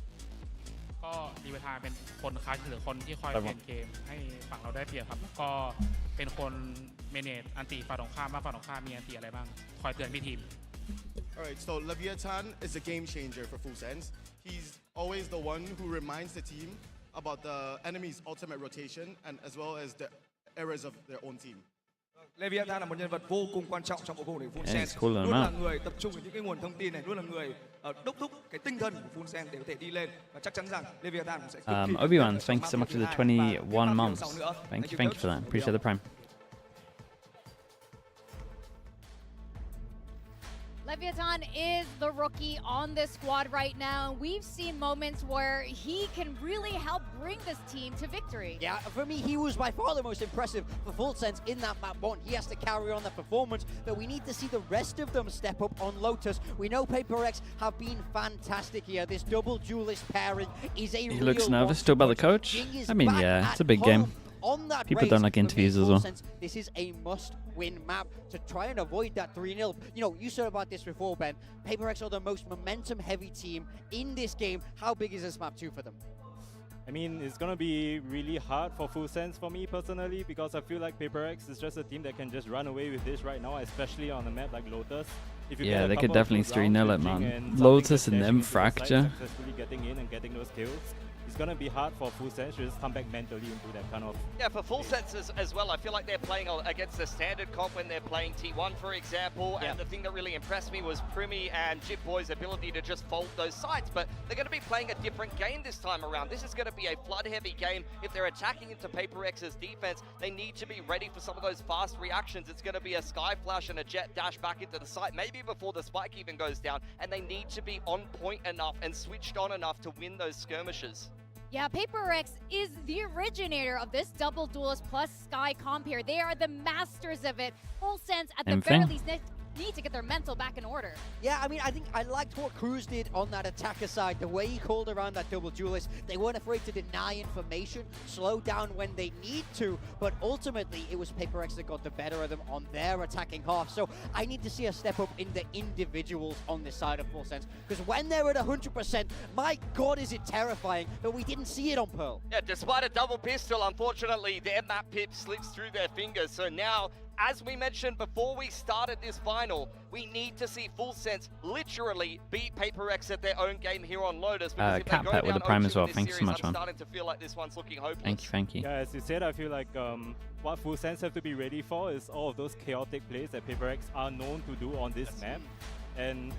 ก็เลเวียธานเป็นคนคัดหรือคนที่คอยเปลี่ยนเกมให้ฝั่งเราได้เปรียบครับแล้วก็เป็นคนเมเนจอันติฝ่ายตรงข้ามว่าฝั่งตรงข้ามมีอันติอะไรบ้างคอยเตือนพี่ทีม Alright, so Leviathan is a game changer for Full Sense. He's always the one who reminds the team about the enemy's ultimate rotation and as well as the errors of their own team. Leviathan là một nhân vật vô cùng quan trọng trong cuộc cuộc để Full Sense. Luôn là người tập trung vào những cái nguồn thông tin này, luôn là người đốc thúc cái tinh thần của Full Sense để có thể đi lên, và chắc chắn rằng Leviathan cũng sẽ Obi-Wan, thank you so much for the 21 months. Thank you for that. Appreciate the prime. Leviathan is the rookie on this squad right now. We've seen moments where he can really help bring this team to victory. Yeah, for me, he was by far the most impressive for Full Sense in that map one. He has to carry on that performance, but we need to see the rest of them step up on Lotus. We know PRX have been fantastic here. This double duelist pairing is a He looks nervous still about the coach. I mean, yeah, it's a big game. People don't like interviews as well. This is a must-win map to try and avoid that 3-0. You know, you said about this before, Ben. PRX are the most momentum-heavy team in this game. How big is this map 2 for them? I mean, it's going to be really hard for Full Sense for me personally, because I feel like PRX is just a team that can just run away with this right now, especially on a map like Lotus. If you Yeah, they could definitely 3-0 it, man. Lotus and them Fracture. Successfully getting in and getting those kills. It's going to be hard for Full Sense to just come back mentally into that kind of... Yeah, for Full Sense as well, I feel like they're playing against the standard comp when they're playing T1, for example, and the thing that really impressed me was Primi and Jip Boy's ability to just fold those sites, but they're going to be playing a different game this time around. This is going to be a flood-heavy game. If they're attacking into PRX's defense, they need to be ready for some of those fast reactions. It's going to be a Sky Flash and a Jet dash back into the site, maybe before the spike even goes down, and they need to be on point enough and switched on enough to win those skirmishes. Yeah, PRX is the originator of this double duelist plus Sky comp here. They are the masters of it. Full Sense, at the very least, need to get their mental back in order. Yeah, I mean, I think I liked what Cruz did on that attacker side, the way he called around that double duelist. They weren't afraid to deny information, slow down when they need to, but ultimately it was PRX that got the better of them on their attacking half. So I need to see a step up in the individuals on this side of Full Sense, because when they're at 100%, my God, is it terrifying, but we didn't see it on Pearl. Yeah, despite a double pistol, unfortunately, their map pip slips through their fingers. So now, as we mentioned before we started this final, we need to see Full Sense literally beat PRX at their own game here on Lotus. Cat Pet with the prime as well. Thanks so much, man. I'm starting to feel like this one's looking hopeless. Thank you. Yeah, as you said, I feel like what Full Sense have to be ready for is all of those chaotic plays that PRX are known to do on this map. And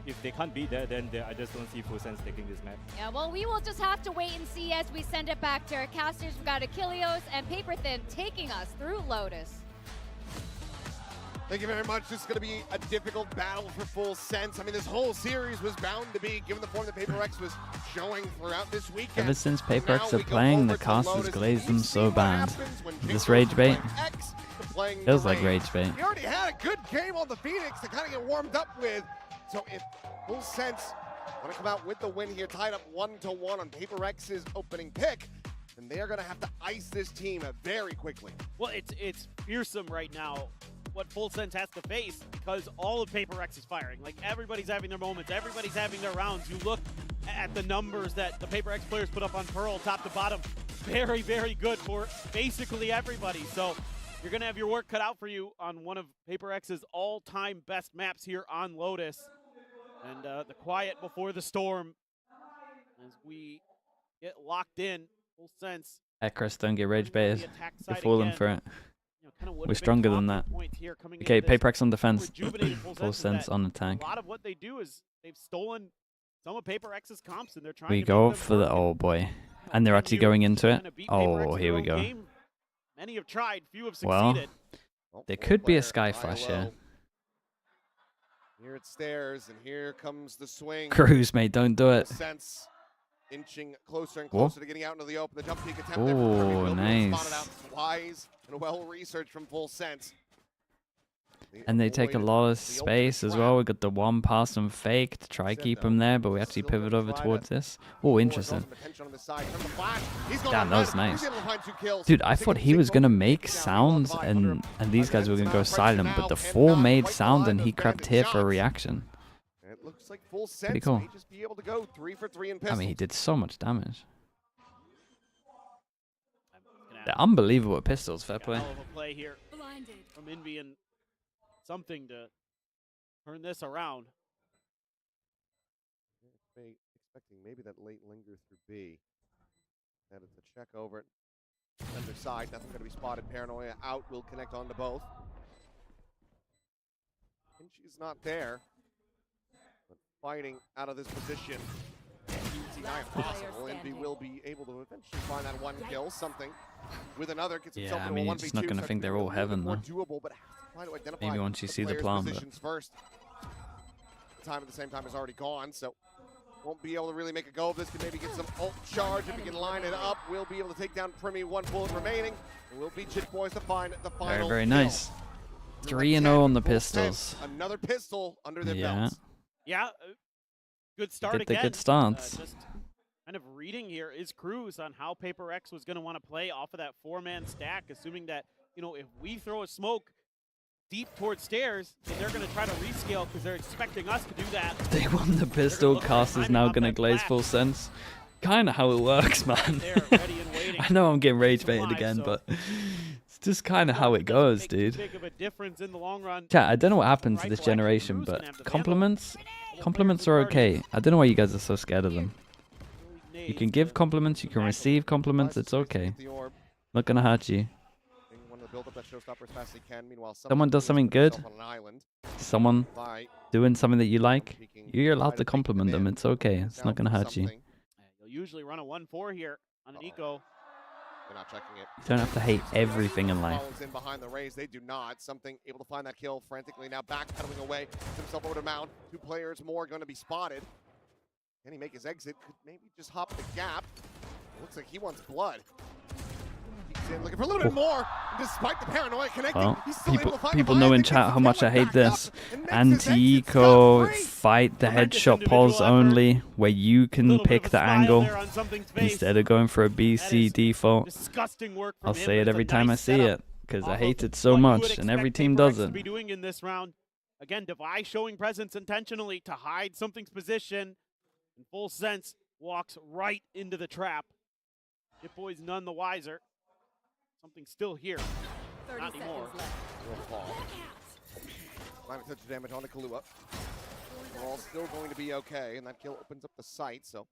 if they can't beat that, then I just don't see Full Sense taking this map. Yeah, well, we will just have to wait and see as we send it back to our casters. We've got Achilleos and Paper Thin taking us through Lotus. Thank you very much. This is going to be a difficult battle for Full Sense. I mean, this whole series was bound to be, given the form that PRX was showing throughout this weekend. Ever since PRX are playing, the casters glaze them so bad. Is this rage bait? Feels like rage bait. He already had a good game on the Phoenix to kind of get warmed up with. So if Full Sense Want to come out with the win here, tied up 1-1 on PaperX's opening pick, and they are going to have to ice this team very quickly. Well, it's fearsome right now what Full Sense has to face because all of PaperX is firing. Like, everybody's having their moments, everybody's having their rounds. You look at the numbers that the PaperX players put up on Pearl, top to bottom, very, very good for basically everybody. So you're going to have your work cut out for you on one of PaperX's all-time best maps here on Lotus. And the quiet before the storm as we get locked in. Full Sense. Chris, don't get rage baited. You're falling for it. We're stronger than that. Okay, PaperX on defense. Full Sense on attack. A lot of what they do is they've stolen some of PaperX's comps and they're trying We to go for the, oh boy. And they're actually going into it. Oh, here we go. Many have tried, few have Well, succeeded. there could be a Sky Flash here. Here it stairs, and here comes the swing. Cruz, mate, don't do it. Sense inching closer and Whoa. closer to getting out into the open. The jump peek attempt Oh, there from Kirby will be nice. spotted out. Wise and well-researched from Full Sense. And they take a lot of space as well. We got the one pass and fake to try keep him there, but we actually pivot over towards this. Oh, interesting. Damn, that was nice. Dude, I thought he was gonna make sounds and these guys were gonna go silent, but the 4 made sound and he crept here for a reaction. It looks like Full Sense Pretty cool. may just be able to go 3 for 3 in I pistols. mean, he did so much damage. They're unbelievable at pistols, fair play. Hell of a play here from Envy and something to turn this around. Expecting maybe that late linger through B. And it's a check over it. Center side, nothing going to be spotted. Paranoia out, will connect on to both. And she's not there. But fighting out of this position. Easy, not impossible. Envy will be able to eventually find that one kill. Something with another gets himself Yeah, I into mean, a you're just not 1v2, going to so think they're it's all a little bit heaven, more though. doable, but has to try to identify Maybe once you see the players' plan, but... positions first. Time at the same time is already gone, so won't be able to really make a go of this. Can maybe get some ult charge if he can line it up. We'll be able to take down Primi, 1 bullet remaining, and we'll be Chit Boys to find the final. Very, very kill. nice. 3-0 on the pistols. Another pistol under their Yeah. belts. Yeah, good start Get the again. good starts. Just kind of reading here is Cruz on how PaperX was going to want to play off of that 4-man stack, assuming that, you know, if we throw a smoke deep towards stairs, then they're going to try to rescale because they're expecting us to do that. They won the pistol. Cast is now going to glaze Full Sense. Kind of how it works, man. I know I'm getting rage baited again, but it's just kind of how it goes, dude. Big of a difference in the long run. Chat, I don't know what happened to this generation, but compliments are okay. I don't know why you guys are so scared of them. You can give compliments, you can receive compliments, it's okay. Not gonna hurt you. Someone does something good, someone doing something that you like, you're allowed to compliment them, it's okay. It's not gonna hurt you. You'll usually run a 1-4 here on an eco. They're not checking it. You don't have to hate everything in life. Follows in behind the raise. They do not. Something able to find that kill frantically now, backpedaling away. Gets himself over to Mount. 2 players more going to be spotted. Can he make his exit? Could maybe just hop the gap. Looks like he wants blood. He's in looking for a little bit more. Despite the paranoia connecting, Well, he's still able to find people the know buy. in chat how much I hate this. Anti-eco, fight the headshot pause only, where you can pick the angle instead of going for a BC default. I'll say it every time I see it, because I hate it so much, and every team does it. Be doing in this round. Again, Device showing presence intentionally to hide something's position. In Full Sense, walks right into the trap. Chit Boys none the wiser. Something's still here. Not anymore. Minor touch of damage on the Kahlua. We're all still going to be okay, and that kill opens up the sight, so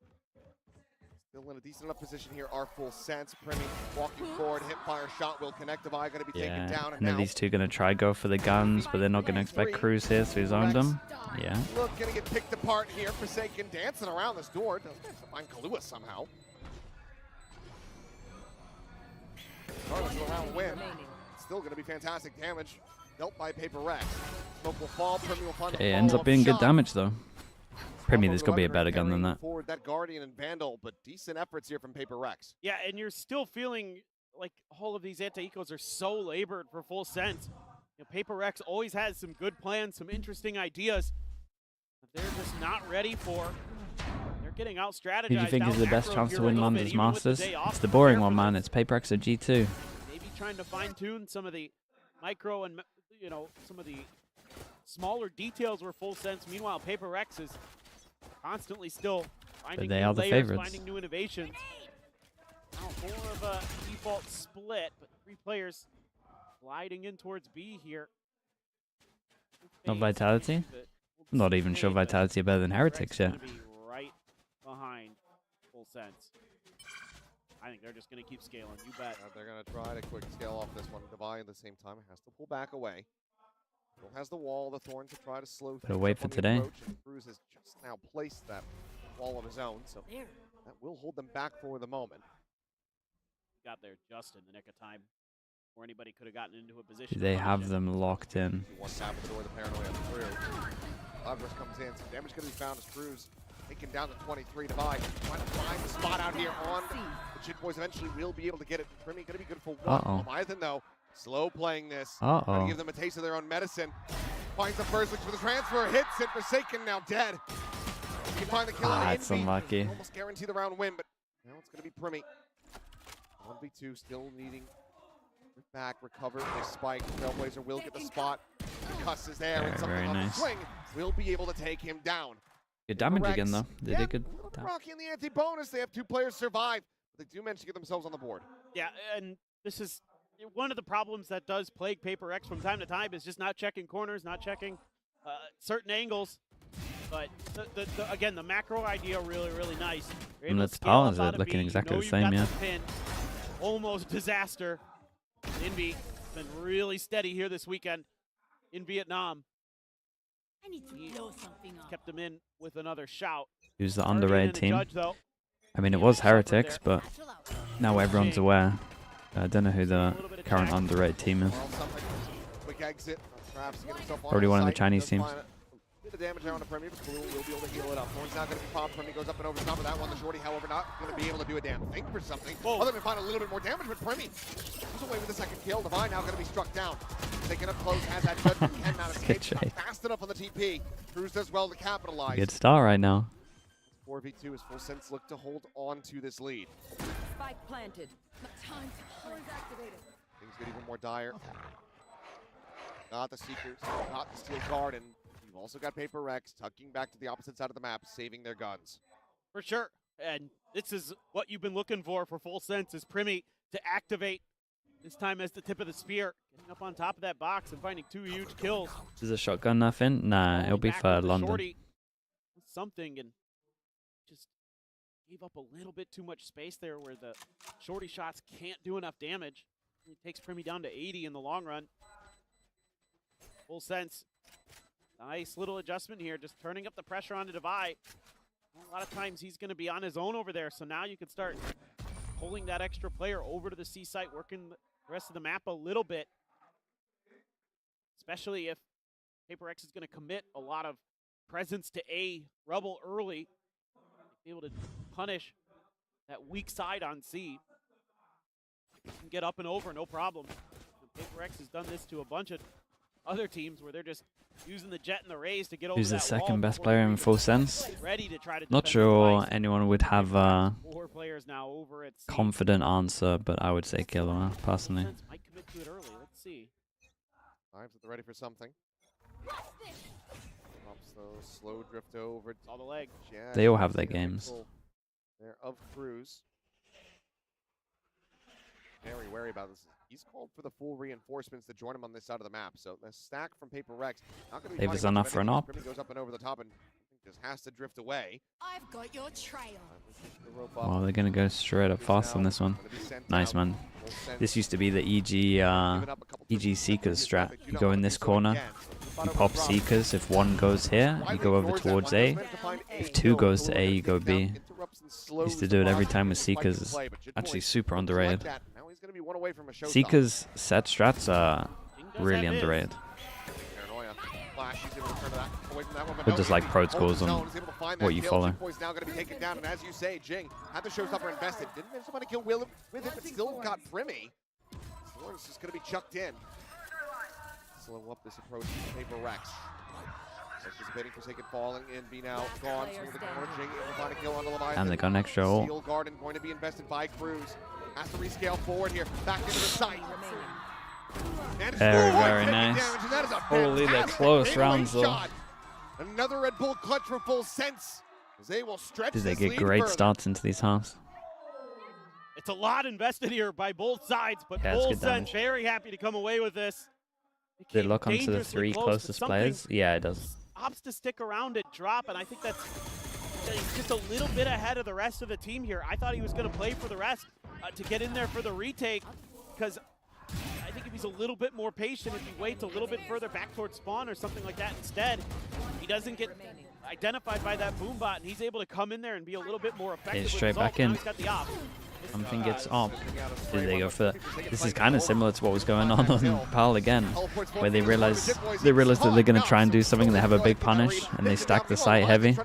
still in a decent enough position here. Our Full Sense. Premi walking forward, hip fire shot will connect. Devi going to be taken down, and then these two gonna try go for the guns, but they're not gonna expect Cruz here, so he's owned them. Yeah. Look, gonna get picked apart here. Forsaken dancing around this door. Doesn't have to find Kahlua somehow. Regardless of the round win, still gonna be fantastic damage dealt by PaperX. Smoke will fall. Premi will find It ends up being good damage though. Premi, there's gotta be a better gun than that. Forward that Guardian and Vandal, but decent efforts here from PaperX. Yeah, and you're still feeling like all of these anti-ecos are so labored for Full Sense. You know, PaperX always has some good plans, some interesting ideas. But they're just not ready for getting out strategized. Who do you think is the best chance to win London's Masters? It's the boring one, man. It's PaperX or G2. Maybe trying to fine-tune some of the micro and, you know, some of the smaller details were Full Sense. Meanwhile, PaperX is constantly still finding they new are the layers, favorites. finding new innovations. Now more of a default split, but 3 players gliding in towards B here. Not Vitality? I'm not even sure Vitality are better than Heretics yet. Be right behind Full Sense. I think they're just going to keep scaling. You bet. They're going to try to quick scale off this one. Devi at the same time has to pull back away. Still has the wall, the Thorn to try to slow things wait up for on the today. approach, and Cruz has just now placed that wall of his own, so that will hold them back for the moment. Got there just in the nick of time, or anybody could have gotten into a position. They have them locked in. One tap at the door, the paranoia through. Progress comes in, some damage going to be found as Cruz taken down to 23. Devi trying to find the spot out here on the Jit Boys. Eventually will be able to get it. Primi going to be good for one. Leviathan though, slow playing this. Trying to give them a taste of their own medicine. Finds the first, looks for the transfer, hits it. Forsaken now dead. You can find the kill on That's unlucky. Almost guarantee the round win, but now it's going to be Primi. 1v2 still needing back, recover this spike. Trailblazer will get the spot. The cuss is there, and something on the swing will be able to take him down. Good damage again, though. They did good. Rocky in the anti-bonus. They have 2 players survive, but they do manage to get themselves on the board. Yeah, and this is one of the problems that does plague PaperX from time to time is just not checking corners, not checking certain angles. But again, the macro idea really nice. And the powers are looking exactly the same, yeah. Almost disaster. Envy been really steady here this weekend in Vietnam. I need to blow something up. Kept them in with another shout. Who's the underrated team? Judge, I mean, it was Heretics, but now everyone's aware. I don't know who the current underrated team is. Quick exit. Probably one of the Chinese teams. The damage there on the Premier, but Kalul will be able to heal it up. Thorn's not going to be popped. Premier goes up and over the top of that one. The Shorty, however, not going to be able to do a damn thing for something. Other than find a little bit more damage, but Premier comes away with the second kill. Devi now going to be struck down. Taking up close, has that judgment, cannot escape. Not fast enough on the TP. Cruz does well to capitalize. Good start right now. 4v2 as Full Sense look to hold on to this lead. Spike planted. Time to hunt. Activated. Things get even more dire. Not the Seekers, not the Steel Guard, and you've also got PaperX tucking back to the opposite side of the map, saving their guns. For sure, and this is what you've been looking for Full Sense, is Primi to activate, this time as the tip of the spear, getting up on top of that box and finding 2 huge kills. Is a shotgun nothing? Nah, it'll be for London. Shorty something, and just gave up a little bit too much space there where the Shorty shots can't do enough damage. It takes Primi down to 80 in the long run. Full Sense. Nice little adjustment here, just turning up the pressure on the Devi. A lot of times he's going to be on his own over there, so now you can start pulling that extra player over to the C site, working the rest of the map a little bit. Especially if PaperX is going to commit a lot of presence to A rubble early, be able to punish that weak side on C. And get up and over, no problem. And PaperX has done this to a bunch of other teams where they're just using the Jet and the Rays to get over Who's the that second wall best before player in they're Full Sense? ready to try to Not defend sure the anyone would have a 4 players now over at C. confident answer, but I would say Killer, personally. Might commit to it early. Let's see. Times that they're ready for something. Drops those, slow drift over. All the leg. They all have their games. There of Cruz. Very wary about this. He's called for the full reinforcements to join him on this side of the map. So the stack from PaperX not going to be Favors enough for an op. Goes up and over the top and just has to drift away. I've got your trail. Oh, they're going to go straight up fast on this one. Nice, man. This used to be the EG Seekers strat. You go in this corner, you pop Seekers. If one goes here, you go over towards A. If 2 goes to A, you go B. Used to do it every time with Seekers. It's actually super underrated. Seekers set strats are really underrated. But just like pro scores on what you follow. Now going to be taken down, and as you say, Jing had the showstopper invested. Didn't manage to find a kill with it, but still got Primi. Lawrence is going to be chucked in. Slow up this approach to PaperX. Anticipating Forsaken falling and be now gone through the corner. Jing able to find a kill on the Leviathan. And they got an extra ult. Steel Garden going to be invested by Cruz. Has to rescale forward here. Back into the site. Very nice. Holy, they're close rounds though. Another Red Bull clutch for Full Sense. As they will stretch Did they this get lead great further. starts into these halves? It's a lot invested here by both sides, but Yeah, it's Full good Sense damage. very happy to come away with this. Did it lock onto the Dangerously 3 close, closest but players? something Yeah, it does. opts to stick around at drop, and I think that's just a little bit ahead of the rest of the team here. I thought he was going to play for the rest to get in there for the retake, because I think if he's a little bit more patient, if he waits a little bit further back towards spawn or something like that instead, he doesn't get identified by that boom bot, and he's able to come in there and be a little bit more effective. It's with straight his back ult. Now in. he's got the op. Something gets up. Did they go for that? This is kind of similar to what was going on PAL again, where they realize that they're going to try and do something and they have a big punish and they stack the site heavy.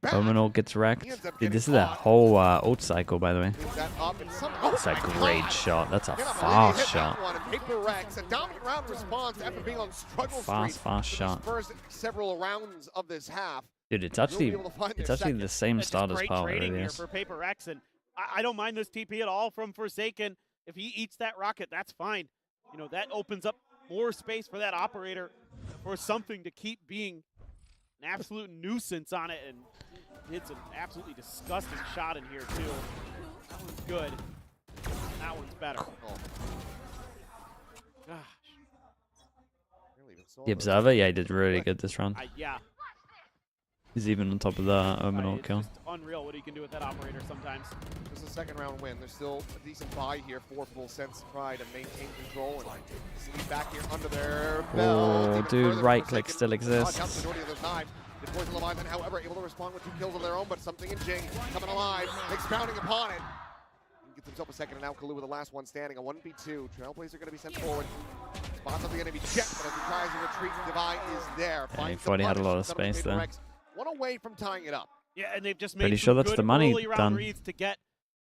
Omenol gets wrecked. Dude, this is a whole ult cycle, by the way. That's a great shot. That's a fast shot. PRX, a dominant round response after being on struggle streak Fast for shot. the first several rounds of this half. Dude, it's actually the same start as Great PAL. It trading really here is. for PRX, and I don't mind this TP at all from Forsaken. If he eats that rocket, that's fine. You know, that opens up more space for that operator for something to keep being an absolute nuisance on it, and hits an absolutely disgusting shot in here too. That one's good. That one's better. Gosh. The Observer, yeah, he did really good this round. Yeah. He's even on top of the Omenol kill. It's unreal what he can do with that operator sometimes. Just a second round win. There's still a decent buy here for Full Sense to try to maintain control and sleep back here under their belt. Oh, dude, right click still exists. The Poison Leviathan, however, able to respond with 2 kills of their own, but something in Jing coming alive, expounding upon it. He gets himself a second, and now Kalu with the last one standing. A 1v2. Trailblazer going to be sent forward. Spots up the enemy jet, but as he tries to retreat, Divine is there. Yeah, he thought he had a lot of space there. One away from tying it up. Yeah, and they've just made Pretty some sure that's good the money early round done. reads to get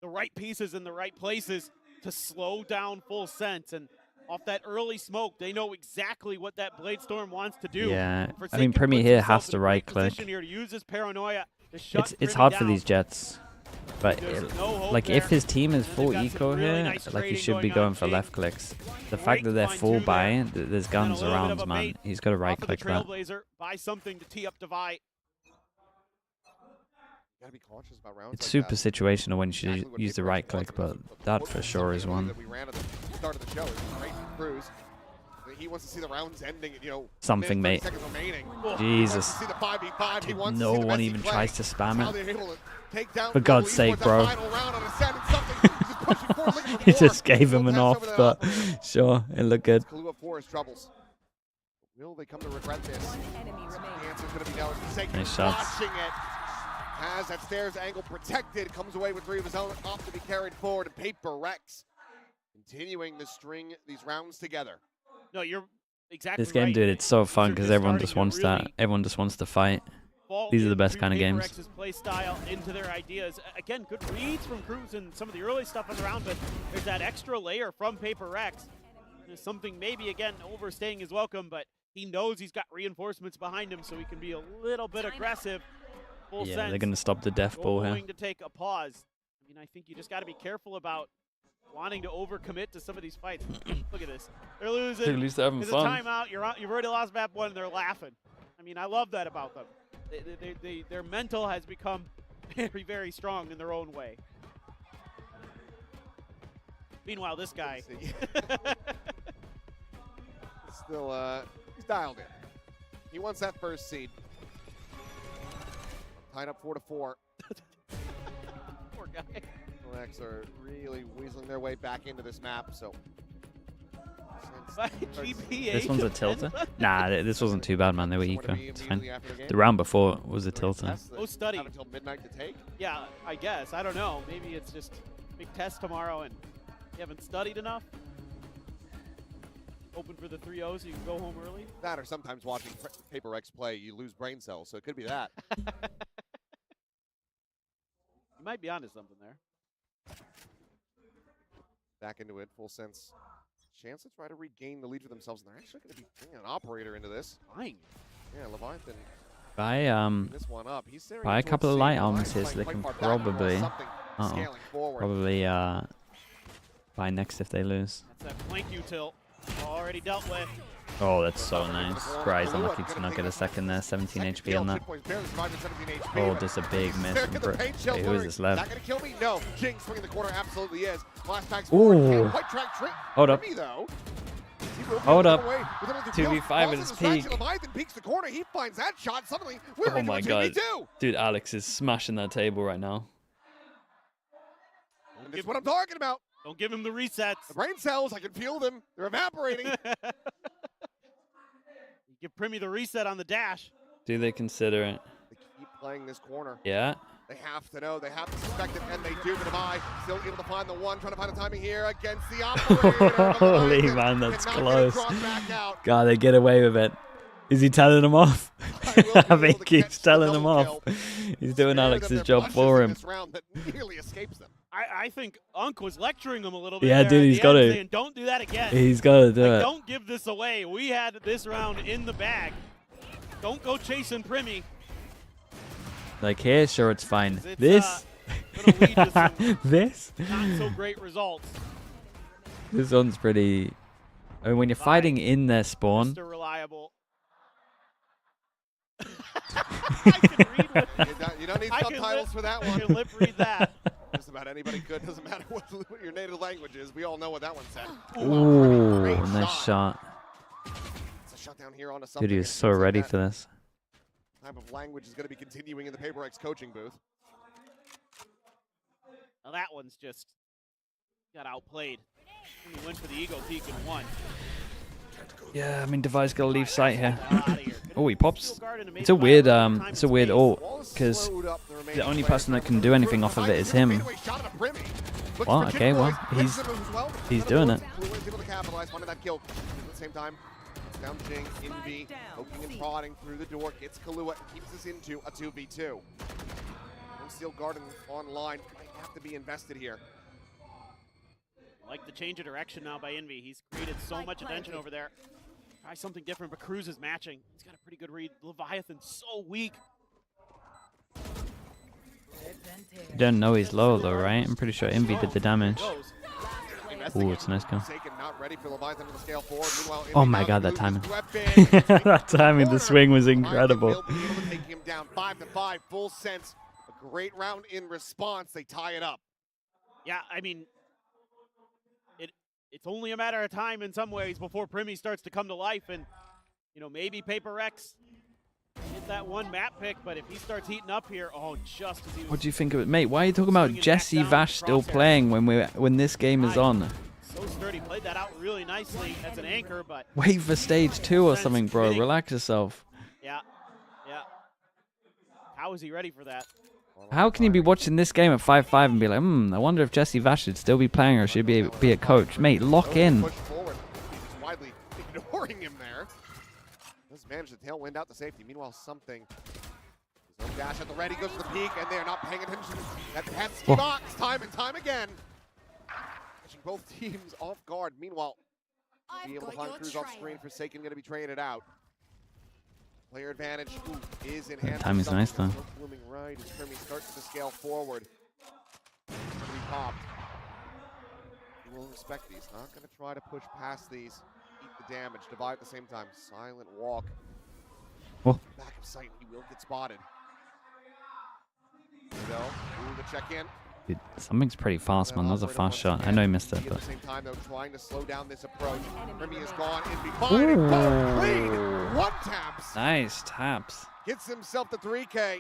the right pieces in the right places to slow down Full Sense. And off that early smoke, they know exactly what that Blade Storm wants to do. Yeah, I Forsaken mean, Premier puts here himself has in to a right great click. position here to use his paranoia to shut It's Privy hard for down. these Jets, but There's no hope like if there. his team is full They've got some eco really here, nice like he trading should be going going on. for Jing. left clicks. The Great fact that they're line full two buy, there. there's And guns a little bit around, of a man. bait He's got to right off of the click that. Trailblazer, buy something to tee up Divide. Gotta be cautious about rounds It's like super that. situational when you should Exactly what use the PRX right wants, click, but because that what for was sure is something one. that we ran at the start of the show is Crazy Cruz. He wants to see the rounds ending, you know, Something, minute, mate. 30 seconds remaining. Jesus. He wants to see the 5v5. He wants No to see the one Messi even play. tries to spam How it. they're able to take down For God's Esports sake, that bro. final round on a set and something. Just pushing forward, looking for He more. just gave him Will an pass off, over the but operator. sure, it looked good. Kalu up 4 is troubles. Will they come to regret this? The answer's going to be no. Forsaken Nice shots. watching it. Has that stairs angle protected. Comes away with 3 of his own. Off to be carried forward. And PRX continuing to string these rounds together. No, you're exactly This game, right. dude, it's so fun These are because everyone starting just to wants really that. Everyone just wants to fight. fall These are the best into kind of games. PRX's play style, into their ideas. Again, good reads from Cruz and some of the early stuff on the round, but there's that extra layer from PRX. There's something maybe, again, overstaying his welcome, but he knows he's got reinforcements behind him, so he can be a little bit aggressive. Full Yeah, sense. they're going to stop the death ball here. Going to take a pause. I mean, I think you just got to be careful about wanting to overcommit to some of these fights. Look at this. They're losing. At least they're having There's fun. a timeout. You've already lost map 1, and they're laughing. I mean, I love that about them. Their mental has become very, very strong in their own way. Meanwhile, this guy. Still, he's dialed in. He wants that first seed. Tied up 4-4. Poor guy. PRX are really weaseling their way back into this map, so. GPA. This one's a tilter? Nah, this wasn't too bad, man. They were eco. It's fine. The round before was a tilter. Go study. Have until midnight to take. Yeah, I guess. I don't know. Maybe it's just big test tomorrow and you haven't studied enough. Open for the 3-0 so you can go home early. That or sometimes watching PRX play, you lose brain cells, so it could be that. You might be onto something there. Back into it, Full Sense. Chance to try to regain the lead for themselves, and they're actually going to be bringing an operator into this. Fine. Yeah, Leviathan Buy This one up. He's staring buy a towards couple of C. light Lions arms here so they playing can quite far back. probably Something scaling forward. probably buy next if they lose. That's that flank util already dealt with. Oh, that's so nice. Bry's unlucky to not get a second there. 17 HP on that. Oh, there's a big miss from Brit. Wait, who is this left? Not gonna kill me? No. Jing swinging the corner absolutely is. Last back Ooh. Quite track trick. Hold up. Hold up. 2v5 2v5 at his peak. Leviathan peeks the corner. He finds that shot. Suddenly, Oh my god. Dude, Alex is smashing that table right now. That's what I'm talking about. Don't give him the resets. The brain cells, I can feel them. They're evaporating. Give Primy the reset on the dash. Do they consider it? They keep playing this corner. Yeah. They have to know. They have to suspect it, and they do. But Devi still able to find the one, trying to find the timing here against the operator. Holy man, that's close. God, they get away with it. Is he telling them off? I think he keeps telling them off. He's doing Alex's job for him. That nearly escapes them. I think Unk was lecturing him a little bit. Yeah, there dude, at he's the got end, to. saying, don't do that again. He's got to do it. Don't give this away. We had this round in the bag. Don't go chasing Primy. Like here, sure, it's fine. It's, This, this, not so great results. this one's pretty. I mean, when you're fighting in their spawn, Mr. Reliable. You don't need subtitles for that one. I can lip read that. Just about anybody could. Doesn't matter what your native language is. We all know what that one said. ooh, nice shot. It's a shutdown here onto something. Dude, he was so ready for this. Type of language is going to be continuing in the PRX coaching booth. Now that one's just got outplayed. He went for the ego peak and won. Yeah, I mean, Devi's got to leave sight here. Oh, he pops. It's a weird ult, because the only person that can do anything off of it is him. What? Okay, well, he's doing it. Able to capitalize on that kill. At the same time, down Jing, Envy, poking and prodding through the door, gets Kahlua, keeps us into a 2v2. Steel Garden online might have to be invested here. Like the change of direction now by Envy. He's created so much attention over there. Try something different, but Cruz is matching. He's got a pretty good read. Leviathan's so weak. You don't know he's low though, right? I'm pretty sure Envy did the damage. Ooh, it's a nice kill. Oh my god, that timing. That timing, the swing was incredible. Take him down 5-5, full sense. A great round in response. They tie it up. Yeah, I mean, it's only a matter of time in some ways before Primy starts to come to life, and maybe PRX get that one map pick, but if he starts heating up here, just as he was. What do you think of it, mate? Why are you talking about Jesse Vash still playing when this game is on? So sturdy, played that out really nicely as an anchor, but Wait for stage 2 or something, bro. Relax yourself. Yeah. How is he ready for that? How can you be watching this game at 5-5 and be like, I wonder if Jesse Vash should still be playing or should be a coach? Mate, lock in. Push forward. He's widely ignoring him there. Does manage to tailwind out the safety. Meanwhile, something. His own dash at the ready goes to the peak, and they are not paying attention. That pesky box time and time again. Catching both teams off guard. Meanwhile, be able to find Cruz off screen. Forsaken going to be traded out. Player advantage is in hand. Time is nice though. Blooming right as Primy starts to scale forward. Popped. He will respect these. Not going to try to push past these. Eat the damage. Divide at the same time. Silent walk. Oh. Back of sight. He will get spotted. So, the check-in. Dude, something's pretty fast, man. That was a fast shot. I know he missed it, At but. the same time, though, trying to slow down this approach. Primy is gone. Envy firing. One taps. Nice taps. Gets himself the 3K.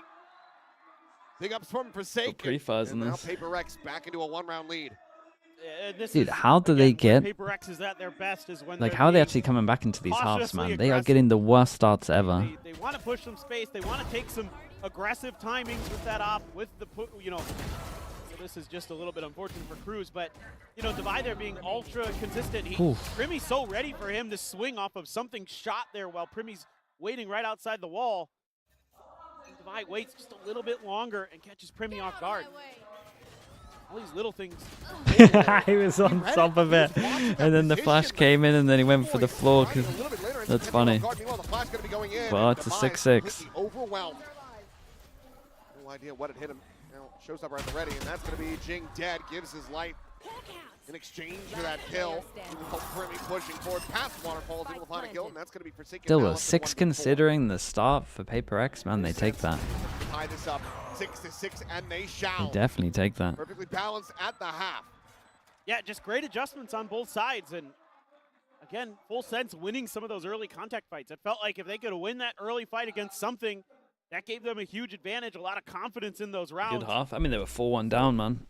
Big ups from Forsaken. Pre-fuzz in Now this. PRX back into a 1-round lead. Dude, how do they get? PRX is at their best is when Like, how are they actually coming back into these halves, man? They are getting the worst starts ever. They want to push some space. They want to take some aggressive timings with that op, with the So this is just a little bit unfortunate for Cruz, but Devi there being ultra consistent. Primy's so ready for him to swing off of something shot there while Primy's waiting right outside the wall. And Devi waits just a little bit longer and catches Primy off guard. All these little things. He was on top of it, and then the flash came in, and then he went for the floor. A little bit later clearance. That's Can't be funny. off guard. Meanwhile, the flash going to be going in. Well, and it's a Defiance 6-6. completely overwhelmed. No idea what it hit him. Now, showstopper at the ready, and that's going to be Jing dead. Gives his life in exchange for that kill. Primi pushing forward past Waterfalls, able to find a kill, and that's going to be Forsaken. Still a Malice at 6 1v4. considering the start for Paper X, man. They take that. Tie this up 6-6, and they shall. They definitely take that. Perfectly balanced at the half. Yeah, just great adjustments on both sides. And again, Full Sense winning some of those early contact fights. It felt like if they could win that early fight against something, that gave them a huge advantage, a lot of confidence in those rounds. Good half. I mean, they were 4-1 down, man.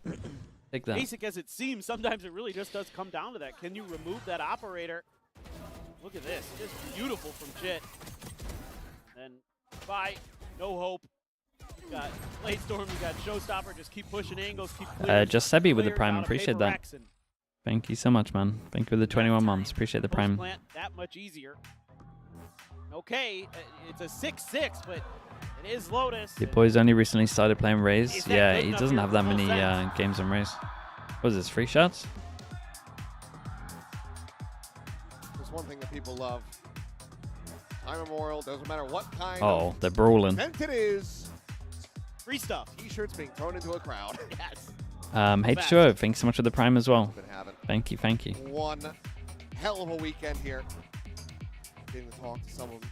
Take that. Basic as it seems, sometimes it really just does come down to that. Can you remove that operator? Look at this, just beautiful from Jit. And bye, no hope. You got Bladestorm, you got Showstopper, just keep pushing angles, keep clearing. Just Sebi with the clearing prime. out of Appreciate Paper that. Rex, and Thank you so much, man. Thank you for the 21 months. Appreciate the prime. plant that much easier. Okay, it's a 6-6, but it is Lotus. The boys only recently started playing Raze. Is that Yeah, good he enough doesn't here have for that Full many Sense? games on Raze. What is this, 3 shots? There's one thing that people love. Time Memorial, doesn't matter what kind Oh, of they're brawling. event it is. Free stuff. T-shirts being thrown into a crowd. Yes. H2O, thanks so much for the prime as well. Been having Thank you, thank you. one hell of a weekend here. Getting to talk to some of them.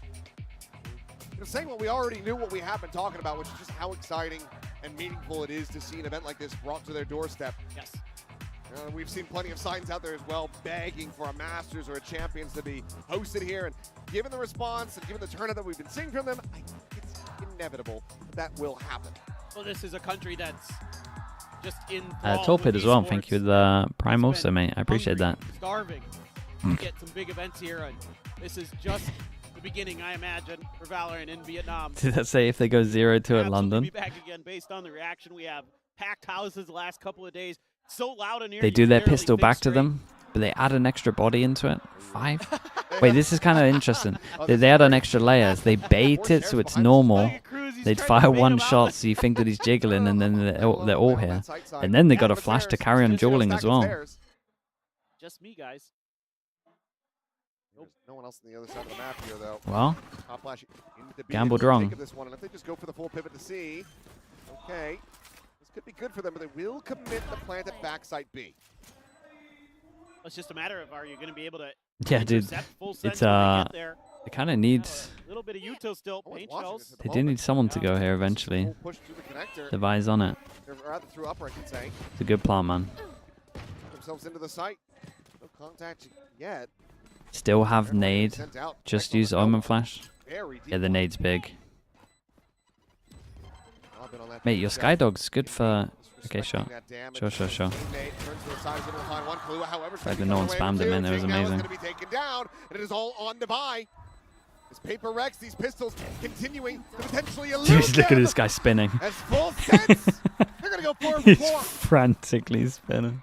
You know, saying what we already knew, what we have been talking about, which is just how exciting and meaningful it is to see an event like this brought to their doorstep. Yes. We've seen plenty of signs out there as well, begging for a Masters or a Champions to be hosted here. And given the response and given the turnout that we've been seeing from them, I think it's inevitable that will happen. Well, this is a country that's just in Torpid as well. Thank you for the prime also, mate. I appreciate that. starving to get some big events here, and this is just the beginning, I imagine, for Valorant in Vietnam. Did that say if they go 0-2 at Absolutely London? Be back again based on the reaction we have. Packed houses the last couple of days. So loud in here. They you do can their barely pistol think back to straight. them, but they add an extra body into it. 5? Wait, this is kind of interesting. They add an extra layer. They bait it so it's normal. They'd fire one shot so you think that he's jiggling, and then they're all here. And then they got a flash to carry on dueling as well. Just me, guys. There's no one else on the other side of the map here, though. Well, Top flash into the gambled beat. wrong. Think of this one, and if they just go for the full pivot to C, okay, this could be good for them, but they will commit the plant at backside B. It's just a matter of, are you going to be able to Yeah, dude. intercept Full It's Sense when they get there? it kind of needs. A little bit of Util still. Paint shells. They do need someone to go here eventually. Full push through the connector. Device on it. Or rather through upper, I should say. It's a good plan, man. Put themselves into the site. No contact yet. Still have nade. Sent out. Just use Omen Flash. Very deep Yeah, the one. nade's big. I've been on that Mate, deep your shot. Skydog's good for. Okay, sure. That damage. Sure. Nade turns to the side, is able to find one clue. However, Like that no one spammed him in, it was amazing. Going to be taken down, and it is all on Devi. This Paper Rex, these pistols continuing to potentially elude Dude, look at them. this guy spinning. As Full Sense, they're going to go 4 He's 4. frantically spinning.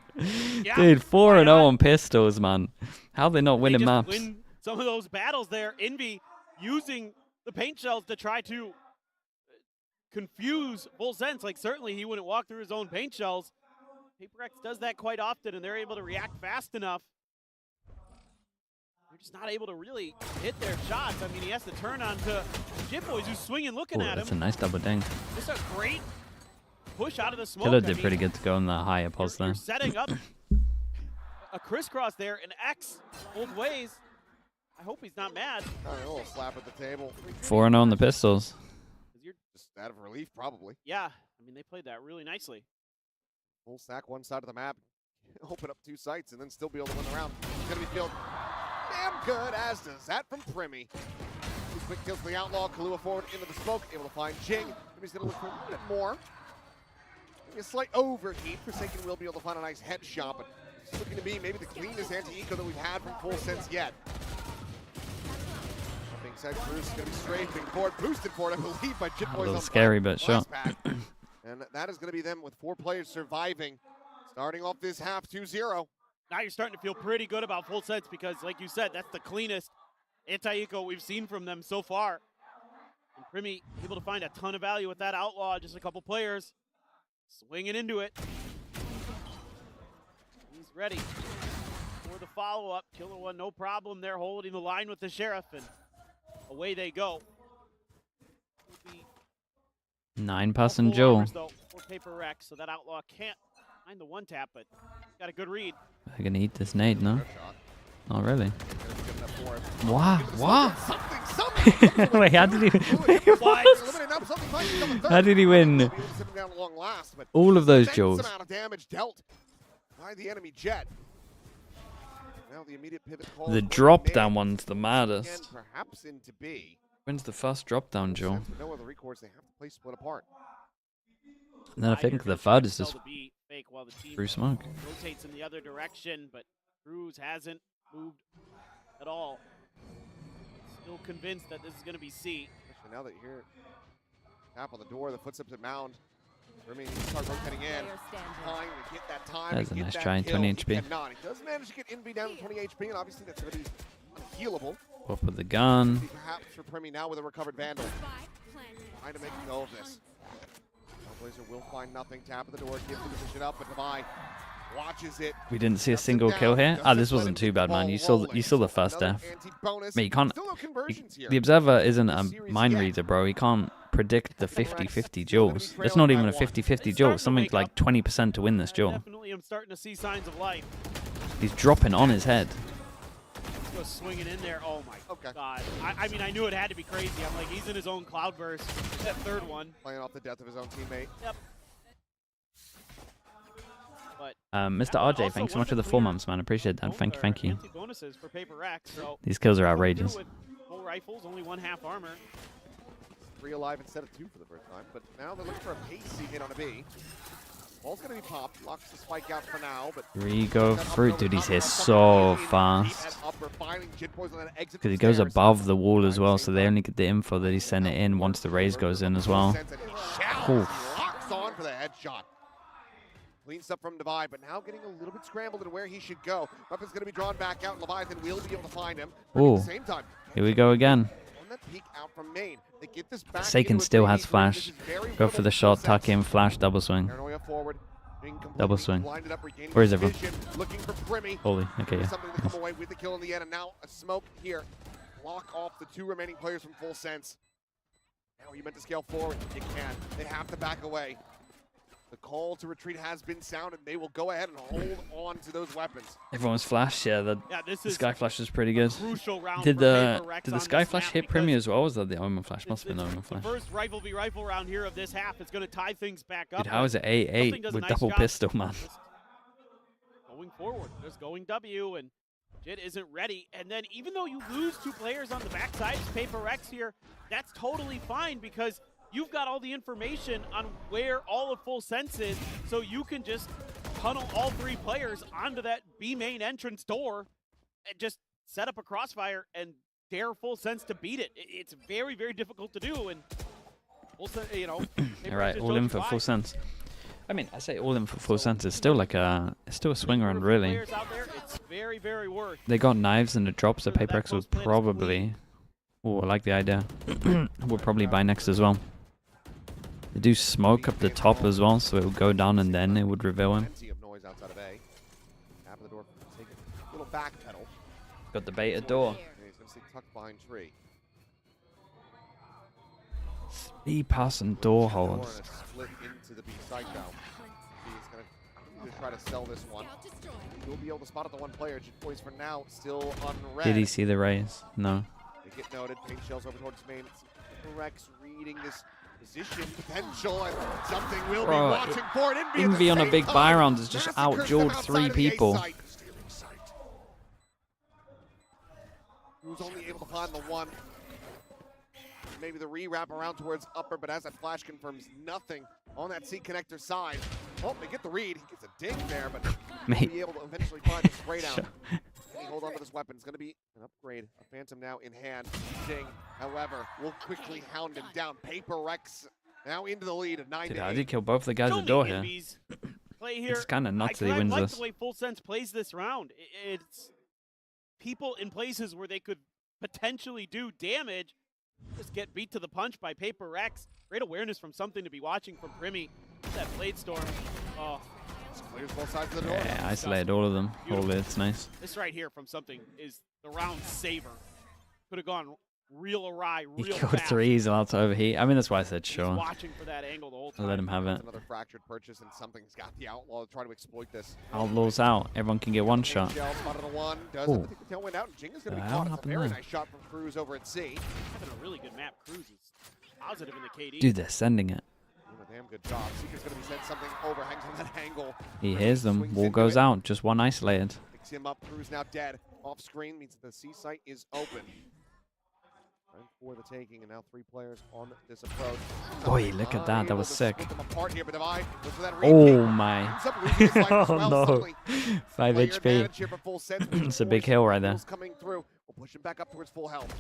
Yeah, Dude, 4-0 on pistols, man. How are they not winning They just maps? win some of those battles there. Envy using the paint shells to try to confuse Full Sense. Like, certainly he wouldn't walk through his own paint shells. Paper X does that quite often, and they're able to react fast enough. They're just not able to really hit their shots. I mean, he has to turn on to Jitboys, who's swinging, looking Oh, at that's him. a nice double ding. Just a great push out of the smoke. Killer I did mean, pretty good to go in the higher pulse you're there. setting up a crisscross there, an X both ways. I hope he's not mad. A little slap at the table. 4-0 on the pistols. Just out of relief, probably. Yeah, I mean, they played that really nicely. Full stack one side of the map, open up 2 sites, and then still be able to win the round. It's going to be filled damn good, as does that from Primi. 2 quick kills for the Outlaw. Kahlua forward into the smoke, able to find Jing. Primi's going to look for a little bit more. Maybe a slight overheat. Forsaken will be able to find a nice headshot, but it's looking to be maybe the cleanest anti-eco that we've had from Full Sense yet. That being said, Bruce is going to be strafing forward, boosted forward, I believe, by Jitboys. A little scary, but sure. And that is going to be them with 4 players surviving, starting off this half 2-0. Now you're starting to feel pretty good about Full Sense because, like you said, that's the cleanest anti-eco we've seen from them so far. And Primi able to find a ton of value with that Outlaw, just a couple players swinging into it. He's ready for for the follow-up. Killer One, no problem there, holding the line with the Sheriff, and away they go. 9-person Joel. Though, for PRX, so that Outlaw can't find the one tap, but got a good read. They're gonna eat this nade, no? Not really. Wow, wow. Wait, how did he How did he win all of those Joels? Amount of damage dealt by the enemy Jet. Now the immediate pivot call. The drop down one's the maddest. Perhaps into B. When's the first drop down, Joel? No other recourse, they have to play split apart. And then I think the third is just through smoke. Rotates in the other direction, but Cruz hasn't moved at all. Still convinced that this is going to be C. Especially now that you hear tap on the door, the footsteps at Mound. Remy needs to start rotating in. Trying to get that time. That's a nice try, 20 HP. He does manage to get NB down to 20 HP, and obviously that's going to be unhealable. Up with the gun. Perhaps for Premi now with a recovered Vandal. Trying to make a go of this. Blazer will find nothing. Tap at the door, gives the position up, but Devi watches it. We didn't see a single kill here. Ah, this wasn't too bad, man. You saw the first death. Mate, you can't. The Observer isn't a mind reader, bro. He can't predict the 50-50 duels. It's not even a 50-50 duel. It's something like 20% to win this duel. Definitely, I'm starting to see signs of life. He's dropping on his head. Go swinging in there. Oh my God. I mean, I knew it had to be crazy. I'm like, he's in his own cloudburst. That third one. Playing off the death of his own teammate. Yep. But Mr. RJ, thanks so much for the 4 months, man. Appreciate that. Thank you, thank you. Bonuses for PRX, so these kills are outrageous. With full rifles, only 1/2 armor. 3 alive instead of 2 for the first time, but now they're looking for a pacey hit on a B. Ball's gonna be popped. Locks the spike out for now, but 3 go through. Dude, he's here so fast. Because he goes above the wall as well, so they only get the info that he sent it in once the raise goes in as well. Locks on for the headshot. Cleans up from Devi, but now getting a little bit scrambled in where he should go. Weapon's gonna be drawn back out. Leviathan will be able to find him. Oh, here we go again. Peek out from main. They get this back Saken still has flash. Go for the shot, tuck in, flash, double swing. Forward, double swing. Where is everyone? Looking for Premi. Holy, okay, yeah. Something to come away with the kill in the end, and now a smoke here. Block off the 2 remaining players from full sense. Now you meant to scale forward. You can. They have to back away. The call to retreat has been sounded. They will go ahead and hold on to those weapons. Everyone's flash, yeah. The sky flash is pretty good. Round did the sky flash hit Premi as well? Or was that the Omen flash? Must have been Omen flash. The first rifle v rifle round here of this half is going to tie things back up. Dude, how is it 8-8 with double pistol, man? Going forward, just going W, and Jit isn't ready. And then even though you lose 2 players on the backside, PRX here, that's totally fine because you've got all the information on where all of full sense is, so you can just tunnel all 3 players onto that B main entrance door and just set up a crossfire and dare full sense to beat it. It's very, very difficult to do, and full sense, you know. All right, all in for full sense. I mean, I say all in for full sense. It's still like it's still a swing around, really. It's very, very worth. They got knives and the drops that PRX would probably. Oh, I like the idea. We'll probably buy next as well. They do smoke up the top as well, so it will go down and then it would reveal him. Got the beta door. He's going to stay tucked behind tree. 3-person door holds. Split into the B site now. He's going to try to sell this one. He'll be able to spot at the 1 player. Boys for now still unread. Did he see the raise? No. They get noted. Paint shells over towards main. PRX reading this position potential, and something will be watching for it. Envy on a big buy round has just out-dueled 3 people. Who's only able to find the 1. Maybe the re-wrap around towards upper, but as that flash confirms nothing on that C connector side. Oh, they get the read. He gets a dig there, but he'll be able to eventually find the spray down. Can he hold on to this weapon? It's going to be an upgrade. A Phantom now in hand. Ding, however, will quickly hound him down. PRX now into the lead of 9-8. Dude, how did he kill both the guys at the door here? It's kind of nuts that he wins this. I like this. the way Full Sense plays this round. It's people in places where they could potentially do damage. Just get beat to the punch by PRX. Great awareness from something to be watching from Premi. That Blade Storm. Oh. Here's both sides of the door. Yeah, isolated all of them. All it's nice. This right here from something is the round saver. Could have gone real awry, He real got fast. 3, he's allowed to overheat. I mean, that's why I said He's sure. watching for that angle the whole I'll time. let him have it. Another fractured purchase, and something's got the outlaw to try to exploit this. Outlaw's out. Everyone can get one shot. Shell spotted a one. Does Ooh. it? I think the tailwind out. And Jinga's going to be What caught. It's a happened very there? nice shot from Cruz over at C. Having a really good map. Cruz is positive in the KD. Dude, they're sending it. Doing a damn good job. Seeker's going to be sent something over. Hangs on that angle. He hears them. Swings Wall into goes it. out. Just one isolated. Picks him up. Cruz now dead. Off screen means the C site is open. Time for the taking, and now 3 players on this approach. Boy, look at that. That was sick. Split them apart here, but Divide goes for that Oh repeat. my. Ends up losing his life as Oh well. no. Suddenly, 5 player HP. advantage here for full sense. It's a big hill right there. Kills coming through. We'll push him back up towards full health.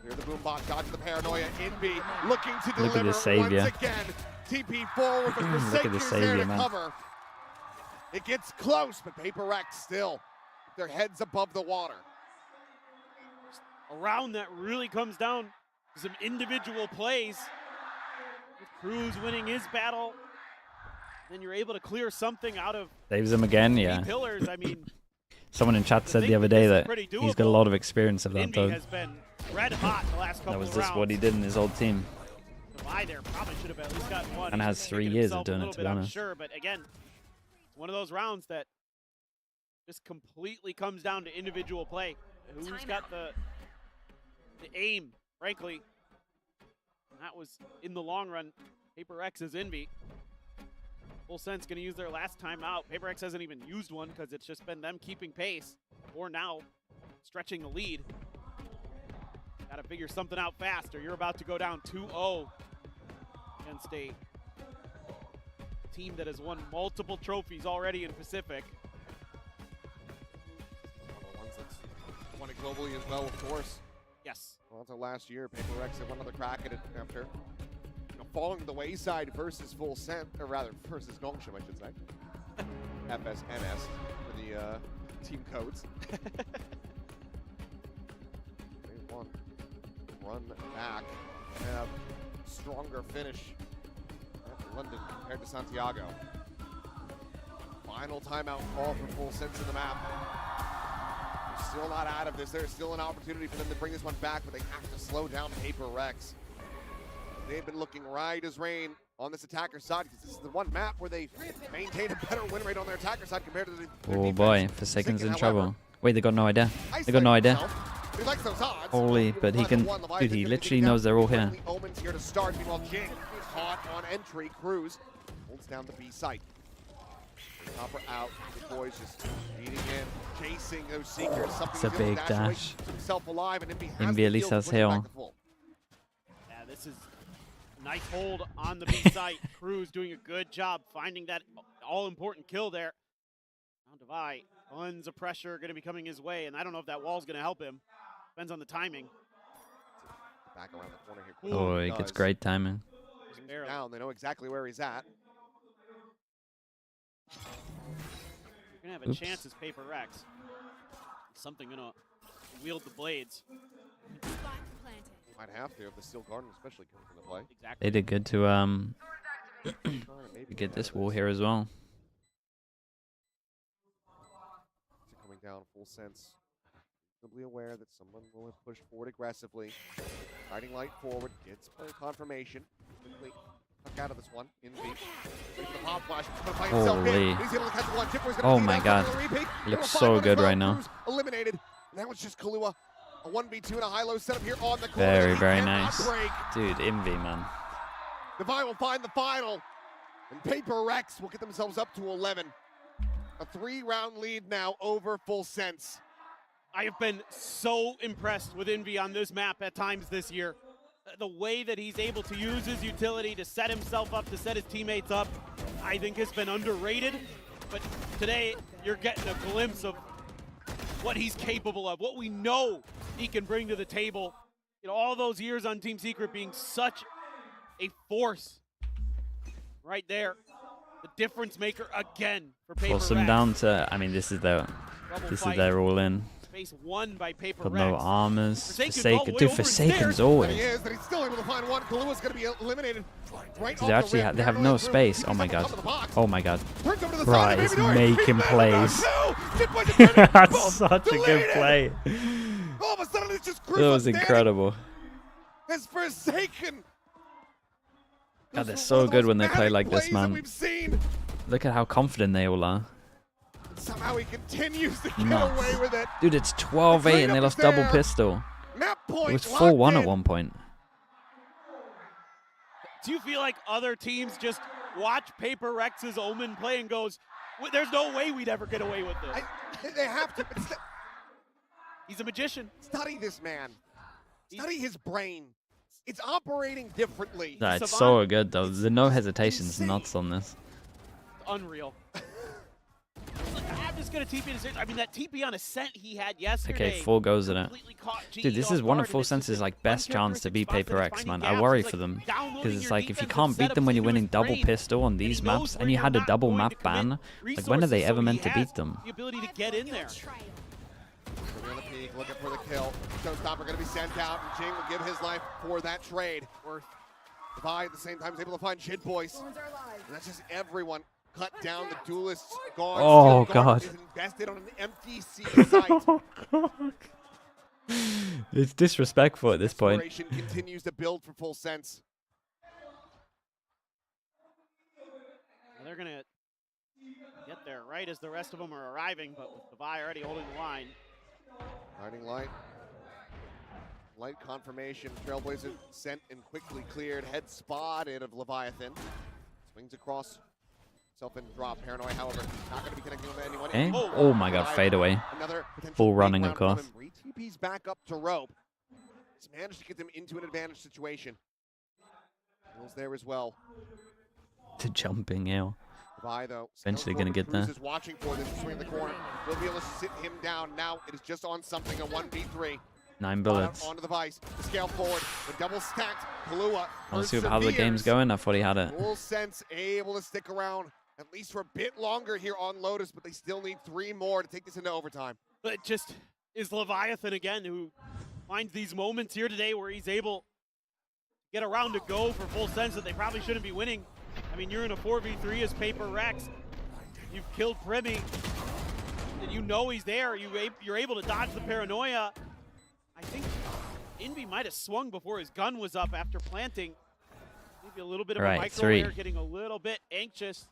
Here's the boom bot, dodges the paranoia. Inby looking to Look at deliver the savior. once again. TP forward, but Look at the Forsaken's there savior, to man. cover. It gets close, but PRX still with their heads above the water. Around that really comes down to some individual plays. With Cruz winning his battle, then you're able to clear something out of Saves him again, yeah. pillars. I mean, Someone in chat said the other day that he's got a lot of experience of that, Inby though. has been red hot the last couple That was of just rounds. what he did in his old team. Divide there probably should have at least gotten one. And He's has just 3 kicking years of himself a doing it, little to be bit, I'm honest. sure, but again, it's one of those rounds that just completely comes down to individual play. Who's got the aim, frankly. And that was, in the long run, PRX's Envy. Full Sense going to use their last time out. PRX hasn't even used one because it's just been them keeping pace, or now stretching the lead. Got to figure something out fast, or you're about to go down 2-0 against a team that has won multiple trophies already in Pacific. One of the ones that's won it globally as well, of course. Yes. Well, until last year, PRX had one other crack at it after falling to the wayside versus Full Scent, or rather versus Nongshim, I should say. FSNS for the team codes. They won. Run back. Have stronger finish at London compared to Santiago. Final timeout call for Full Sense in the map. They're still not out of this. There's still an opportunity for them to bring this one back, but they have to slow down PRX. They've been looking right as rain on this attacker side because this is the one map where they maintain a better win rate on their attacker side compared to their Oh defense. boy, Forsaken's in however, trouble. Wait, they got no idea. They got no idea. himself. He likes those odds. Holy, but he can. Dude, he literally knows they're all here. The Omens here to start. Meanwhile, Jing caught on entry. Cruz holds down the B site. Copper out. The boys just beating in, chasing those seekers. It's a big dash. Himself alive, and Envy at least has hail. Yeah, this is a nice hold on the B site. Cruz doing a good job finding that all-important kill there. Now Divide, tons of pressure going to be coming his way, and I don't know if that wall's going to help him. Depends on the timing. Back around the corner here. Oh, he gets great timing. Down, they know exactly where he's at. You're going to have a chance as PRX. Something going to wield the blades. Might have to if the Steel Garden especially comes into play. Exactly. They did good to get this wall here as well. Coming down, Full Sense. Reasonably aware that someone will have pushed forward aggressively. Guiding light forward, gets play confirmation. Quickly tuck out of this one. In B. Wait for the pop flash. Gonna find himself Holy. in. He's able to catch one. Chipper's gonna Oh see my that. god. Another repeat. He looks Number 5 so on as good well. right now. Cruz eliminated. Now it's just Kahlua. A 1v2 and a high-low setup here on the corner. Very, He very cannot nice. break. Dude, Envy, man. Divine will find the final. And PRX will get themselves up to 11. A 3-round lead now over Full Sense. I have been so impressed with Envy on this map at times this year. The way that he's able to use his utility to set himself up, to set his teammates up, I think has been underrated. But today, you're getting a glimpse of what he's capable of, what we know he can bring to the table. You know, all those years on Team Secret being such a force right there. The difference maker again for PRX. Force them down to. I mean, this is their all in. face one by Paper Got Rex. no armors. Forsaken's all the Forsaken. way Dude, over Forsaken's stairs. always. He is, but he's still able to find one. Kalua's going to be eliminated. Right They actually they have no space. Oh my god. Oh my god. Right, it's making plays. That's such a good play. All of a sudden, it's just That was incredible. It's Forsaken. God, they're so good when they play like this, man. Look at how confident they all are. Somehow he continues to get Nuts. away with it. Dude, it's 12-8 and they lost double pistol. It was 4-1 at one point. Do you feel like other teams just watch Paper Rex's Omen play and goes, there's no way we'd ever get away with this? They have to. He's a magician. Study this man. Study his brain. It's operating differently. Nah, it's so good though. The no hesitation's nuts on this. Unreal. I'm just gonna TP to 6. I mean, that TP on Ascent he had yesterday. Okay, 4 goes at it. Dude, this is one of Full Sense's like best chance to beat Paper X, man. I worry for them because it's like if you can't beat them when you're winning double pistol on these maps, and you had a double map ban, like when are they ever meant to beat them? The ability to get in there. We're gonna peek, looking for the kill. Showstopper gonna be sent out, and Jing will give his life for that trade. Levi at the same time is able to find Jid Boys. And that's just everyone cut down. The duelists gone. Oh Steel Guard god. is invested on an empty C site. Oh god. It's disrespectful at this point. Desperation continues to build for Full Sense. They're gonna get there right as the rest of them are arriving, but with Levi already holding the line. Riding light. Light confirmation. Trailblazer sent and quickly cleared. Head spotted of Leviathan. Swings across. Self and drop. Paranoid, however, not going to be connecting with anyone. Okay. Oh my god, fade away. Full running, of course. TP's back up to rope. He's managed to get them into an advantage situation. Hills there as well. To jumping, yeah. Levi, though, Eventually gonna get there. is watching for this to swing the corner. Will be able to sit him down. Now it is just on something, a 1v3. 9 bullets. Onto the vice. To scale forward. The double stacked. Kalua. Let's see how the game's going. I thought he had it. Full Sense able to stick around at least for a bit longer here on Lotus, but they still need 3 more to take this into overtime. But it just is Leviathan again who finds these moments here today where he's able to get around to go for Full Sense that they probably shouldn't be winning. I mean, you're in a 4v3 as Paper Rex. You've killed Primi. And you know he's there. You're able to dodge the paranoia. I think Envy might have swung before his gun was up after planting. Maybe a little bit of a micro air, getting a little bit anxious.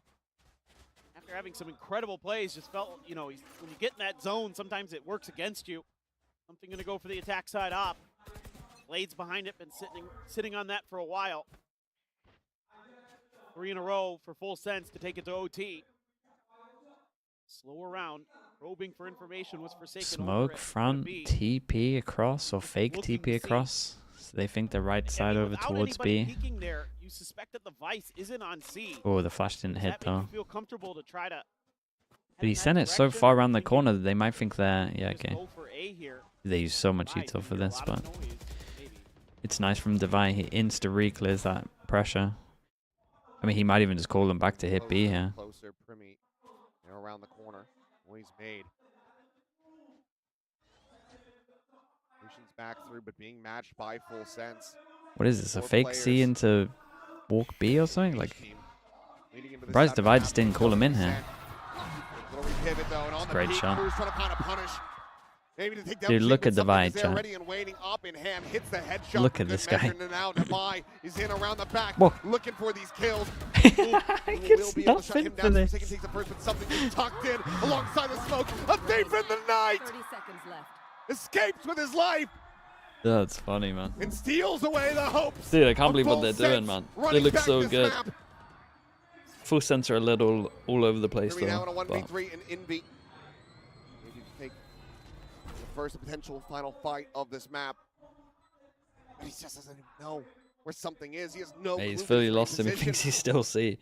After having some incredible plays, just felt, you know, when you get in that zone, sometimes it works against you. Something going to go for the attack side op. Blades behind it, been sitting on that for a while. 3 in a row for Full Sense to take it to OT. Slow around, probing for information was Forsaken. Smoke front, TP across, or fake TP across. So they think the right side over towards B. There, you suspect that the Vice isn't on C. Oh, the flash didn't hit though. You feel comfortable to try to. But he sent it so far around the corner that they might think they're okay. They use so much eto for this, but it's nice from Devi. He insta-re-clears that pressure. I mean, he might even just call them back to hit B here. Closer, Primi. Now around the corner. Noise made. Lucian's back through, but being matched by Full Sense. What is this? A fake C into walk B or something? Like, surprised Devi just didn't call him in here. It's a great shot. Dude, look at Devi, chat. Look at this guy. Whoa. Looking for these kills. He gets nothing for this. Takes the first, but something is tucked in alongside the smoke. A thief in the night. 30 seconds left. Escapes with his life. That's funny, man. And steals away the hopes. Dude, I can't believe what they're doing, man. They look so good. Full Sense are a little all over the place, though. Now in a 1v3 in Envy. Maybe take the first potential final fight of this map. But he just doesn't even know where something is. He has no clue. He's fully lost him. He thinks he's still C.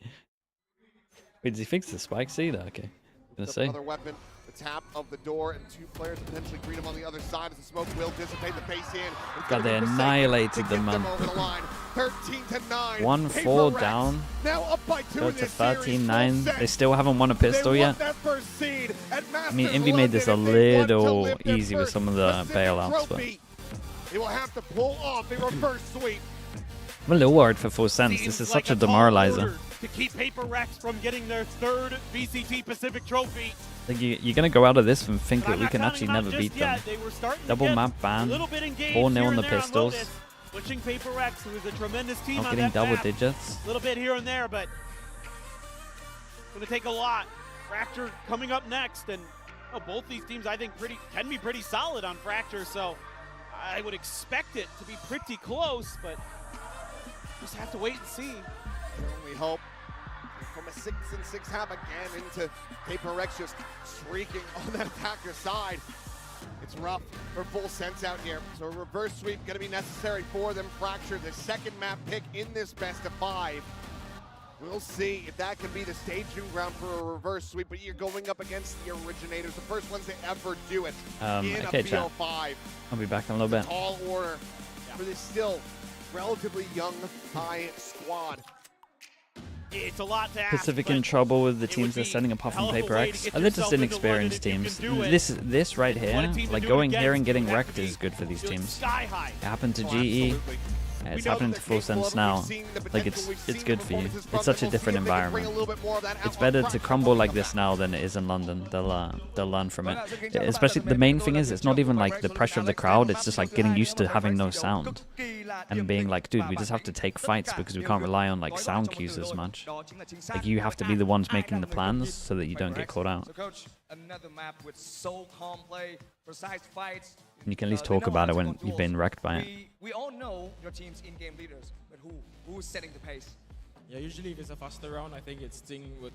Wait, does he think it's the spike C? Though? Okay. Gonna say. Another weapon. The tap of the door, and 2 players potentially greet him on the other side as the smoke will dissipate the face in. God, they annihilated them, man. 13-9. 1-4 down. Now up by 2 Go to 13-9. They still haven't won a pistol yet. That first seed at fastest mean, Envy made this a eliminated, they want to little lift their easy with first some of the Pacific bailouts, but trophy. They will have to pull off a reverse sweep. I'm a little worried for Full Sense. This is such a demoralizer. To keep Paper Rex from getting their third VCT Pacific trophy. Like you're gonna go out of this and think But that I'm we not can counting actually them out never just beat them. yet. They were starting to Double get map a ban, little bit engaged 4-0 here on and the there on pistols. Lotus. Switching Paper Rex, who is a tremendous team Not on getting that double map. digits. A little bit here and there, but it's going to take a lot. Fracture coming up next, and both these teams I think can be pretty solid on Fracture, so I would expect it to be pretty close, but just have to wait and see. We hope from a 6-6 half again into Paper X just streaking on that attacker side. It's rough for Full Sense out here. So a reverse sweep going to be necessary for them. Fracture, the second map pick in this best of 5. We'll see if that can be the staging ground for a reverse sweep, but you're going up against the originators, the first ones to ever do it in okay, a chat. BO5. I'll be back in a little bit. Tall order for this still relatively young high squad. It's a lot to ask. Pacific in trouble with the teams they're sending apart from Paper X. They're just inexperienced teams. This right here, like going here and getting wrecked is good for these teams. It happened to GE. It's happening to Full Sense now. Like it's good for you. It's such a different environment. It's better to crumble like this now than it is in London. They'll learn from it. Especially the main thing is it's not even like the pressure of the crowd. It's just like getting used to having no sound and being like, dude, we just have to take fights because we can't rely on like sound cues as much. Like you have to be the ones making the plans so that you don't get caught out. Another map with so calm play, precise fights. And you can at least talk about it when you've been wrecked by it. We all know your team's in-game leaders, but who's setting the pace? Yeah, usually if it's a faster round, I think it's Sting would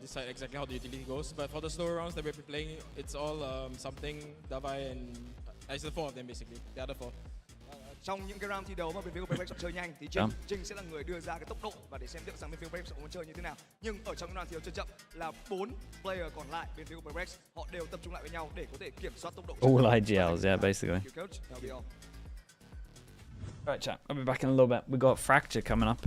decide exactly how the utility goes. But for the slower rounds that we're playing, it's all something, Davai, and it's the 4 of them basically, the other 4. Trong những cái round thi đấu mà bên phía của PRX chơi nhanh thì Trinh sẽ là người đưa ra cái tốc độ và để xem liệu rằng bên phía PRX muốn chơi như thế nào. Nhưng ở trong round thi đấu chơi chậm là 4 player còn lại bên phía của PRX, họ đều tập trung lại với nhau để có thể kiểm soát tốc độ. All IGLs, yeah, basically. Right, chat. I'll be back in a little bit. We got Fracture coming up,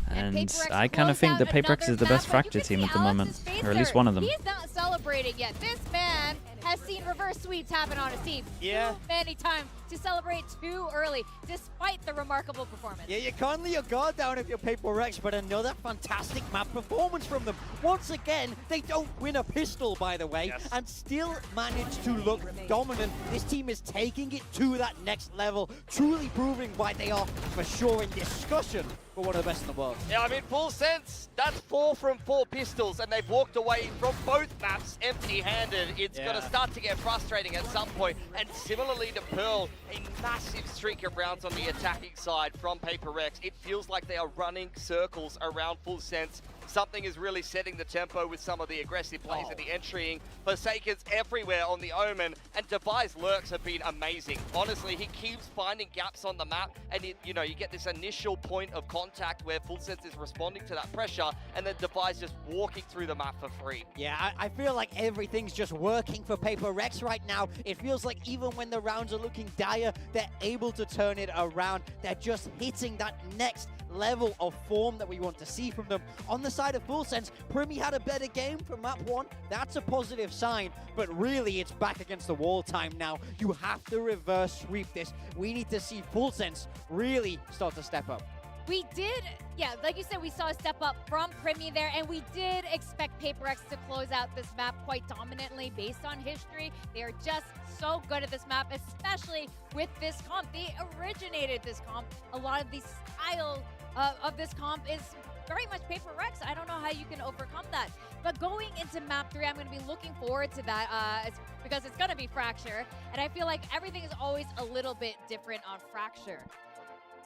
and I kind of think that Paper X is the best Fracture team at the moment, or at least one of them. He's not celebrating yet. This man has seen reverse sweeps happen on his team too many times to celebrate too early, despite the remarkable performance. Yeah, you can't let your guard down if you're Paper X, but another fantastic map performance from them. Once again, they don't win a pistol, by the way, and still manage to look dominant. This team is taking it to that next level, truly proving why they are for sure in discussion for one of the best in the world. Yeah, I mean, Full Sense, that's 4 from 4 pistols, and they've walked away from both maps empty-handed. It's going to start to get frustrating at some point. And similarly to Pearl, a massive streak of rounds on the attacking side from Paper X. It feels like they are running circles around Full Sense. Something is really setting the tempo with some of the aggressive plays and the entrying. Forsaken's everywhere on the Omen, and Devi's lurks have been amazing. Honestly, he keeps finding gaps on the map, and you get this initial point of contact where Full Sense is responding to that pressure, and then Devi's just walking through the map for free. Yeah, I feel like everything's just working for Paper X right now. It feels like even when the rounds are looking dire, they're able to turn it around. They're just hitting that next level of form that we want to see from them. On the side of Full Sense, Primi had a better game for map 1. That's a positive sign, but really it's back against the wall time now. You have to reverse sweep this. We need to see Full Sense really start to step up. We did, yeah, like you said, we saw a step up from Primi there, and we did expect Paper X to close out this map quite dominantly based on history. They are just so good at this map, especially with this comp. They originated this comp. A lot of the style of this comp is very much Paper X. I don't know how you can overcome that. But going into map 3, I'm going to be looking forward to that because it's going to be Fracture, and I feel like everything is always a little bit different on Fracture.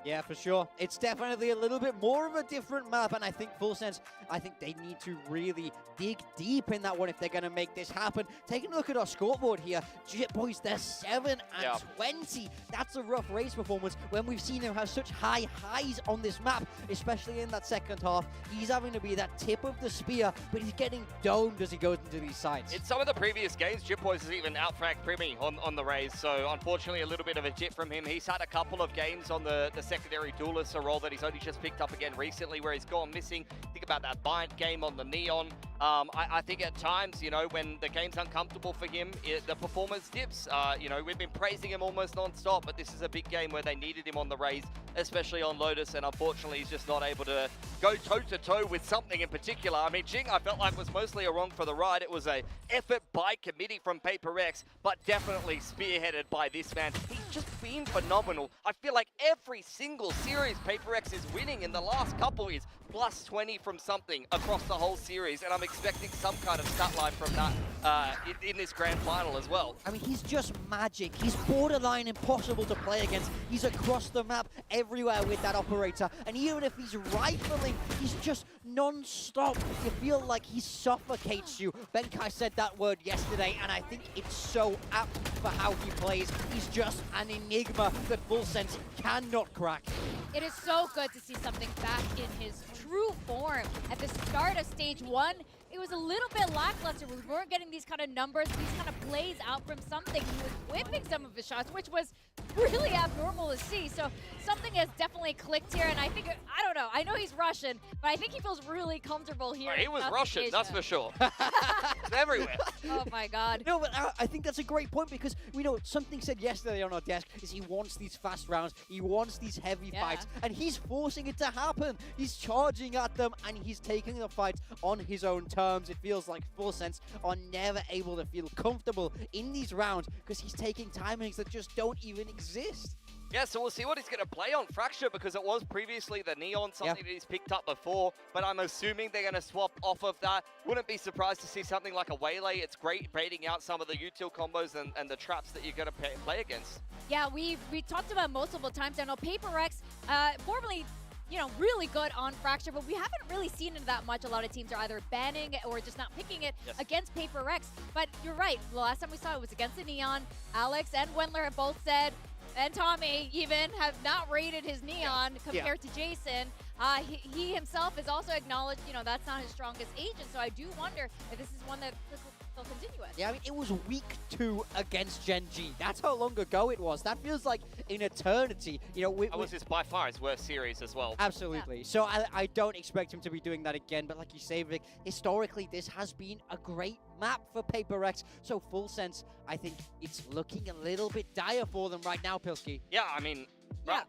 Yeah, for sure. It's definitely a little bit more of a different map, and I think Full Sense, I think they need to really dig deep in that one if they're going to make this happen. Taking a look at our scoreboard here, Jit Boys, they're 7 and 20. That's a rough race performance when we've seen him have such high highs on this map, especially in that second half. He's having to be that tip of the spear, but he's getting domed as he goes into these sites. In some of the previous games, Jit Boys has even out-fragged Primi on the raise, so unfortunately a little bit of a jit from him. He's had a couple of games on the secondary duelist, a role that he's only just picked up again recently where he's gone missing. Think about that Bind game on the Neon. I think at times, you know, when the game's uncomfortable for him, the performance dips. You know, we've been praising him almost non-stop, but this is a big game where they needed him on the Raze, especially on Lotus, and unfortunately he's just not able to go toe-to-toe with something in particular. I mean, Jing, I felt like was mostly a wrong for the ride. It was a effort by committee from PRX, but definitely spearheaded by this man. He's just been phenomenal. I feel like every single series PRX is winning in the last couple is plus 20 from something across the whole series, and I'm expecting some kind of stat line from that in this grand final as well. I mean, he's just magic. He's borderline impossible to play against. He's across the map everywhere with that operator, and even if he's rifling, he's just non-stop. You feel like he suffocates you. Benkai said that word yesterday, and I think it's so apt for how he plays. He's just an enigma that Full Sense cannot crack. It is so good to see something back in his true form. At the start of stage 1, it was a little bit lackluster. We weren't getting these kind of numbers, these kind of plays out from something. He was whipping some of his shots, which was really abnormal to see. So something has definitely clicked here, and I think, I don't know, I know he's Russian, but I think he feels really comfortable here. He was Russian, Asia. that's for sure. It's everywhere. Oh my God. No, but I think that's a great point, because we know something said yesterday on our desk is he wants these fast rounds, he wants these heavy fights, and he's forcing it to happen. He's charging at them, and he's taking the fight on his own terms. It feels like Full Sense are never able to feel comfortable in these rounds because he's taking timings that just don't even exist. Yeah, so we'll see what he's going to play on Fracture, because it was previously the Neon, something that he's picked up before, but I'm assuming they're going to swap off of that. Wouldn't be surprised to see something like a Waylay. It's great baiting out some of the util combos and the traps that you're going to play against. Yeah, we talked about multiple times. I know PRX, formerly, you know, really good on Fracture, but we haven't really seen it that much. A lot of teams are either banning it or just not picking it against PRX. But you're right, the last time we saw it was against the Neon. Alex and Wendler have both said, and Tommy even, have not rated his Neon compared to Jason. He himself has also acknowledged, you know, that's not his strongest agent, so I do wonder if this is one that they'll continue with. Yeah, I mean, it was week 2 against Gen G. That's how long ago it was. That feels like an eternity. You know, That was by far his worst series as well. Absolutely. So I don't expect him to be doing that again, but like you say, Vic, historically, this has been a great map for PRX. So Full Sense, I think it's looking a little bit dire for them right now, Pilski. Yeah, I mean,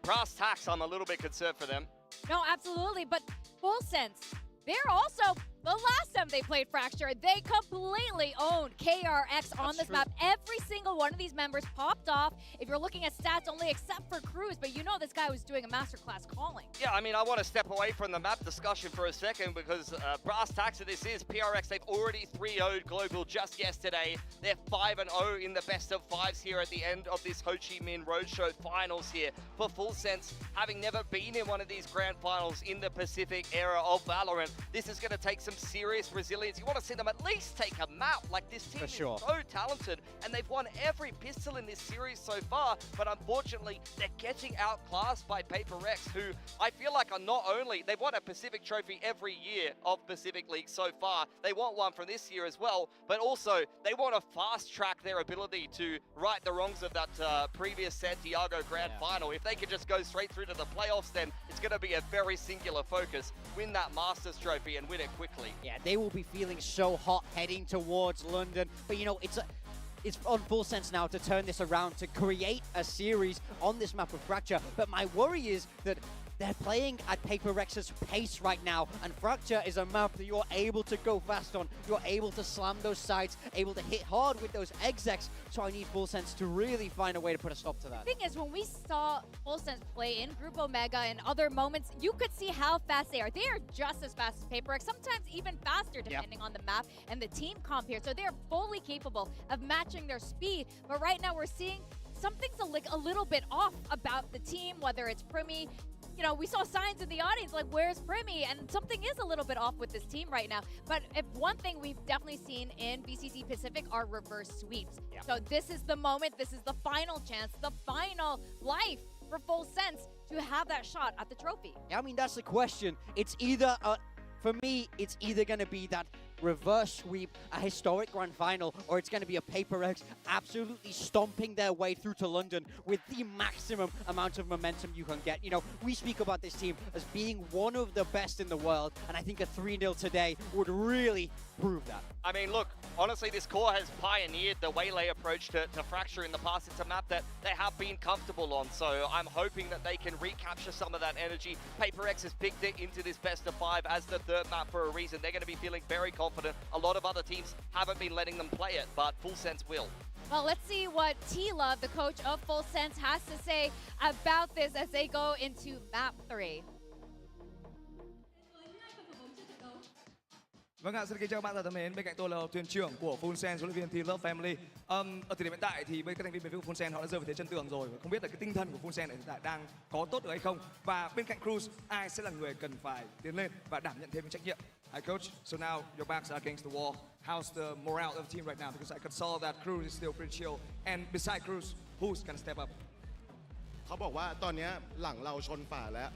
brass tacks, I'm a little bit concerned for them. No, absolutely, but Full Sense, they're also, the last time they played Fracture, they completely owned KRX on this map. Every single one of these members popped off. If you're looking at stats only except for Cruz, but you know this guy was doing a masterclass calling. Yeah, I mean, I want to step away from the map discussion for a second, because brass tacks of this is PRX. They've already 3-0'd Global just yesterday. They're 5-0 in the best of 5s here at the end of this Ho Chi Minh Roadshow finals here. For Full Sense, having never been in one of these grand finals in the Pacific era of Valorant, this is going to take some serious resilience. You want to see them at least take a map. Like, this team is so talented, and they've won every pistol in this series so far, but unfortunately they're getting outclassed by PRX, who I feel like are not only, they've won a Pacific trophy every year of Pacific League so far, they want one from this year as well, but also they want to fast track their ability to right the wrongs of that previous Santiago Grand Final. If they could just go straight through to the playoffs, then it's going to be a very singular focus, win that Masters trophy and win it quickly. Yeah, they will be feeling so hot heading towards London. But, you know, it's on Full Sense now to turn this around, to create a series on this map of Fracture. But my worry is that they're playing at PRX's pace right now, and Fracture is a map that you're able to go fast on. You're able to slam those sides, able to hit hard with those execs. So I need Full Sense to really find a way to put a stop to that. The thing is, when we saw Full Sense play in Group Omega and other moments, you could see how fast they are. They are just as fast as PRX, sometimes even faster depending on the map and the team comp here. So they're fully capable of matching their speed. But right now we're seeing something's a little bit off about the team, whether it's Primi. You know, we saw signs in the audience like, where's Primi? And something is a little bit off with this team right now. But if one thing we've definitely seen in VCT Pacific are reverse sweeps. So this is the moment, this is the final chance, the final life for Full Sense to have that shot at the trophy. Yeah, I mean, that's the question. It's either, for me, it's either going to be that reverse sweep, a historic grand final, or it's going to be a PaperX absolutely stomping their way through to London with the maximum amount of momentum you can get. You know, we speak about this team as being one of the best in the world, and I think a 3-0 today would really prove that. I mean, look, honestly, this core has pioneered the Waylay approach to Fracture in the past. It's a map that they have been comfortable on, so I'm hoping that they can recapture some of that energy. PaperX has picked it into this best of 5 as the third map for a reason. They're going to be feeling very confident. A lot of other teams haven't been letting them play it, but Full Sense will. Well, let's see what T-Love, the coach of Full Sense, has to say about this as they go into map 3. Vâng ạ, xin kính chào các bạn thân mến. Bên cạnh tôi là thuyền trưởng của Full Sense, huấn luyện viên T Love Family. Ở thời điểm hiện tại thì các thành viên bên phía Full Sense họ đã rơi vào thế chân tường rồi. Không biết là cái tinh thần của Full Sense hiện tại đang có tốt được hay không. Và bên cạnh Cruz, ai sẽ là người cần phải tiến lên và đảm nhận thêm những trách nhiệm. Hi coach, so now your backs are against the wall. How's the morale of the team right now? Because I can saw that Cruz is still pretty chill. And beside Cruz, who's gonna step up? เขาบอกว่าตอนนี้หลังเราชนฝาแล้ว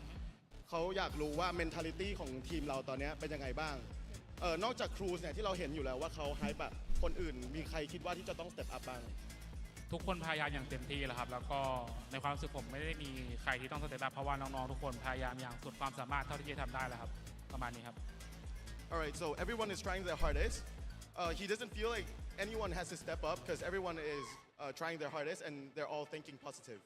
เขาอยากรู้ว่า mentality ของทีมเราตอนนี้เป็นยังไงบ้างนอกจากครูซเนี่ยที่เราเห็นอยู่แล้วว่าเขาไฮป์แบบคนอื่นมีใครคิดว่าที่จะต้องสเต็ปอัพบ้างทุกคนพยายามอย่างเต็มที่แล้วครับแล้วก็ในความรู้สึกผมไม่ได้มีใครที่ต้องสเต็ปอัพเพราะว่าน้องๆทุกคนพยายามอย่างสุดความสามารถเท่าที่จะทำได้แล้วครับประมาณนี้ครับ Alright, so everyone is trying their hardest. He doesn't feel like anyone has to step up because everyone is trying their hardest and they're all thinking positive.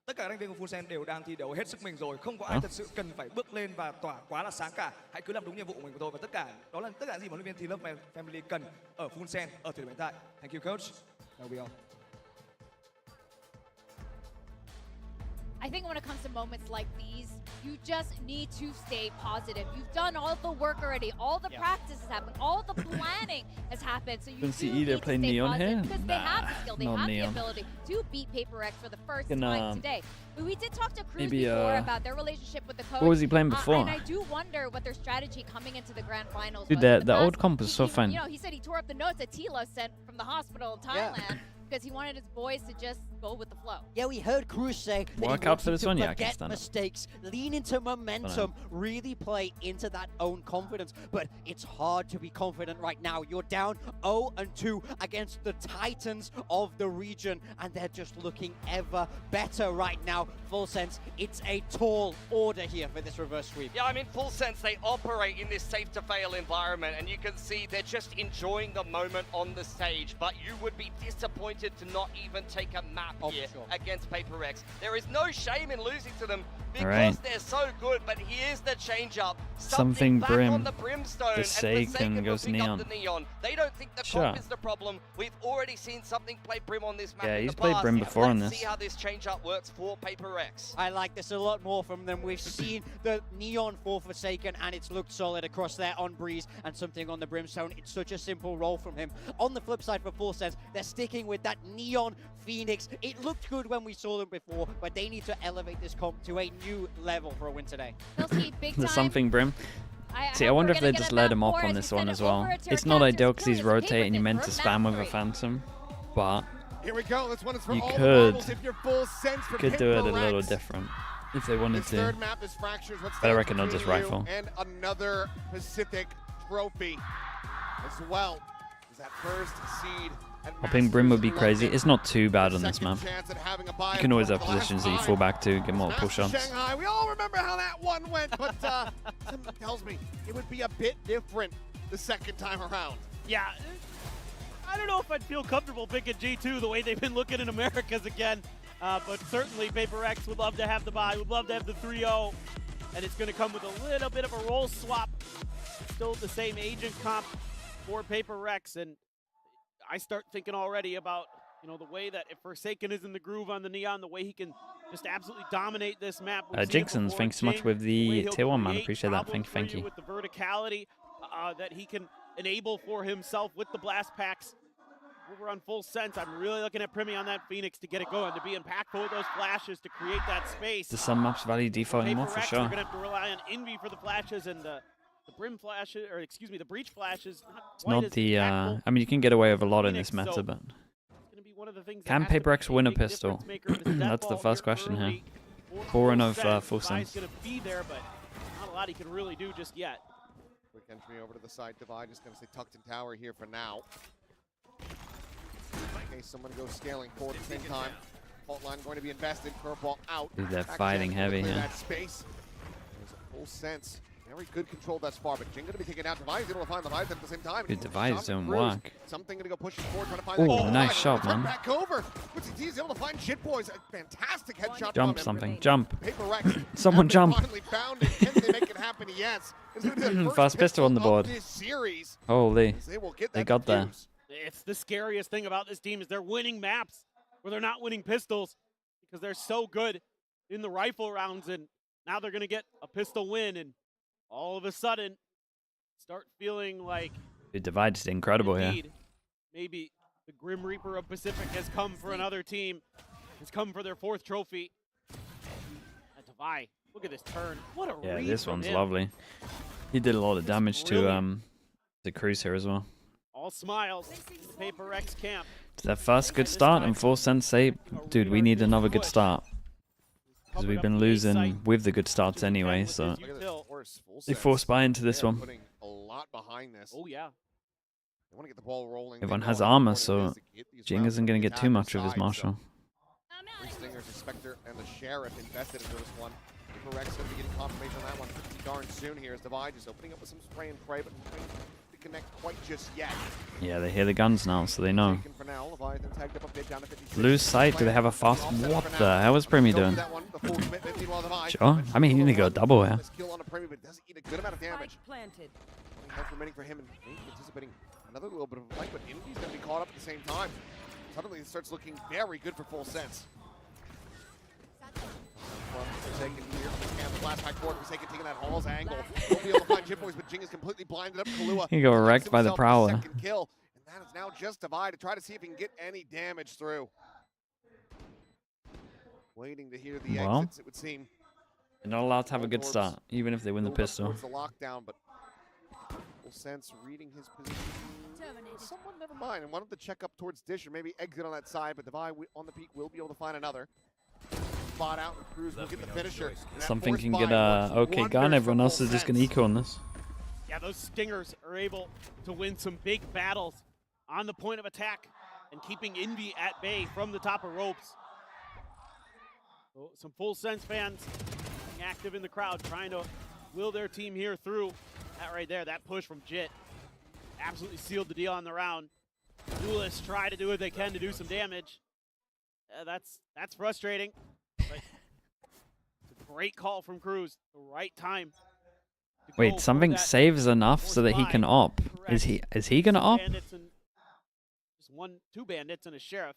Tất cả thành viên của Full Sense đều đang thi đấu hết sức mình rồi, không có ai thật sự cần phải bước lên và tỏa quá là sáng cả. Hãy cứ làm đúng nhiệm vụ của mình thôi và tất cả đó là tất cả gì mà huấn luyện viên T Love Family cần ở Full Sense ở thời điểm hiện tại. Thank you coach. That'll be all. I think when it comes to moments like these, you just need to stay positive. You've done all the work already. All the practice has happened. All the planning has happened. So you Didn't see do need either to play stay Neon positive here? because they have the skill. They Not have Neon. the ability to beat PaperX for the first Can, time today. But we did talk to Cruz maybe, before about their relationship with the coach. What was he playing before? And I do wonder what their strategy coming into the grand finals Dude, was. the old comp was so fun. You know, he said he tore up the notes that Tilo sent from the hospital in Thailand. Because he wanted his boys to just go with the flow. Yeah, we heard Cruz say that Work he out for wants this one? to Yeah, I can forget stand it. mistakes, lean into momentum, really play into that own confidence. But it's hard to be confident right now. You're down 0-2 against the Titans of the region, and they're just looking ever better right now. Full Sense, it's a tall order here for this reverse sweep. Yeah, I mean, Full Sense, they operate in this safe-to-fail environment, and you can see they're just enjoying the moment on the stage, but you would be disappointed to not even take a map here against PaperX. There is no shame in losing to them because they're so good, but here's the change-up. Something back Brim. on the Brimstone, The and Forsaken will goes pick Neon. up the Neon. They don't think the comp is the problem. We've already seen something play Brim on this map Yeah, in he's the played past. Brim before on Let's this. see how this change-up works for PaperX. I like this a lot more from them. We've seen the Neon for Forsaken, and it's looked solid across there on Breeze and something on the Brimstone. It's such a simple role from him. On the flip side for Full Sense, they're sticking with that Neon Phoenix. It looked good when we saw them before, but they need to elevate this comp to a new level for a win today. The something Brim. See, I wonder if they just let him up on this one as well. It's not ideal because he's rotating. You're meant to spam with a Phantom, but here we go. This one is for you all could the marbles if you're Full Sense for do it a little PaperX. different if they wanted This to. third map is Fractures. What's But I reckon I'll just between you rifle. and another Pacific trophy as well. Is that first seed? Hopping Brim would be crazy. It's not too bad on this map. You can always have positions that you fall back to, get multiple shots. Shanghai. We all remember how that one went, but something tells me it would be a bit different the second time around. Yeah, I don't know if I'd feel comfortable picking G2 the way they've been looking in Americas again, but certainly PaperX would love to have the bye, would love to have the 3-0, and it's going to come with a little bit of a role swap. Still the same agent comp for PaperX, and I start thinking already about, you know, the way that if Forsaken is in the groove on the Neon, the way he can just absolutely dominate this map. Jigsons, thanks so much with the tier 1, man. Appreciate that. Thank you. With the verticality that he can enable for himself with the blast packs. Over on Full Sense, I'm really looking at Primi on that Phoenix to get it going, to be impactful with those flashes, to create that space. Does some maps value default anymore? For PaperX, sure. They're going to have to rely on Envy for the flashes, and the Brim flashes, or excuse me, the Breach flashes. It's not the, I mean, you can get away with a lot in this meta, but can PaperX win a pistol? That's the first question here. Full run of Full Sense. Going to be there, but not a lot he can really do just yet. Quick entry over to the side. Divide just going to say tucked in tower here for now. In case someone goes scaling forward at the same time. Fault line going to be invested. Curveball out. Dude, they're fighting heavy here. That space. There's a full sense. Very good control thus far, but Jing going to be taken out. Divide able to find the Leviathan at the same time. Good, Divide's doing work. Something going to go pushing forward, trying to find Oh, that. nice shot, man. Back over. VCT is able to find Shit Boys. A fantastic headshot. Jump from him. something. Jump. PRX. Someone jump. Finally found it. Can they make it happen? Yes. First pistol on the board. Holy. They got there. It's the scariest thing about this team is they're winning maps where they're not winning pistols because they're so good in the rifle rounds, and now they're going to get a pistol win, and all of a sudden start feeling like The Divide's incredible here. Maybe the Grim Reaper of Pacific has come for another team, has come for their 4th trophy. And Divide, look at this turn. What a Yeah, read this from one's him. lovely. He did a lot of damage to the Cruise here as well. All smiles in the PRX camp. It's their first good start, and Full Sense say, dude, we need another good start. Because we've been losing with the good starts anyway, so they force buy into this one. A lot behind this. Oh yeah. They want to get the ball rolling. Everyone has armor, so Jing isn't going to get too much of his Marshall. Stingers, the Spectre, and the Sheriff invested into this one. PRX going to be getting confirmation on that one pretty darn soon here as Divide just opening up with some spray and pray, but to connect quite just yet. Yeah, they hear the guns now, so they know. For now, Leviathan tagged up a bit down to 56. Lose sight, do they have a fast... What the hell is Primi doing? Sure, I mean, he didn't go double here. Skill on a Primi, but it doesn't eat a good amount of damage. Planted. Health remaining for him, and maybe anticipating another little bit of a fight, but Indy's going to be caught up at the same time. Suddenly it starts looking very good for Full Sense. Forsaken here, the blast back forward, Forsaken taking that Hall's angle. Won't be able to find Chip Boys, but Jing is completely blinded up. Kahlua He got wrecked by the Prowler. second kill, and that is now just Divide to try to see if he can get any damage through. Waiting to hear the exits, it would seem. They're not allowed to have a good start, even if they win the pistol. Towards the lockdown, but Full Sense reading his position. Someone, never mind, and wanted to check up towards Dish or maybe exit on that side, but Divide on the peak will be able to find another. Spot out, and Cruz will get the finisher. Something can get a okay gun, everyone else is just going to eco on this. Yeah, those Stingers are able to win some big battles on the point of attack and keeping Envy at bay from the top of ropes. So some Full Sense fans being active in the crowd, trying to will their team here through. That right there, that push from Jit absolutely sealed the deal on the round. Duelists try to do what they can to do some damage. That's frustrating. But it's a great call from Cruz. The right time. Wait, something saves enough so that he can op. Is he gonna op? Just two bandits and a sheriff.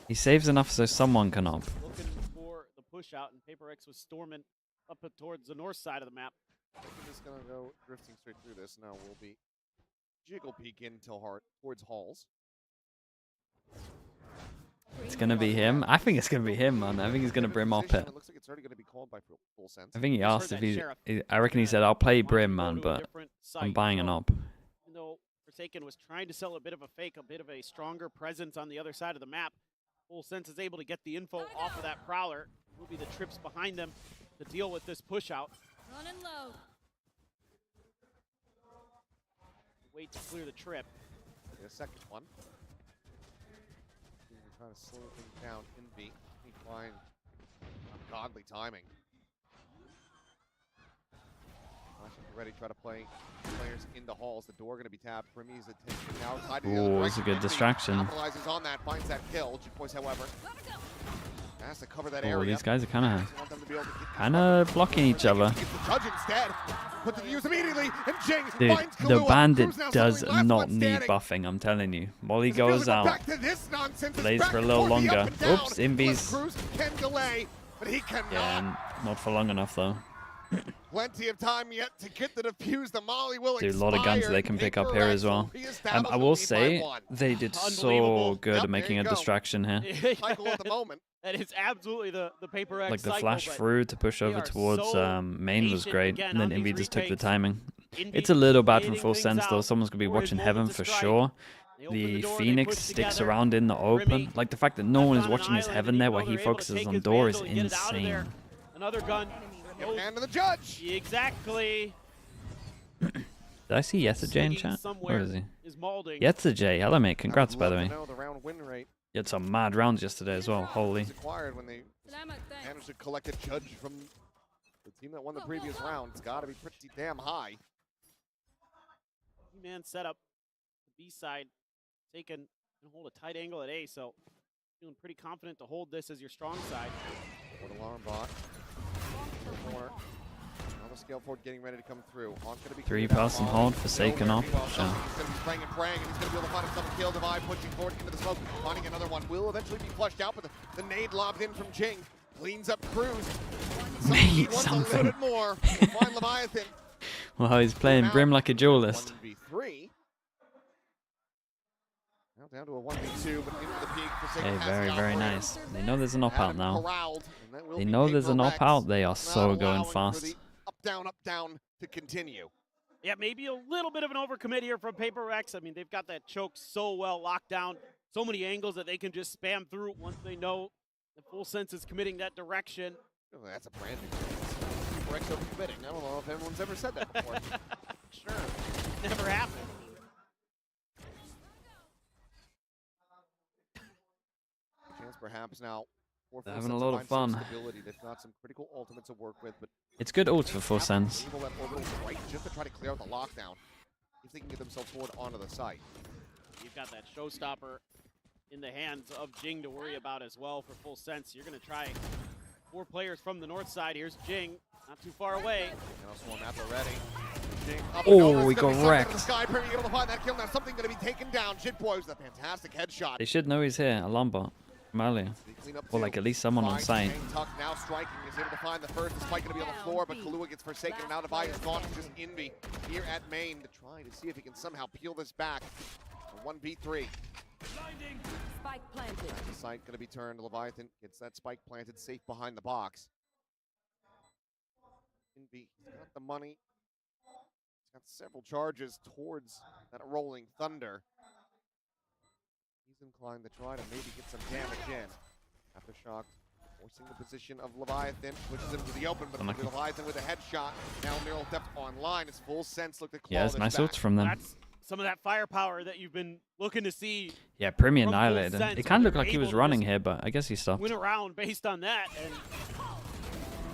He saves enough so someone can op. Looking for the push out, and PRX was storming up towards the north side of the map. I'm just gonna go drifting straight through this. Now we'll be jiggle peek in towards Halls. It's gonna be him. I think it's gonna be him, man. I think he's gonna Brim op it. It looks like it's already gonna be called by Full Sense. I think he asked if I reckon he said, I'll play Brim, man, but I'm buying an op. Even though Forsaken was trying to sell a bit of a fake, a bit of a stronger presence on the other side of the map, Full Sense is able to get the info off of that Prowler. Will be the trips behind them to deal with this push out. Running low. Wait to clear the trip. The second one. Trying to slow things down. Envy. He find ungodly timing. Ready, try to play players into Halls. The door going to be tapped. Primi's attention now tied to the other Ooh, direction. it's a good distraction. Capitalizes on that, finds that kill. Boys, however, has to cover that Oh, area. these guys are kind of blocking each other. Gets the judge instead. Put to use immediately, and Jing Dude, finds the Kahlua. bandit Cruz now does suddenly left not one need standing. buffing, I'm telling you. Molly As it feels goes like we're out. back to this nonsense. It's Plays back for a and little forth, the longer. up and down. Oops, Invy's... Cruz can delay, but he cannot. Yeah, not for long enough, though. Plenty of time yet to get the defuse. The Molly will Dude, a lot of guns they can pick up here as well. I will say, they did so good at making a distraction here. Cycle at the moment. That is absolutely the PRX Like the cycle, flash but through to push they over are towards so main was patient great, again and then on Envy these just took the retakes. timing. Envy It's a little bad from waiting Full things Sense though. out Someone's gonna be for his watching moment Heaven to for strike. sure. They open The the door, they Phoenix push sticks together. around in the open. Remy Like the fact that no one is left on watching an his island, Heaven and there even while though he they're able to focuses take on his door is vandal and get it out of there. insane. Another gun. Give hand to the judge. Exactly. Did I see Yesterday in Sliggy chat? somewhere Where is he? is molding. Yesterday, hello mate, congrats by the way. Know the round win rate You had some mad rounds yesterday as well, holy. is acquired when they managed to collect a judge from the team that won the previous round. It's got to be pretty damn high. Man setup. The B side taken and hold a tight angle at A, so feeling pretty confident to hold this as your strong side. For the alarm bot. Corner. Now the scale forward getting ready to come through. Haunt's going to be 3-person hold, Forsaken off. Sure. He's going to be spraying and praying, and he's going to be able to find himself a kill. Divide pushing forward into the smoke, finding another one. Will eventually be flushed out, but the nade lobbed in from Jing. Cleans up Cruz. Made wants something. a little bit more. Find Leviathan. Well, he's playing Brim like a duelist. 1v3. Now down to a 1v2, but into the peak. Hey, very, very nice. They know there's an op out now. Corralled, and that will They be know King there's an op Correct. out. They are so Not going allowing for fast. the up, down to continue. Yeah, maybe a little bit of an overcommit here from PaperX. I mean, they've got that choke so well locked down, so many angles that they can just spam through once they know the full sense is committing that direction. Oh, that's a brand new thing. PaperX overcommitting. I don't know if anyone's ever said that before. Sure, never happened. Chance perhaps now. For They're Full having a Sense to lot of find some fun. stability. They've got some critical ultimates to work with, but It's good ult for full sense. enable that orbital strike just to try to clear out the lockdown. If they can get themselves forward onto the site. You've got that showstopper in the hands of Jing to worry about as well for full sense. You're going to try 4 players from the north side. Here's Jing, not too far away. And also on map already. Jing up Oh, and over. we It's gonna got be something wrecked. in the sky, Perry able to find that kill. Now something going to be taken down. Jitboy with a fantastic headshot. They should know he's here, alarm bot from earlier. Or like at least someone on site. Tuck now striking is able to find the first. The spike going to be on the floor, but Kahlua gets forsaken and out of eye is gone. It's just Envy here at main to try to see if he can somehow peel this back. A 1v3. Spike planted. The site going to be turned. Leviathan gets that spike planted safe behind the box. Envy, he's got the money. He's got several charges towards that rolling thunder. He's inclined to try to maybe get some damage in. Aftershock forcing the position of Leviathan, pushes him to the open, but Unlucky. Leviathan with a headshot. Now Neural Depth online. His full sense look to claw Yeah, it's this nice back. ults from them. That's some of that firepower that you've been looking to see. Yeah, Premier from full annihilated him. sense, It kind of but looked like he they're was able to running just here, but I guess he stopped. win around based on that,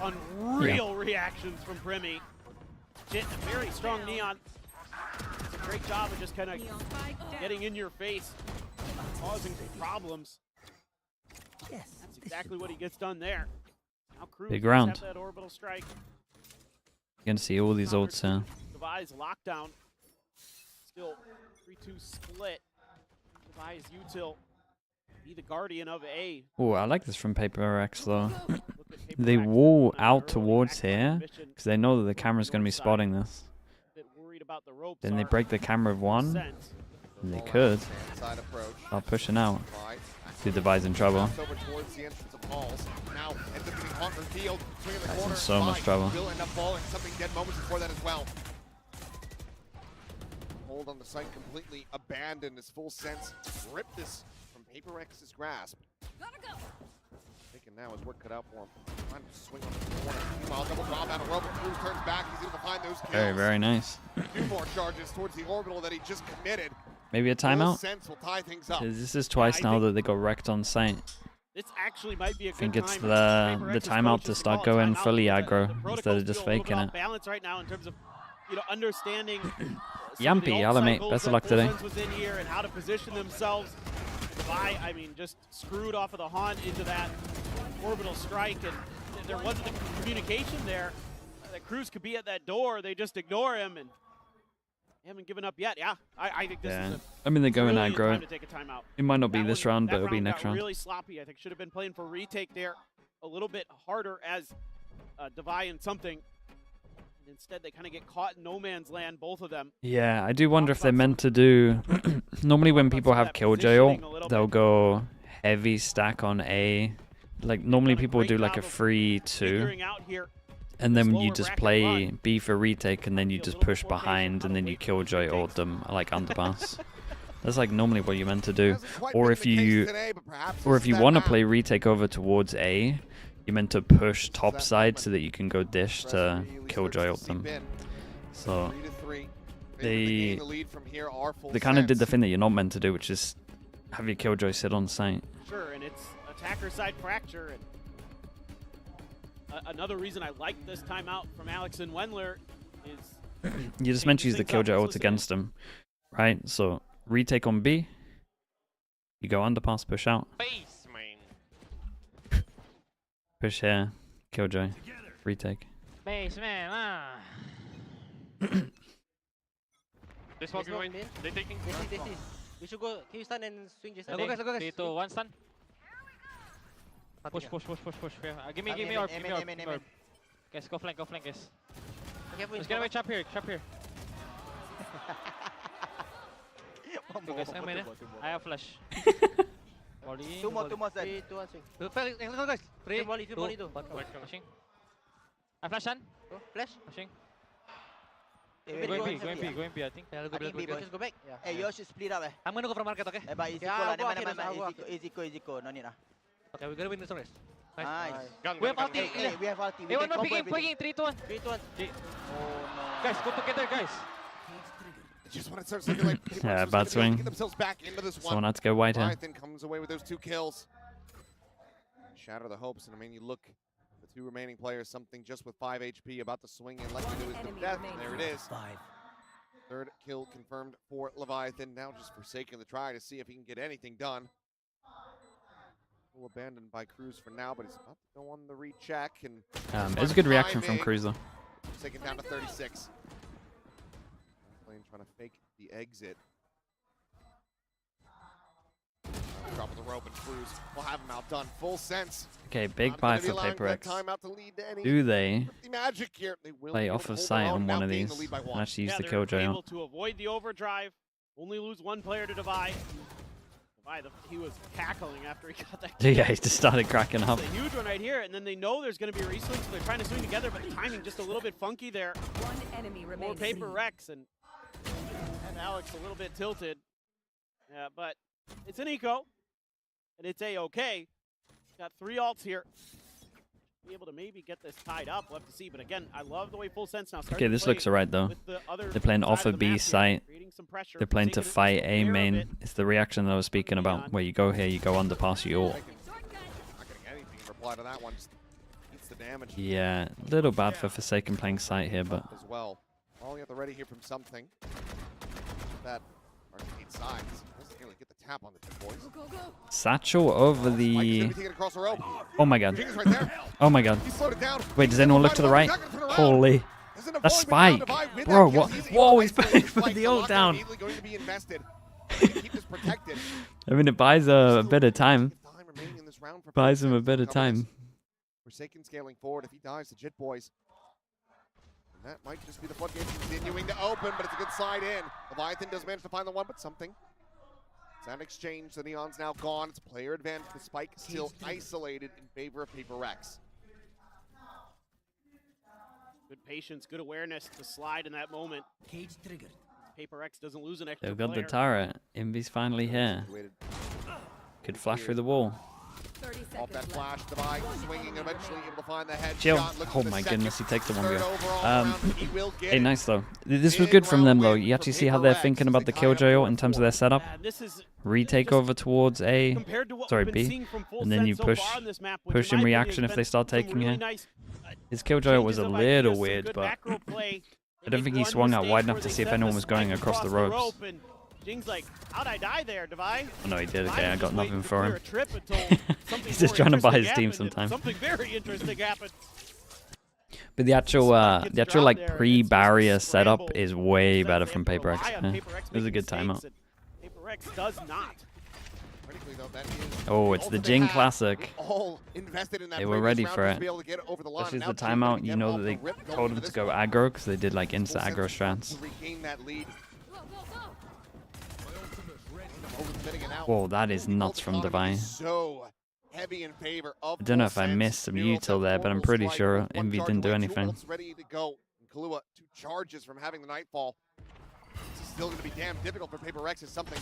and unreal reactions from Primi. Jit, a very strong Neon. It's a great job of just kind of getting in your face, causing problems. Yes. That's exactly what he gets done there. Now Cruz Big does round. have that orbital strike. You're going to see all these ults here. Device lockdown. Still 3-2 split. Device util be the guardian of A. Oh, I like this from PaperX though. They wall out towards here because they know that the camera's going to be spotting this. Then they break the camera of one. And they could start pushing out. Dude, the Devi's in trouble. Over towards the entrance of Halls. Now ends up getting caught in the field. Swinging the That's in corner. so much Spike trouble. will end up falling. Something dead moments before that as well. Hold on the site completely abandoned. His full sense ripped this from PaperX's grasp. Thinking now his work cut out for him. Trying to swing on the corner. Meanwhile, double drop out of Robo. Cruz turns back. He's able to find those kills. Very, very nice. 2 more charges towards the orbital that he just committed. Maybe a Full timeout? sense will tie things up. This is twice now that they got wrecked on site. This actually might be a I think good it's time the for PaperX's timeout coaches to start call a going timeout fully because aggro the instead protocol's of just feel a little faking bit it. off balance right now in terms of understanding some of the Yampy, ult hello mate, cycles best of that luck today. Full Sense was in here and how to position themselves. Devi, I mean, just screwed off of the Haunt into that orbital strike, and there wasn't the communication there. That Cruz could be at that door, they just ignore him, and they haven't given up yet. Yeah, I think this is a I mean, they're going brilliant aggro. time to take a timeout. It might not be That this one- round, that but it'll be round next got round. really sloppy. I think should have been playing for retake there a little bit harder as Devi and something. And instead, they kind of get caught in no man's land, both of them. Yeah, I do wonder if they're meant to do... Normally when people have Killjoy ult, they'll go heavy stack on A. Like, normally people do like a 3-2. And then you just play B for retake, and then you just push behind, and then you Killjoy ult them, like underpass. That's like normally what you're meant to do. Or if you want to play retake over towards A, you're meant to push top side so that you can go dish to Killjoy ult them. So They the lead from here are full they kind of did the sense. thing that you're not meant to do, which is have your killjoy sit on site. Sure, and it's attacker side fracture. And another reason I like this timeout from Alex and Wendler is You just meant to use the killjoy ult against him, right? So retake on B. You go underpass, push out. Base, man. Push here, killjoy, retake. Base, man. This one behind. They taking. This. We should go. Can you stun and swing Jason? Go guys, go guys. 3, 2, 1, stun. Push. Yeah. Give me orb. Guys, go flank, guys. Let's get away. Chop here. Guys, I have flash. Two more, 3, 2, 1, swing. Go guys. 3, Volley, 2. Flashing. I flash on. Go, flash. Flashing. Go Going B, I think. I think B, just go back. Yeah. Hey, yours should split up. I'm gonna go for market, okay? But easy call. Easy call. No need. Okay, we're gonna win this race. Nice. We have ulti. Hey, we have ulti. Hey, one more picking. 3, 2, 1. 3, 2, 1. Oh no. Guys, go together, guys. Just when it starts looking like Yeah, bad swing. get themselves back into this one. Someone had to go wide here. Leviathan comes away with those 2 kills. Shatter the hopes, and I mean, you look the 2 remaining players, something just with 5 HP about to swing in like you do is the death. And there it is. 3rd kill confirmed for Leviathan. Now just forsaking the try to see if he can get anything done. Abandoned by Cruz for now, but he's about to go on the recheck. And it was a good reaction from Cruz though. Taken down to 36. Playing trying to fake the exit. Drop of the rope and Cruz will have him outdone. Full sense. Okay, big buy for PaperX. Do they play off of sight on one of these and actually use the killjoy able out? to avoid the overdrive, only lose 1 player to Divide. He was cackling after he got that kill. Yeah, he just started cracking up. It's a huge one right here, and then they know there's going to be a reswing, so they're trying to swing together, but the timing just a little bit funky there. 1 enemy More remains. PaperX and Alex a little bit tilted. Yeah, but it's an eco, and it's a-okay. Got 3 ults here. Be able to maybe get this tied up. We'll have to see, but again, I love the way Full Sense now starts Okay, this looks alright though. They're playing off of B site. They're playing to fight A main. It's the reaction that I was speaking about, where you go here, you go underpass, you ult. Not getting anything in reply to that one. Just eats the damage. Yeah, a little bad for Forsaken playing site here, but As well. Falling at the ready here from something. That arcade side doesn't really get the tap on the 2 boys. Satchel over the... Take it across the rope. Oh my god. Jing's right there. Oh my god. He slowed it down. Wait, does anyone look to the right? Holy. That's Spike. Bro, what? Whoa, he's putting the ult down. Going to be invested. Keep this protected. I mean, it buys a bit of time. Buys him a bit of time. Forsaken scaling forward. If he dies, the Jit boys. And that might just be the floodgates continuing to open, but it's a good slide in. Leviathan does manage to find the one, but something. Sound exchange, the Neon's now gone. It's player advantage, the Spike still isolated in favor of PaperX. Good patience, good awareness to slide in that moment. Cage triggered. PaperX doesn't lose an extra They've got the player. turret. Invy's finally here. Could flash through the wall. Off that flash, Divide swinging, eventually able to find the headshot. Chill. Looking Oh for my the goodness, he takes the one Third go. overall round, he will get Hey, it. nice though. This was good from them though. You actually see how they're thinking about the killjoy ult in terms of their setup. Retake over towards A, sorry B, and then you push in reaction if they start taking here. His killjoy ult was a little weird, but I don't think he swung out wide enough to see if anyone was going across the ropes. Jing's like, how'd I die there, Divide? Oh no, he did. Okay, I got nothing for him. He's just trying to buy his team sometime. Something very interesting happened. But the actual like pre-barrier setup is way better from PaperX. Yeah. It was a good timeout. PaperX does not. Oh, it's the Jing Classic. All invested in that They were ready for it. This is the timeout. You know that they told them to go aggro because they did like insta aggro strats. Regain that lead. Whoa, that is nuts from Divine. So heavy in favor of I don't know if I missed some util there, but I'm pretty sure Envy didn't do anything. Ready to go. Kahlua, 2 charges from having the Nightfall. This is still going to be damn difficult for PaperX. Is something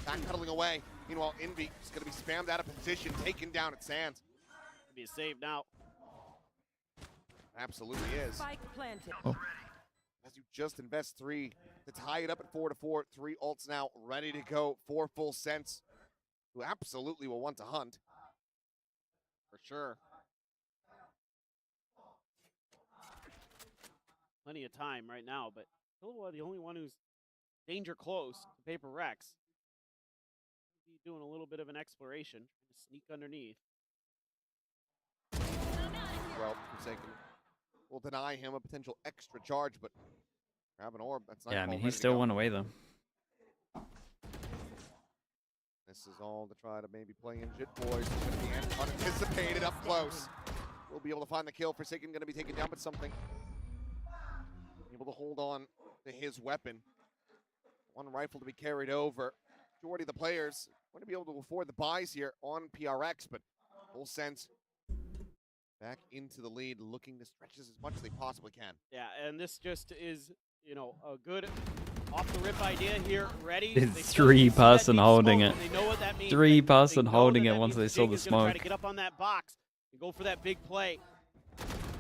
backpedaling away. Meanwhile, Envy is going to be spammed out of position, taken down at Sands. Be a save now. Absolutely is. Spike planted. Oh. as you just invest 3 to tie it up at 4-4. 3 ults now ready to go for Full Sense, who absolutely will want to hunt. For sure. Plenty of time right now, but Killua, the only one who's danger close to Paper Rex. He's doing a little bit of an exploration, trying to sneak underneath. Well, Forsaken will deny him a potential extra charge, but grab an orb. That's not. Yeah, I mean, he still went away though. This is all to try to maybe play in Jit Boys. It's going to be unanticipated up close. We'll be able to find the kill. Forsaken going to be taken down, but something. Able to hold on to his weapon. One rifle to be carried over. Majority of the players going to be able to afford the buys here on PRX, but Full Sense back into the lead, looking to stretch this as much as they possibly can. Yeah, and this just is, you know, a good off-the-rip idea here. Ready? It's 3-person holding it. They know what that means. 3-person holding it that once they means saw Jing the is gonna try smoke. to get up on that box and go for that big play.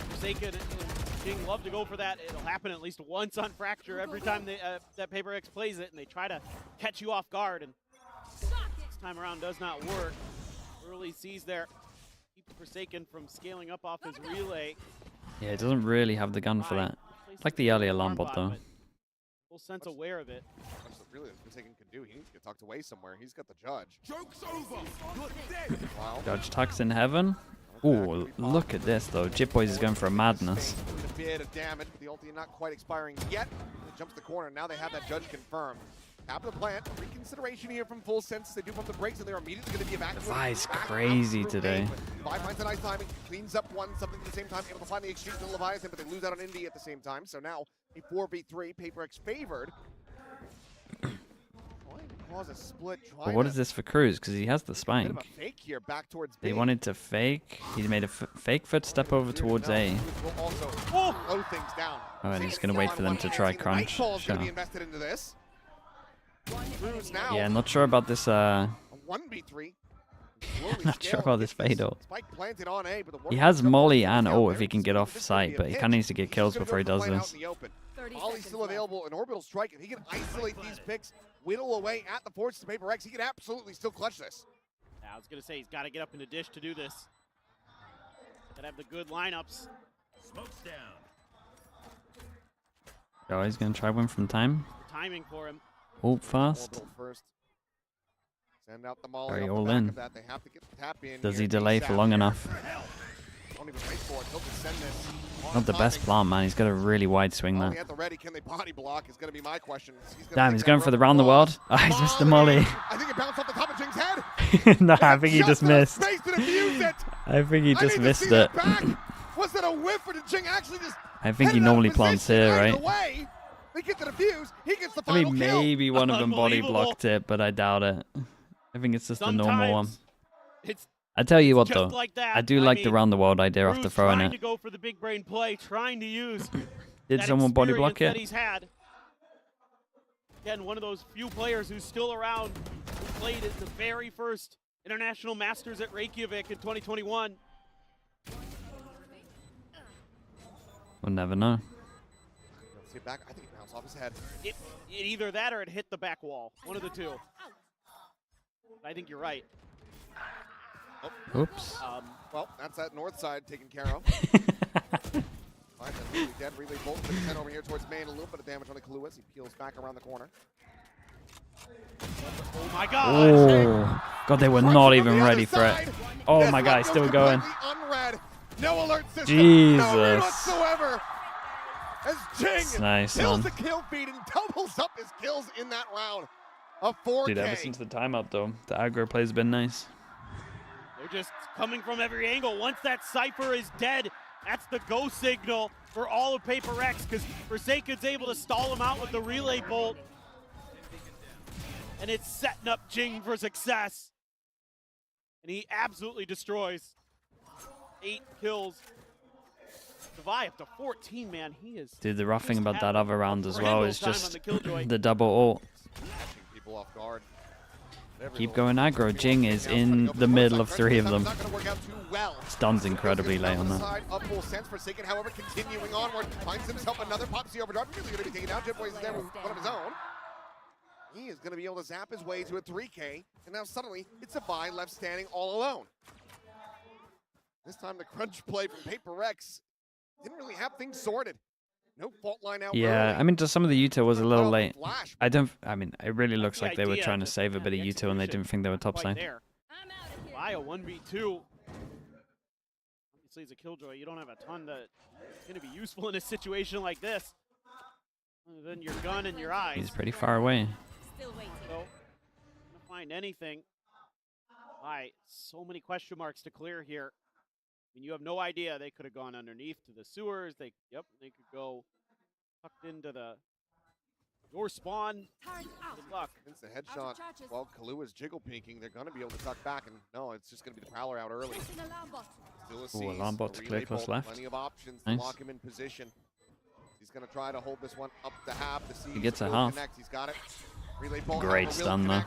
Forsaken and Jing love to go for that. It'll happen at least once on Fracture every time they, that Paper X plays it, and they try to catch you off guard. And this time around does not work. Early sees there. Keeps Forsaken from scaling up off his relay. Yeah, it doesn't really have the gun for that. Like the earlier Lambot though. Full Sense aware of it. That's what really Forsaken can do. He needs to get tucked away somewhere. He's got the judge. Joke's over. You're dead. Wow. Judge tucks in heaven. Ooh, look at this though. Jit Boys is going for a madness. A bit of damage, but the ulti not quite expiring yet. It jumps the corner. Now they have that judge confirmed. Tap of the plant. Reconsideration here from Full Sense. They do pump the brakes, and they're immediately going to be evacuated. Levi's crazy today. Levi finds a nice timing, cleans up one, something at the same time, able to find the exchange to Leviathan, but they lose out on Indy at the same time. So now a 4v3, Paper X favored. Trying to cause a split. But what is this for Cruz? Because he has the spike. Bit of a fake here, back towards They B. wanted to fake. He made a fake footstep over towards A. Will also slow things down. Oh, and he's going to wait for them to try crunch. Nightfall's Sure. going to be invested into this. Cruz now. Yeah, not sure about this. A 1v3. Not sure about this Fatal. Spike planted on A, but the He has Molly and if he can get off site, but he kind of needs to get kills before he does this. Molly's still available, an orbital strike. If he can isolate these picks, whittle away at the forces of Paper X, he can absolutely still clutch this. Yeah, I was going to say, he's got to get up in the dish to do this. Got to have the good lineups. Smoke's down. Oh, he's going to try one from time. Timing for him. Ult fast. Orbital first. Send out the Molly. Very off the all back in. of that. They have to get the tap in. Does here. he delay for long enough? Don't even wait for it. He'll just send this on Not the best timing. plant, man. He's got a really wide swing Molly there. at the ready. Can they body block is going to be my question. Damn, he's going for the round the world. Oh, he's missed the Molly. I think it bounced off the top of Jing's head. No, I think he just missed. Space to defuse it. I think he I just need to missed see it. that back. Was that a whiff or did Jing actually just I think he head it out of normally plants position here, right? away? They get the defuse. He gets the I final mean, kill. maybe one of them body Unbelievable. blocked it, but I doubt it. I think it's just the normal one. Sometimes it's I tell you what just though, like that. I do I like the mean, round the world idea after Cruz throwing trying it. to go for the big brain play, trying to use Did that someone body block experience it? that he's had. Again, one of those few players who's still around, who played at the very first International Masters at Reykjavik in 2021. We'll never know. See it back. I think it bounced off his head. It either that or it hit the back wall. One of the two. I think you're right. Oh. Oops. Well, that's that north side taken care of. Right, that's really dead. Relay bolt to the 10 over here towards main. A little bit of damage on the Clue as he peels back around the corner. Oh my God! Oh, God, they were not even ready for it. Oh my God, still going. Unread. No alert system. Jesus. No read whatsoever. As Jing It's nice, kills man. the kill feed and doubles up his kills in that round. A 4K. Dude, ever since the timeout though, the aggro play's been nice. They're just coming from every angle. Once that Cypher is dead, that's the go signal for all of Paper X, because Forsaken's able to stall him out with the relay bolt. And it's setting up Jing for success. And he absolutely destroys. 8 kills. Levi up to 14, man. He is. Dude, the rough thing about that other round as well is Time on just the Killjoy. the double ult. Catching people off guard. Keep going aggro. Jing is in the middle of 3 of them. Stuns incredibly late on that. Up full sense. Forsaken, however, continuing onward, finds himself another Popsy overdrive. Really going to be taken out. Jetboy is there with one of his own. He is going to be able to zap his way to a 3K, and now suddenly it's a Vi left standing all alone. This time the crunch play from PRX didn't really have things sorted. No fault line out. Yeah, I mean, just some of the util was a little late. I mean, it really looks like they were trying to save a bit of util and they didn't think they were topside. Vi a 1v2. Obviously, as a killjoy, you don't have a ton that's going to be useful in a situation like this. Other than your gun and your eyes. He's pretty far away. Still waiting. So, gonna find anything. Vi, so many question marks to clear here. I mean, you have no idea. They could have gone underneath to the sewers. They could go tucked into your spawn. Good luck. It's the headshot. While Kalua's jiggle pinking, they're going to be able to tuck back, and no, it's just going to be the Prowler out early. Still a alarm bot to clear close left. Plenty of options Nice. to lock him in position. He's going to try to hold this one up to half. He gets a half. Connect. He's got it. Relay ball Great stun though.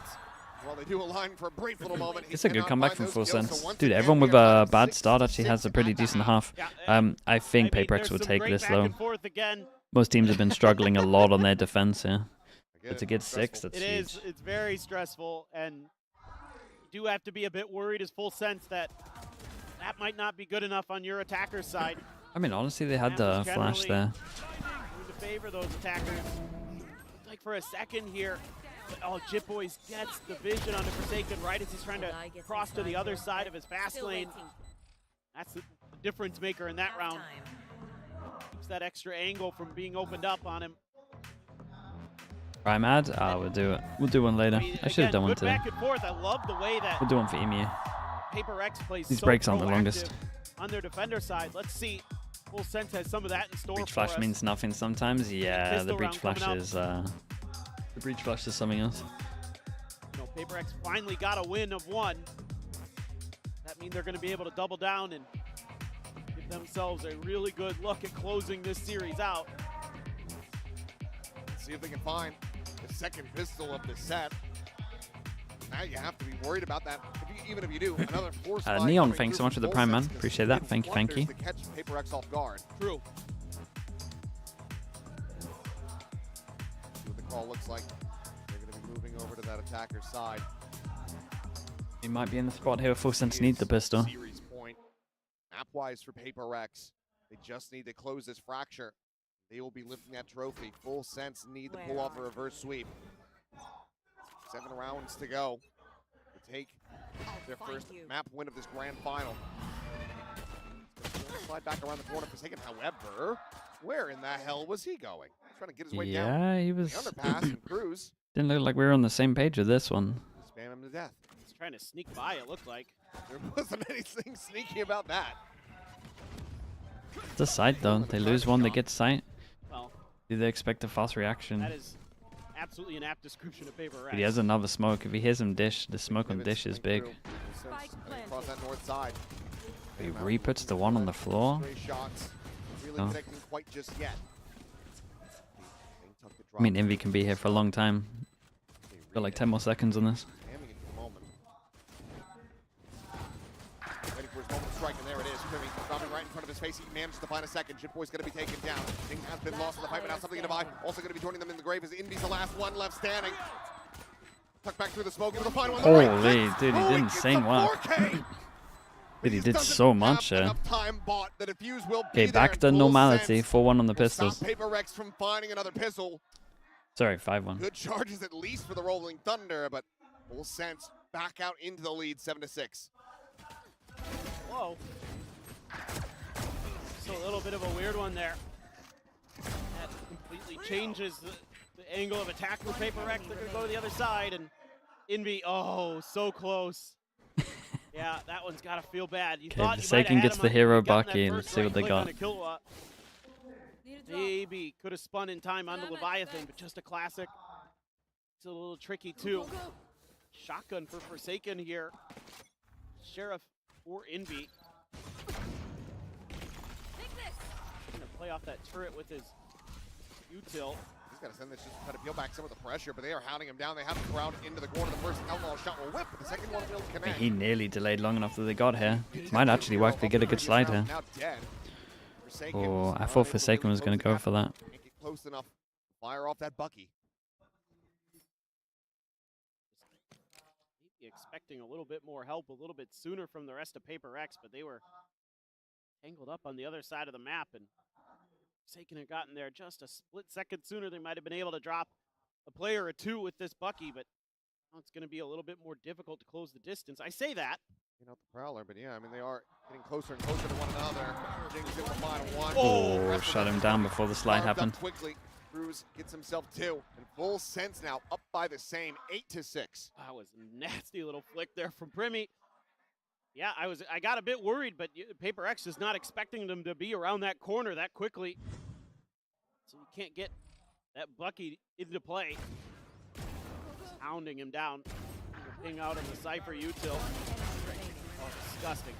While they do align for a brief little moment, It's a good comeback from Full Sense. Dude, everyone with a bad start actually has a pretty decent half. I think PRX will take this though. Most teams have been struggling a lot on their defense here. But to get 6, that's huge. It's very stressful, and you do have to be a bit worried as Full Sense that might not be good enough on your attacker's side. I mean, honestly, they had the flash there. To favor those attackers. Looked like for a second here, oh, Jetboy gets the vision on the Forsaken right as he's trying to cross to the other side of his fast lane. That's the difference maker in that round. Keeps that extra angle from being opened up on him. Prime ad? We'll do it. We'll do one later. I should have done one today. Back and forth. I love the way that We'll do one for Emu. PRX plays These so breaks aren't the longest. on their defender side. Let's see. Full Sense has some of that in store Breach for flash us. means nothing sometimes. Yeah, the Pistol breach round flash coming up. is the breach flash is something else. You know, PRX finally got a win of 1. That means they're going to be able to double down and give themselves a really good look at closing this series out. Let's see if they can find the second pistol of the set. Now you have to be worried about that. Even if you do, another force Neon, thanks so much for the prime, man. Appreciate that. Thank you, thank you. To catch PRX off guard. True. See what the call looks like. They're going to be moving over to that attacker's side. He might be in the spot here. Full Sense needs the pistol. Series point. Map-wise for PRX, they just need to close this fracture. They will be lifting that trophy. Full Sense need to pull off a reverse sweep. 7 rounds to go to take their first map win of this grand final. Slide back around the corner for Forsaken. However, where in the hell was he going? He's trying to get his way down. Yeah, he was. The underpass and cruise. Didn't look like we were on the same page with this one. Spam him to death. He's trying to sneak by, it looked like. There wasn't anything sneaky about that. It's a sight though. They lose one, they get sight. Well, do they expect a fast reaction? That is absolutely an apt description of PRX. But he has another smoke. If he hears him dish, the smoke on dish is big. Across that north side. He re-puts the one on the floor. Shots. Really Oh. connecting quite just yet. I mean, Envy can be here for a long time. Got like 10 more seconds on this. Jamming it for the moment. Ready for his moment to strike, and there it is. Timmy dropping right in front of his face. He manages to find a second. Jetboy's going to be taken down. Thing has been lost in the fight, but now something to buy. Also going to be joining them in the grave as Envy's the last one left standing. Tuck back through the smoke. Into the final one. Holy, dude, he did insane work. 4K. Dude, he did so much here. Time bought. The defuse will Okay, be back there to in full normality. sense. 4-1 on the Will stop pistols. PRX from finding another pistol. Sorry, 5-1. Good charges at least for the Rolling Thunder, but Full Sense back out into the lead, 7-6. Whoa. So a little bit of a weird one there. That completely changes the angle of attack for PRX. They're going to go to the other side, and Envy, oh, so close. Yeah, that one's got to feel bad. You thought you might Forsaken have had gets him the on- hero gotten that Baki. first Let's see what they right got. click on a Killua. Maybe could have spun in time onto Leviathan, but just a classic. It's a little tricky too. Shotgun for Forsaken here. Sheriff or Envy. Gonna play off that turret with his util. He's Gotta send this just to try to peel back some of the pressure, but they are hounding him down. They have to crowd into the corner. The first outlaw shot will whip, but the second one will connect. He nearly delayed long enough that they got here. Might actually work. They get a good slide here. Now dead. Oh, I thought Forsaken was going to go for that. Can't get close enough. Fire off that Bucky. Maybe expecting a little bit more help a little bit sooner from the rest of Paper X, but they were tangled up on the other side of the map, and Forsaken had gotten there just a split second sooner. They might have been able to drop a player or two with this Bucky, but now it's going to be a little bit more difficult to close the distance. I say that. Out the Prowler, but yeah, I mean, they are getting closer and closer to one another. Jinx in the final one. Oh, shut him down before the slide happened. Quickly, Cruz gets himself 2, and Full Sense now up by the same, 8-6. That was a nasty little flick there from Primi. Yeah, I got a bit worried, but Paper X is not expecting them to be around that corner that quickly. So you can't get that Bucky into play. Just hounding him down. Ping out of the Cypher util. Oh, disgusting.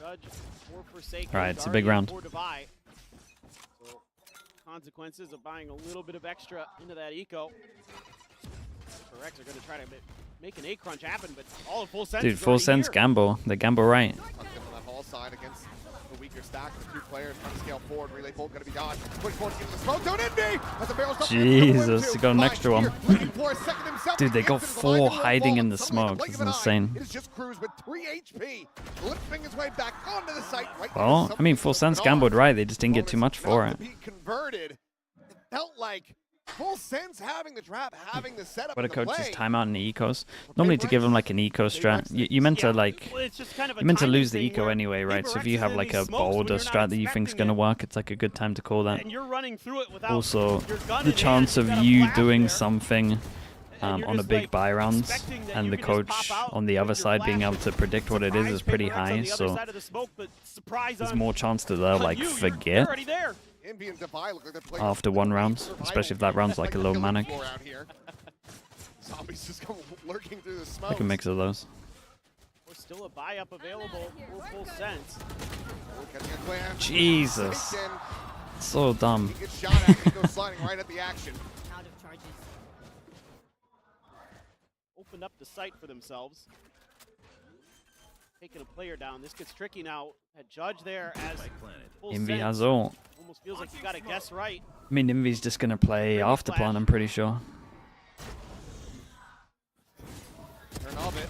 Judge or Forsaken. All right, it's a big round. So consequences of buying a little bit of extra into that eco. X are going to try to make an A crunch happen, but all of Full Sense. Dude, Full Sense gamble. They gamble right. Side against the weaker stack. The 2 players trying to scale forward. Relay bolt going to be dodged. Push forward into the smoke zone. Indy has a barrel stop. Jesus, he got an extra one. Dude, they got 4 hiding in the smoke. It's insane. It is just Cruz with 3 HP, limping his way back onto the site. Well, I mean, Full Sense gambled right. They just didn't get too much for it. Converted. It felt like Full Sense having the trap, having the setup. What a coach just timeout in the ecos. Normally to give them like an eco strat. You meant to like, you meant to lose the eco anyway, right? So if you have like a bolder strat that you think's gonna work, it's like a good time to call that. And you're running through it without also, the chance of you doing something on a big buy round and the coach on the other side being able to predict what it is pretty high. So there's more chance to like forget after one round, especially if that round's like a low manic. Zombies just come lurking through the smoke. Like a mix of those. There's still a buy up available for Full Sense. Jesus. So dumb. He gets shot at and goes sliding right at the action. Out of charges. Opened up the site for themselves. Taking a player down. This gets tricky now. Had Judge there as Full Envy Sense. has ult. Almost feels like you got to guess right. I mean, Envy's just going to play after plan, I'm pretty sure. Turn of it.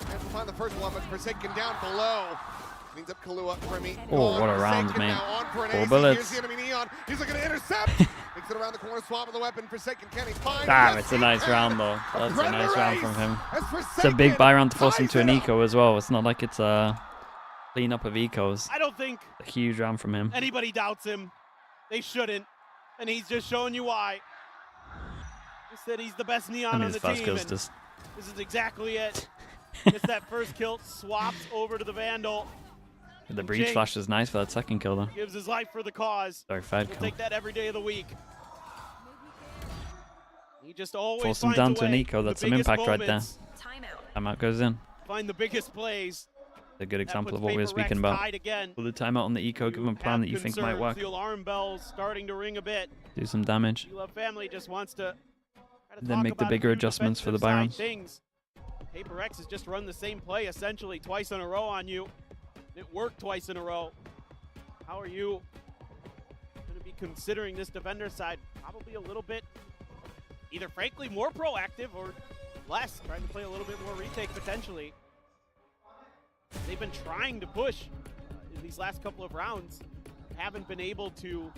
And to find the first one, but Forsaken down below. Cleans up Kahlua, Primi. Oh, what a round, man. 4 bullets. Here's the enemy Neon. He's looking to intercept. Makes it around the corner, swap with the weapon. Forsaken, can he find? Damn, it's a nice round, though. That's a nice round from him. It's a big buy round to force him to an eco as well. It's not like it's a clean up of ecos. I don't think a huge round from him. Anybody doubts him. They shouldn't. And he's just showing you why. He said he's the best Neon on the team. And this is exactly it. Gets that first kill, swaps over to the Vandal. The breach flash is nice for that second kill, though. Gives his life for the cause. Dark Fad We'll kill. take that every day of the week. He just always Force him down to an eco. That's some impact right there. Timeout goes in. Find the biggest plays. A good example of what we were speaking about. Put the timeout on the eco, give him a plan that you think might work. The alarm bells starting to ring a bit. Do some damage. Love Family just wants to Then make the bigger adjustments for the buy rounds. Paper X has just run the same play essentially twice in a row on you. It worked twice in a row. How are you going to be considering this defender side? Probably a little bit, either frankly more proactive or less, trying to play a little bit more retake potentially. They've been trying to push in these last couple of rounds. Haven't been able to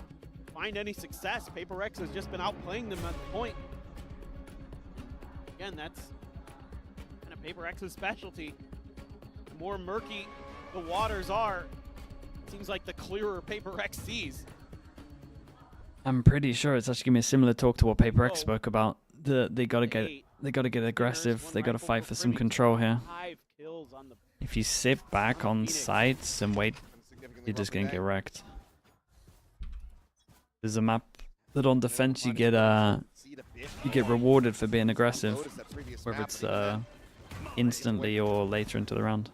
find any success. Paper X has just been outplaying them at the point. Again, that's kind of Paper X's specialty. The more murky the waters are, it seems like the clearer Paper X sees. I'm pretty sure it's actually gonna be a similar talk to what Paper X spoke about. They gotta get aggressive. They gotta fight for some control here. If you sit back on sites and wait, you're just gonna get wrecked. There's a map that on defense you get rewarded for being aggressive, whether it's instantly or later into the round.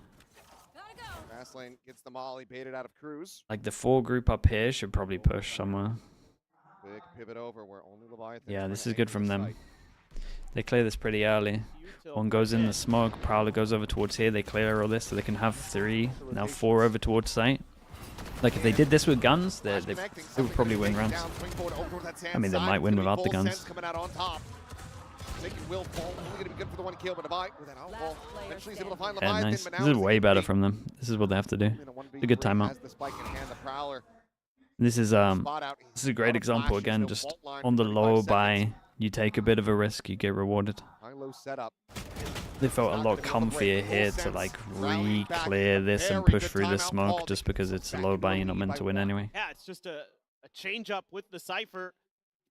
lane gets the molly baited out of Cruz. Like the 4 group up here should probably push somewhere. Quick pivot over where only Leviathan. Yeah, this is good from them. They clear this pretty early. One goes in the smoke, Prowler goes over towards here, they clear all this so they can have 3, now 4 over towards site. Like if they did this with guns, they would probably win rounds. I mean, they might win without the guns. Will fall, only going to be good for the 1 kill, but Levi with that outfall eventually is able to find Yeah, Leviathan. nice. But This is way better from them. This is what they have to do. It's a good timeout. This is a great example again. Just on the low buy, you take a bit of a risk, you get rewarded. High-low setup. They felt a lot comfier here to like re-clear this and push through the smoke just because it's a low buy, you're not meant to win anyway. Yeah, it's just a change up with the Cypher.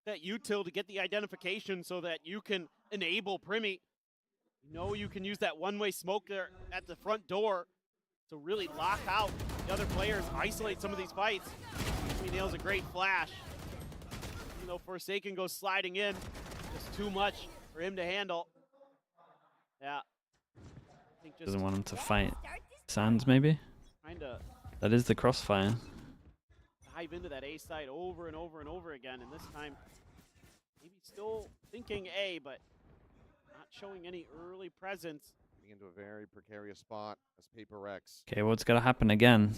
That util to get the identification so that you can enable Primi. You know you can use that one-way smoke there at the front door to really lock out the other players, isolate some of these fights. He nails a great flash. Even though Forsaken goes sliding in, just too much for him to handle. Yeah. I think just Doesn't want him to fight Sands maybe? Kinda That is the crossfire. dive into that A side over and over and over again, and this time maybe still thinking A, but not showing any early presence. Getting into a very precarious spot as PRX. Okay, what's got to happen again?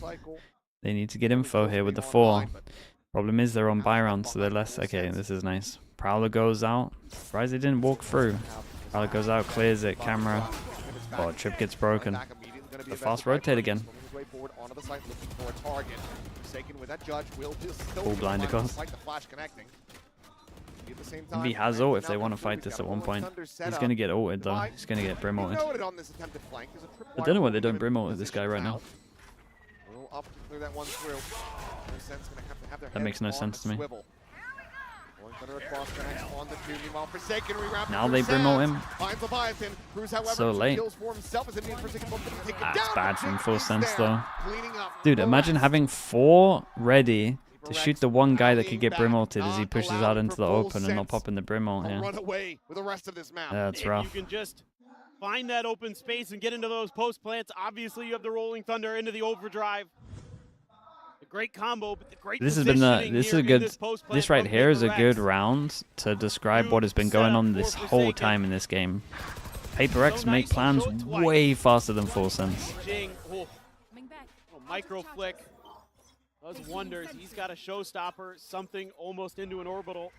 They need to get info here with the 4. Problem is they're on buy round, so they're less. Okay, this is nice. Prowler goes out. Surprised they didn't walk through. Prowler goes out, clears it, camera. Oh, trip gets broken. The fast rotate again. Full blind across. If he has ult, if they want to fight this at one point, he's going to get ulted though. He's going to get Brim ulted. I don't know why they don't Brim ult with this guy right now. That makes no sense to me. Now they Brim ult him. So late. That's bad from full sense though. Dude, imagine having 4 ready to shoot the one guy that could get Brim ulted as he pushes out into the open and not popping the Brim ult here. Yeah, that's rough. You can just find that open space and get into those post plants. Obviously, you have the Rolling Thunder into the overdrive. A great combo, but the great This has been this right here is a good round to describe what has been going on this whole time in this game. PRX make plans way faster than full sense. Oh, micro flick. Does wonders. He's got a showstopper, something almost into an orbital.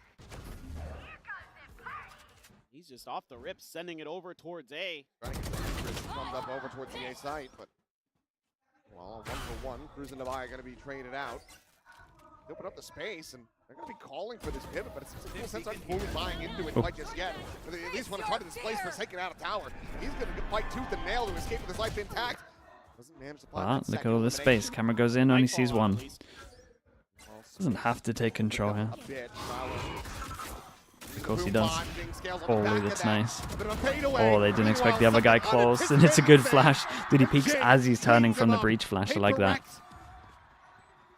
He's just off the rip, sending it over towards A. Comes up over towards the A site, but well, 1-for-1. Cruz and Levi are going to be traded out. They open up the space, and they're going to be calling for this pivot, but it seems like full sense aren't fully buying into it quite just yet. But they at least want to try to displace Forsaken out of tower. He's going to fight tooth and nail to escape with his life intact. Look at all this space. Camera goes in, only sees 1. Doesn't have to take control here. Of course he does. Holy, that's nice. Oh, they didn't expect the other guy close, and it's a good flash. Dude, he peeks as he's turning from the breach flash. I like that.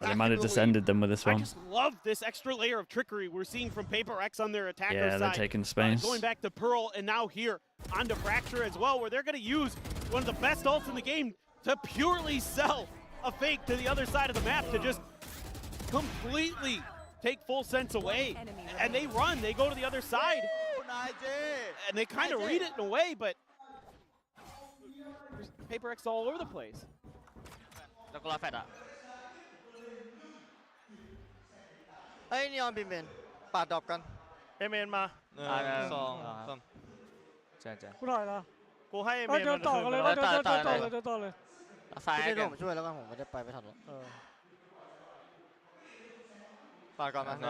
But they might have just ended them with this one. I just love this extra layer of trickery we're seeing from PRX on their attacker side. Yeah, they're taking space. Going back to Pearl, and now here onto Fracture as well, where they're going to use one of the best ults in the game to purely sell a fake to the other side of the map to just completely take full sense away. And they run, they go to the other side. And they kind of read it in a way, but PRX all over the place. เฮ้ยนีออนบินเบนปาดดรอปกันเอเมนมา2 3ใช่กูถ่ายละกูให้เอเมนมันต่อกันเลยต่อเลยซ้ายผมช่วยแล้วกันผมไม่ได้ไปไม่ทันหรอกปาดก่อนมา1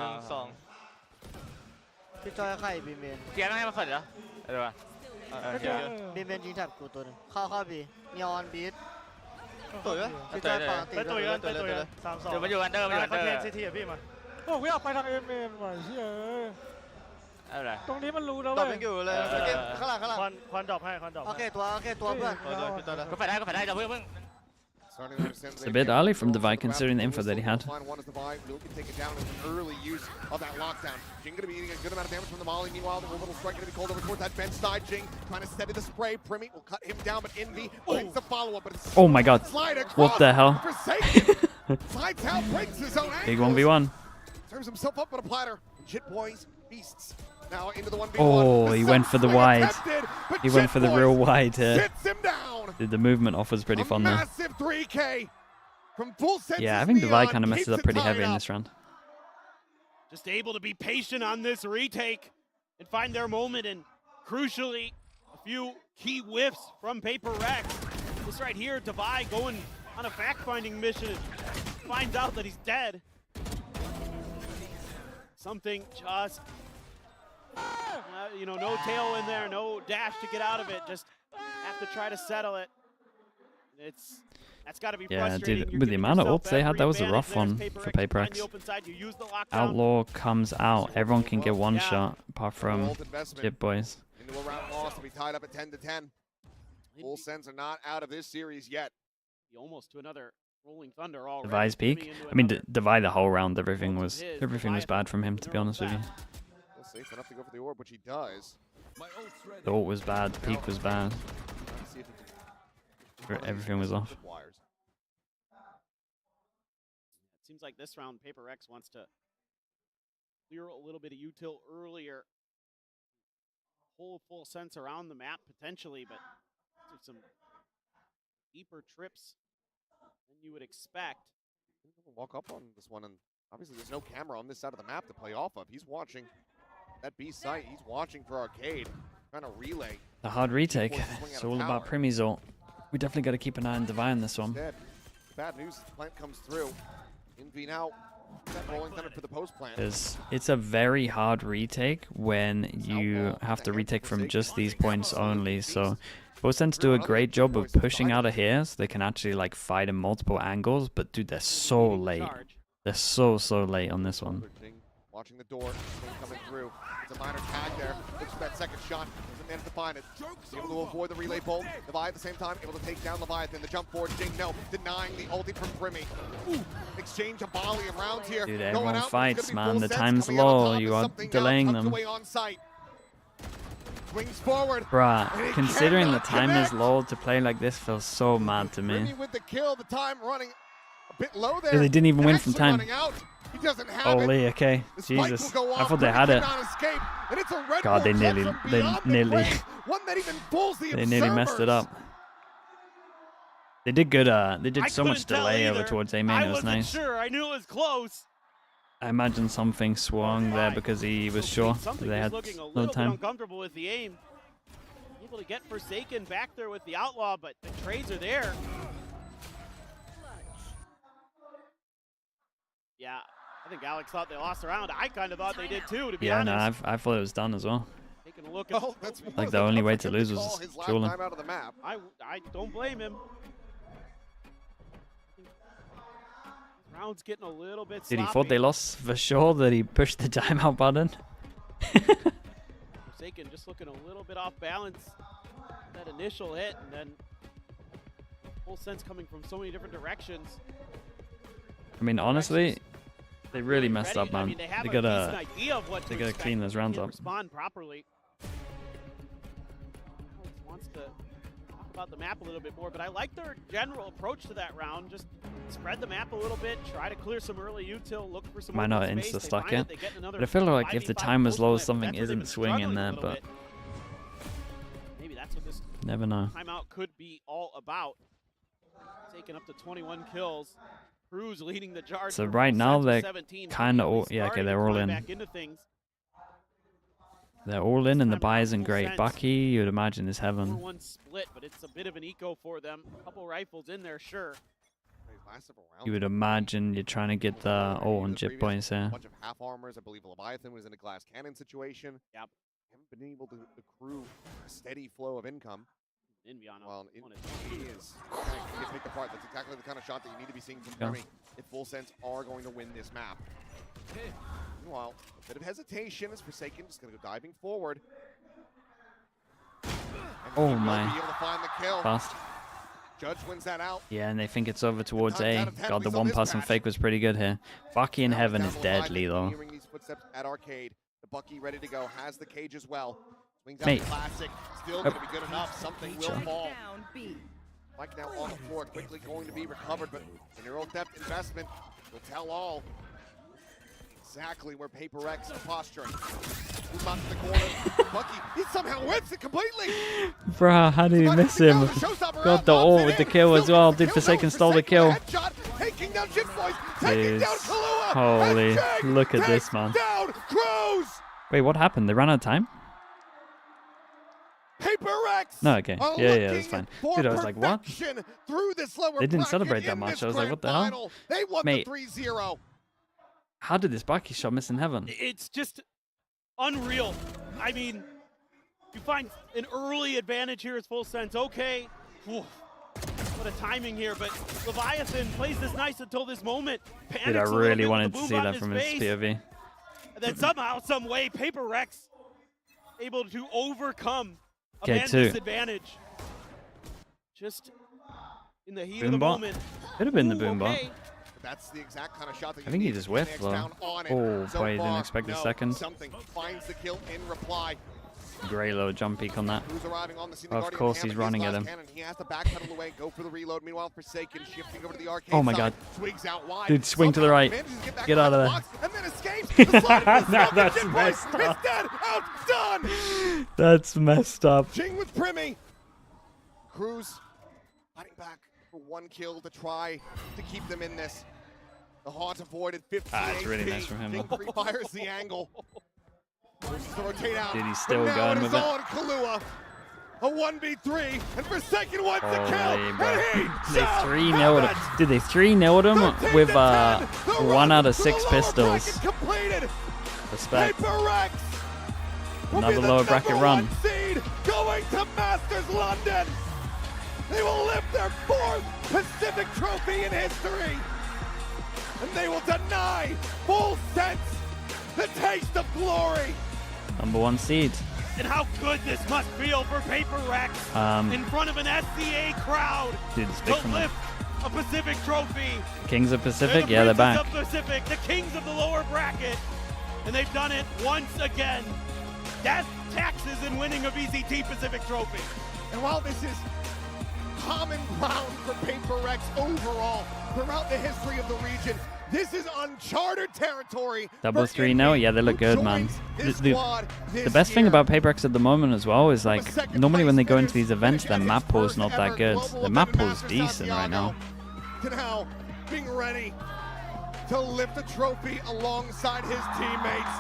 2พี่จอยใครบินเบนเกียร์ต้องให้มาเขินเหรอเดี๋ยวบินเบนยิงแถบกูตัวนึงเข้าบีนีออนบีทตุ๋ยวะพี่จอยปาตีตุ๋ยกัน3-2เดี๋ยวมาอยู่อันเดอร์มาอยู่อันเดอร์เขาเทนซีทีอ่ะพี่มาโอ้กูอยากไปทางเอ็มว่ะเฮ้ยอะไรตรงนี้มันรู้แล้วเว้ยดรอปยังอยู่เลยข้างหลังควันดรอปให้ควันดรอปโอเคตัวเพื่อนก็ไปได้เดี๋ยวเพิ่ง It's a bit early from Devi considering the info that he had. One is Devi. Will can take it down in an early use of that lockdown. Jing going to be eating a good amount of damage from the Molly. Meanwhile, the little strike going to be called over towards that bench side. Jing trying to steady the spray. Primi will cut him down, but Envy wins the follow-up. But it's Oh my god. What the hell? Slides out, breaks his own Big ankles. 1v1. Serves himself up on a platter. Jit boys, beasts. Now into the 1v1. Oh, he went for the wide. He went for the real wide here. Sits him down. Dude, the movement off was pretty fun there. Massive 3K from full senses. Yeah, I think Devi kind of messes keeps up it pretty tied heavy in up. this round. Just able to be patient on this retake and find their moment, and crucially, a few key whiffs from PRX. This right here, Devi going on a fact-finding mission and finds out that he's dead. Something just, you know, no tail in there, no dash to get out of it. Just have to try to settle it. That's got to be frustrating. Dude, with the amount of ults they had, that was a rough one for PRX. Outlaw comes out, everyone can get one shot, apart from Jit boys. Into a round loss to be tied up at 10-10. Full Sends are not out of this series yet. Almost to another Rolling Thunder already. Devi's peak. I mean, Devi the whole round, everything was bad from him, to be honest with you. Still safe enough to go for the orb, which he does. The ult was bad, the peak was bad. Everything was off. It seems like this round PRX wants to clear a little bit of util earlier. Hold full sense around the map potentially, but some deeper trips than you would expect. Walk up on this one, and obviously there's no camera on this side of the map to play off of. He's watching that B site. He's watching for Arcade, trying to relay. The hard retake. It's all about Primi's ult. We definitely got to keep an eye on Devi on this one. Bad news, the plant comes through. Envy now, that Rolling Thunder for the post plant. It's a very hard retake when you have to retake from just these points only. So Full Sense do a great job of pushing out of here so they can actually like fight in multiple angles. But dude, they're so late. They're so late on this one. Watching the door, coming through. It's a minor tag there. Looks for that second shot. Doesn't manage to find it. Able to avoid the relay bolt. Levi at the same time able to take down Leviathan. The jump forward. Jing, no, denying the ulti from Primi. Exchange of volley around here. Dude, everyone fights, man. The time's low. You are delaying them. Swings forward. Bruh, considering the time is low, to play like this feels so mad to me. Primi with the kill. The time running a bit low there. Yeah, they didn't even win from time. He doesn't have Holy, okay. Jesus. I thought they had it. God, they nearly messed it up. They did good, they did so much delay over towards A main, it was nice. Sure, I knew it was close. I imagine something swung there because he was sure they had no time. Uncomfortable with the aim. Able to get Forsaken back there with the Outlaw, but the trades are there. Yeah, I think Alex thought they lost the round. I kind of thought they did too, to be honest. Yeah, no, I thought it was done as well. Taking a look at like the only way to lose was trolling. I don't blame him. Round's getting a little bit sloppy. Dude, he thought they lost for sure that he pushed the timeout button. Forsaken just looking a little bit off balance. That initial hit, and then Full Sense coming from so many different directions. I mean, honestly, they really messed up, man. I mean, they gotta clean those rounds up. Respond properly. Alex wants to talk about the map a little bit more, but I like their general approach to that round. Just spread the map a little bit, try to clear some early util, look for some. Might not insta stuck yet, but I feel like if the time was low, something isn't swinging there. But maybe that's what this never know. Timeout could be all about. Taking up to 21 kills. Cruz leading the charge. So right now they're kind of all, they're all in. They're all in, and the buy isn't great. Bucky, you'd imagine, is heaven. One split, but it's a bit of an eco for them. A couple rifles in there, sure. You would imagine you're trying to get the ult on Jit boys here. A bunch of half armors. I believe Leviathan was in a glass cannon situation. Yep. Haven't been able to accrue a steady flow of income. Well, Envy is trying to pick apart. That's exactly the kind of shot that you need to be seeing from Primi if Full Sense are going to win this map. Meanwhile, a bit of hesitation as Forsaken just going to go diving forward. Oh my. Be able to find the kill. Fast. Judge wins that out. Yeah, and they think it's over towards A. God, the one-person fake was pretty good here. Bucky in heaven is deadly, though. Hearing these footsteps at Arcade. The Bucky ready to go. Has the cage as well. Swings out Mate. classic. Still going to be good enough. Something will fall. Mike now on the floor. Quickly going to be recovered, but the neural depth investment will tell all exactly where Paper X are posturing. Move out to the corner. Bucky, he somehow wins it completely. Bruh, how did he miss him? Got the ult with the kill as well. Dude, Forsaken stole the kill. Taking down Jinfoy, Jeez. taking down Kahlua. Holy, look at this, man. Down Cruz. Wait, what happened? They ran out of time? Paper X. No, okay. Yeah, that's fine. Dude, I was like, what? Through this lower They didn't bracket celebrate that in much. this I was like, what the hell? final. They won Mate. the 3-0. How did this Bucky shot miss in heaven? It's just unreal. I mean, you find an early advantage here as Full Sense. Okay. Whew. What a timing here, but Leviathan plays this nice until this moment. Dude, I Panics a little really bit with wanted the to boom see on that from his face. POV. And then somehow, some way, Paper Rex able to overcome a Okay, man two. disadvantage. Just in the heat of Boom the bot. moment. Could have been the boom bot. Okay. That's the exact kind of shot that I think he need just to get whiffed, next though. down on it. Oh, So boy, didn't far, expect a no, second. Something finds the kill in reply. Great little jump peek on that. Who's arriving on the scene? Of Guardian course Hammer, he's his running last at him. cannon. He has to backpedal away, go for the reload. Meanwhile, Forsaken shifting over to the arcade Oh my side. God. Swigs out wide. Dude, swing to the Somehow right. manages to back Get out of behind there. the box, and then escapes. The slide is Nah, up, that's Jinfoy messed is up. dead. Outdone. That's messed up. Jing with Primmy. Cruz fighting back for one kill to try to keep them in this. The Haunt avoided 15 it's really HP. nice from him. Jing fires the angle. Versus the rotate out. Dude, he's But still now going it with is it. all on Kalua. A 1v3, and Forsaken wants the kill. Holy, bro. And he They shall 3-0'd have him. it. Dude, they 3-0'd him with 1 out of 6 Lower pistols. bracket completed. Respect. Paper X will Another be the lower bracket #1 run. seed going to Masters London. They will lift their 4th Pacific Trophy in history. And they will deny Full Sense the taste of glory. #1 seed. And how good this must feel for Paper Rex in front of an SCA crowd Dude, to stick from them. lift a Pacific trophy. Kings of They're Pacific, the yeah, they're princes back. of Pacific, the kings of the lower bracket, and they've done it once again. Death, taxes, and winning a VCT Pacific trophy. And while this is common ground for Paper X overall throughout the history of the region, this is uncharted territory. Double for 3-0, yeah, they look who good, man. joins this The squad this best thing year. about Paper X at the moment as well is like, normally when they go into these events, their map pool is not that good. The map pool is decent right now. To now being ready to lift a trophy alongside his teammates.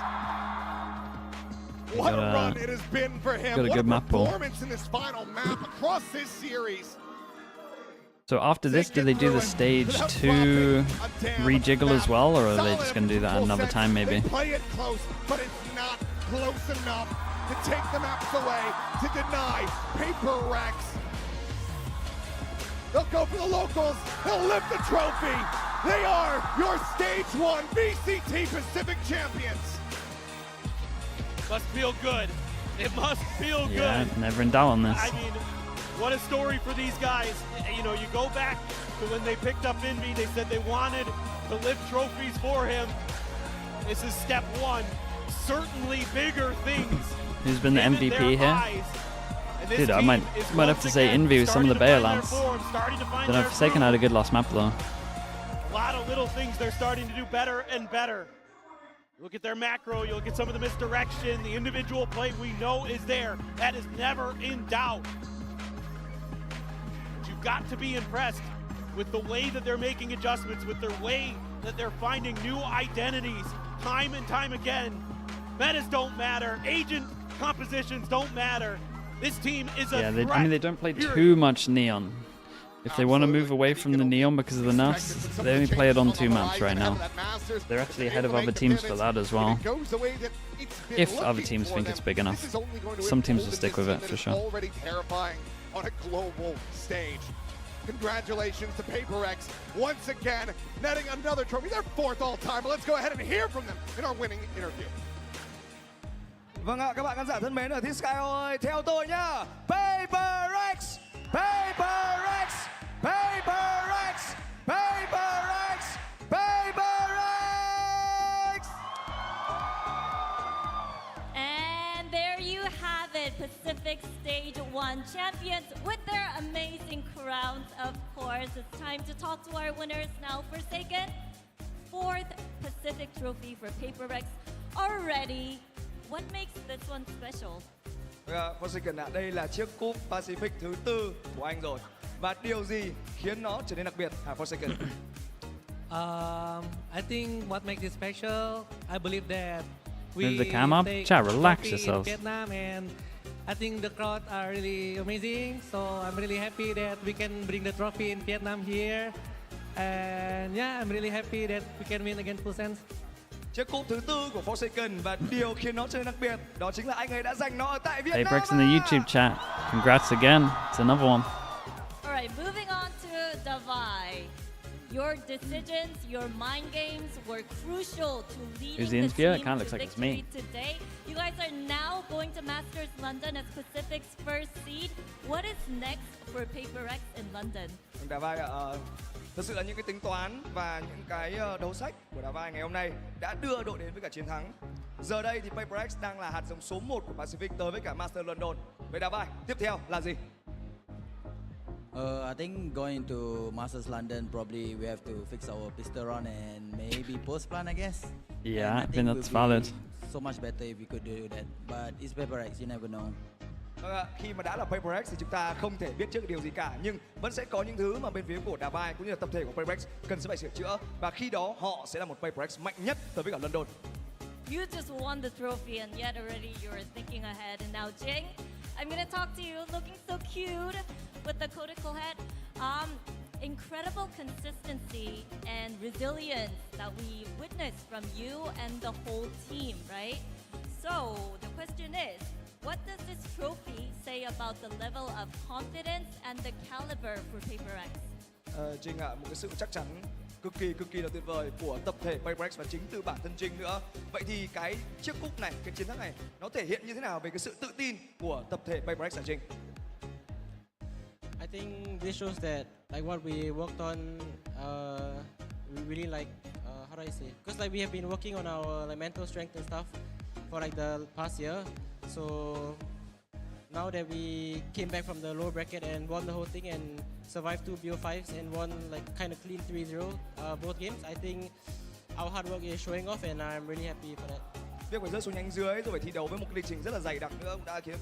What got a a- run it has been for him. got a What good map pool. performance in this final map across this series. So after this, do they do the stage 2 rejiggle as well, or are they just going to do that another time maybe? They play it close, but it's not close enough to take the maps away, to deny Paper Rex. They'll go for the locals. They'll lift the trophy. They are your Stage 1 VCT Pacific champions. Must feel good. It must feel Yeah, good. never in doubt on this. I mean, what a story for these guys. You know, you go back to when they picked up Envy, they said they wanted to lift trophies for him. This is step 1. Certainly bigger things. Who's been the in MVP their here? eyes. And this Dude, I team might is have once to say again Envy with some of the starting to Bayer find their lads. form, starting to find Don't know their if Forsaken groove. had a good last map though. A lot of little things they're starting to do better and better. Look at their macro, you look at some of the misdirection, the individual play we know is there. That is never in doubt. But you've got to be impressed with the way that they're making adjustments, with their way that they're finding new identities time and time again. Metas don't matter, agent compositions don't matter. This team is a Yeah, threat. I mean they don't play period. too much Neon. If they want to move away from the Neon because of the nerfs, they only play it on 2 maps right now. They're actually ahead of other teams for that as well. If other teams think it's big enough. Some teams will stick with it for sure. Already terrifying on a global stage. Congratulations to Paper X once again, netting another trophy, their 4th all-time. Let's go ahead and hear from them in our winning interview. Vâng ạ, các bạn khán giả thân mến ở Thi Sky ơi, theo tôi nhá. Paper X! Paper X! it, Pacific Stage 1 champions with their amazing crowns, of course. It's time to talk to our winners now. Forsaken, 4th Pacific Trophy for PaperX already. What makes this one special? Forsaken ạ, đây là chiếc cúp Pacific thứ 4 của anh rồi. Và điều gì khiến nó trở nên đặc biệt hả Forsaken? I think what makes it special, I believe that Move we the cam up. take Chat, relax trophy in yourselves. Vietnam, and I think the crowd are really amazing. So I'm really happy that we can bring the trophy in Vietnam here. And yeah, I'm really happy that we can win against Full Sense. Chiếc cúp thứ 4 của Forsaken và điều khiến nó trở nên đặc biệt đó chính là anh ấy đã giành nó ở tại Việt Nam. PaperX in the YouTube chat. Congrats again. It's another one. All right, moving on to Davai. Your decisions, your mind games were crucial to leading Who's the the interviewer? team It kinda to looks like it's victory me. today. You guys are now going to Masters London as Pacific's first seed. What is next for PaperX in London? Davai ạ, thật sự là những cái tính toán và những cái đấu sách của Davai ngày hôm nay đã đưa đội đến với cả chiến thắng. Giờ đây thì PaperX đang là hạt giống số 1 của Pacific tới với cả Master London. Vậy Davai, tiếp theo là gì? I think going to Masters London, probably we have to fix our pistol run and maybe post plan, I guess. Yeah, And I think that's valid. So much better if we could do that. But it's PaperX, you never know. Khi mà đã là PaperX thì chúng ta không thể biết trước điều gì cả, nhưng vẫn sẽ có những thứ mà bên phía của Davai cũng như là tập thể của PaperX cần sẽ phải sửa chữa, và khi đó họ sẽ là một PaperX mạnh nhất tới với cả London. You just won the trophy and yet already you're thinking ahead. And now Jing, I'm gonna talk to you, looking so cute with the conical head. Incredible consistency and resilience that we witnessed from you and the whole team, right? So the question is, what does this trophy say about the level of confidence and the caliber for PaperX? Trinh ạ, một cái sự chắc chắn cực kỳ là tuyệt vời của tập thể PaperX và chính từ bản thân Trinh nữa. Vậy thì cái chiếc cúp này, cái chiến thắng này nó thể hiện như thế nào về cái sự tự tin của tập thể PaperX hả Trinh? I think this shows that like what we worked on, we really like. How do I say? Because like we have been working on our like mental strength and stuff for like the past year. So now that we came back from the lower bracket and won the whole thing and survived 2 BO5s and won like kind of clean 3-0 both games, I think our hard work is showing off and I'm really happy for that. Việc phải rơi xuống nhánh dưới rồi phải thi đấu với một lịch trình rất là dày đặc nữa cũng đã khiến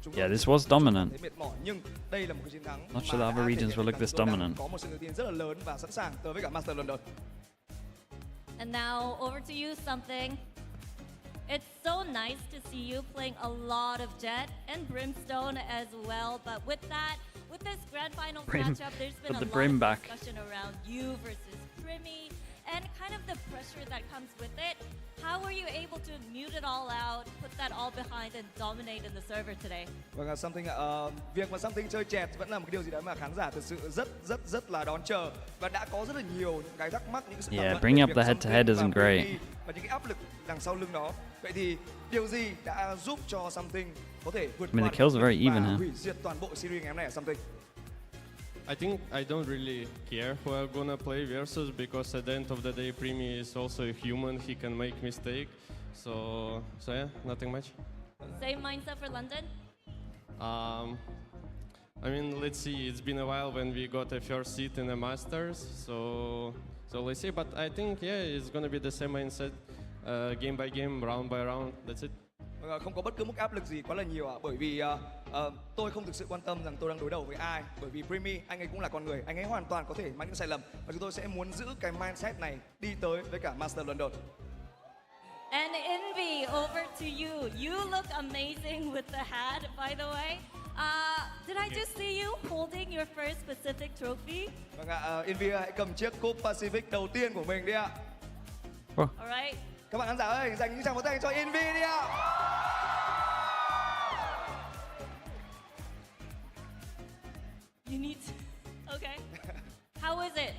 chúng Yeah, this was dominant. thấy mệt mỏi, nhưng đây là một cái chiến thắng Not sure the other regions will look this dominant. có một sự tự tin rất là lớn và sẵn sàng tới với cả Master London. And now over to you, something. It's so nice to see you playing a lot of Jet and Brimstone as well. But with this grand finals matchup, there's been a lot of discussion around you versus Primmy and kind of the pressure that comes with it. How were you able to mute it all out, put that all behind and dominate in the server today? Vâng, Something việc mà Something chơi chẹt vẫn là một cái điều gì đó mà khán giả thực sự rất là đón chờ, và đã có rất là nhiều những cái thắc mắc, những sự thảo luận bringing về up the việc head-to-head Something isn't và great. Primmy và những cái áp lực đằng sau lưng đó. Vậy thì điều gì đã giúp cho Something có thể vượt qua the kills are very even và here. hủy diệt toàn bộ series ngày hôm nay ở Something? I think I don't really care who I'm gonna play versus, because at the end of the day, Primi is also a human. He can make mistake. So yeah, nothing much. Same mindset for London? I mean, let's see. It's been a while when we got a first seat in the Masters, so let's see. But I think it's gonna be the same mindset, game by game, round by round. That's it. Không có bất cứ một áp lực gì quá là nhiều ạ, bởi vì tôi không thực sự quan tâm rằng tôi đang đối đầu với ai, bởi vì Primi anh ấy cũng là con người, anh ấy hoàn toàn có thể mắc những sai lầm, và chúng tôi sẽ muốn giữ cái mindset này đi tới với cả Master London. And Envy, over to you. You look amazing with the hat, by the way. Did I just see you holding your first Pacific trophy? Vâng ạ, Envy hãy cầm chiếc cúp Pacific đầu tiên của mình đi ạ. All right. Các bạn khán giả ơi, dành những tràng pháo tay cho Envy đi ạ. You need to, okay. How is it?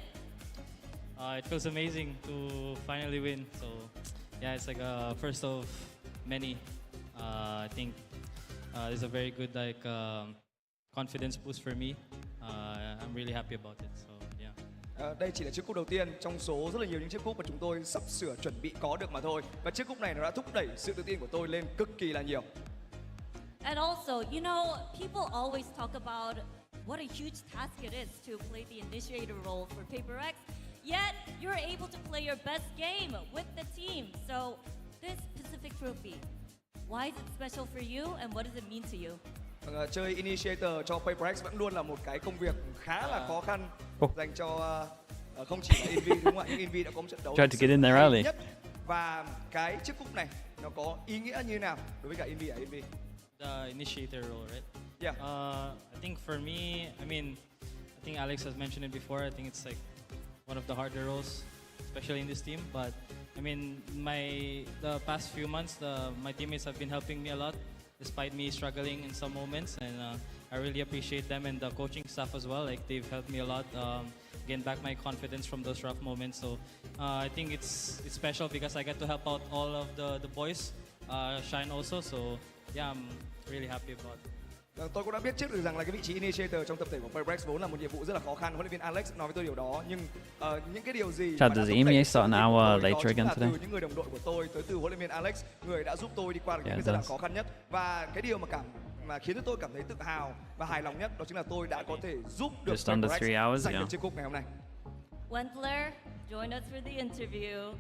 It feels amazing to finally win. So yeah, it's like a first of many. I think it's a very good confidence boost for me. I'm really happy about it. So yeah. Đây chỉ là chiếc cúp đầu tiên trong số rất là nhiều những chiếc cúp mà chúng tôi sắp sửa chuẩn bị có được mà thôi. Và chiếc cúp này nó đã thúc đẩy sự tự tin của tôi lên cực kỳ là nhiều. And also, you know, people always talk about what a huge task it is to play the initiator role for PaperX, yet you're able to play your best game with the team. So this Pacific Trophy, why is it special for you and what does it mean to you? Chơi Initiator cho PaperX vẫn luôn là một cái công việc khá là khó khăn dành cho không chỉ là Envy đúng không ạ? Nhưng Envy đã có một trận đấu Tried to get in there early. nhất. Và cái chiếc cúp này nó có ý nghĩa như thế nào đối với cả Envy à Envy? The initiator role, right? Yeah. I think for me, I mean, I think Alex has mentioned it before. I think it's like one of the harder roles, especially in this team. But I mean, the past few months, my teammates have been helping me a lot, despite me struggling in some moments, and I really appreciate them and the coaching staff as well. Like they've helped me a lot, gain back my confidence from those rough moments. So I think it's special because I get to help out all of the boys shine also. So yeah, I'm really happy about it. Tôi cũng đã biết trước được rằng là cái vị trí Initiator trong tập thể của PRX vốn là một nhiệm vụ rất là khó khăn. Huấn luyện viên Alex nói với tôi điều đó, nhưng những cái điều gì Chad, does EMEA start an hour later again today? từ những người đồng đội của tôi tới từ huấn luyện viên Alex, người đã giúp tôi đi qua được những cái giai đoạn khó khăn nhất. Và cái điều mà khiến cho tôi cảm thấy tự hào và hài lòng nhất đó chính là tôi đã có thể giúp được PRX giành được chiếc cúp ngày hôm nay. Wendler, join us for the interview.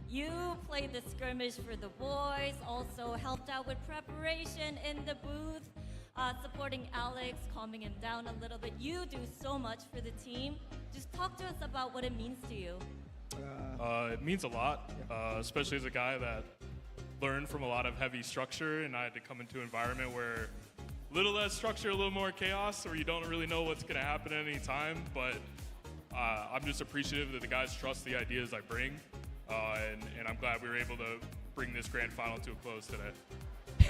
You played the skirmish for the boys, also helped out with preparation in the booth, supporting Alex, calming him down a little bit. You do so much for the team. Just talk to us about what it means to you. It means a lot, especially as a guy that learned from a lot of heavy structure, and I had to come into an environment where a little less structure, a little more chaos, where you don't really know what's going to happen at any time. But I'm just appreciative that the guys trust the ideas I bring, and I'm glad we were able to bring this grand final to a close today.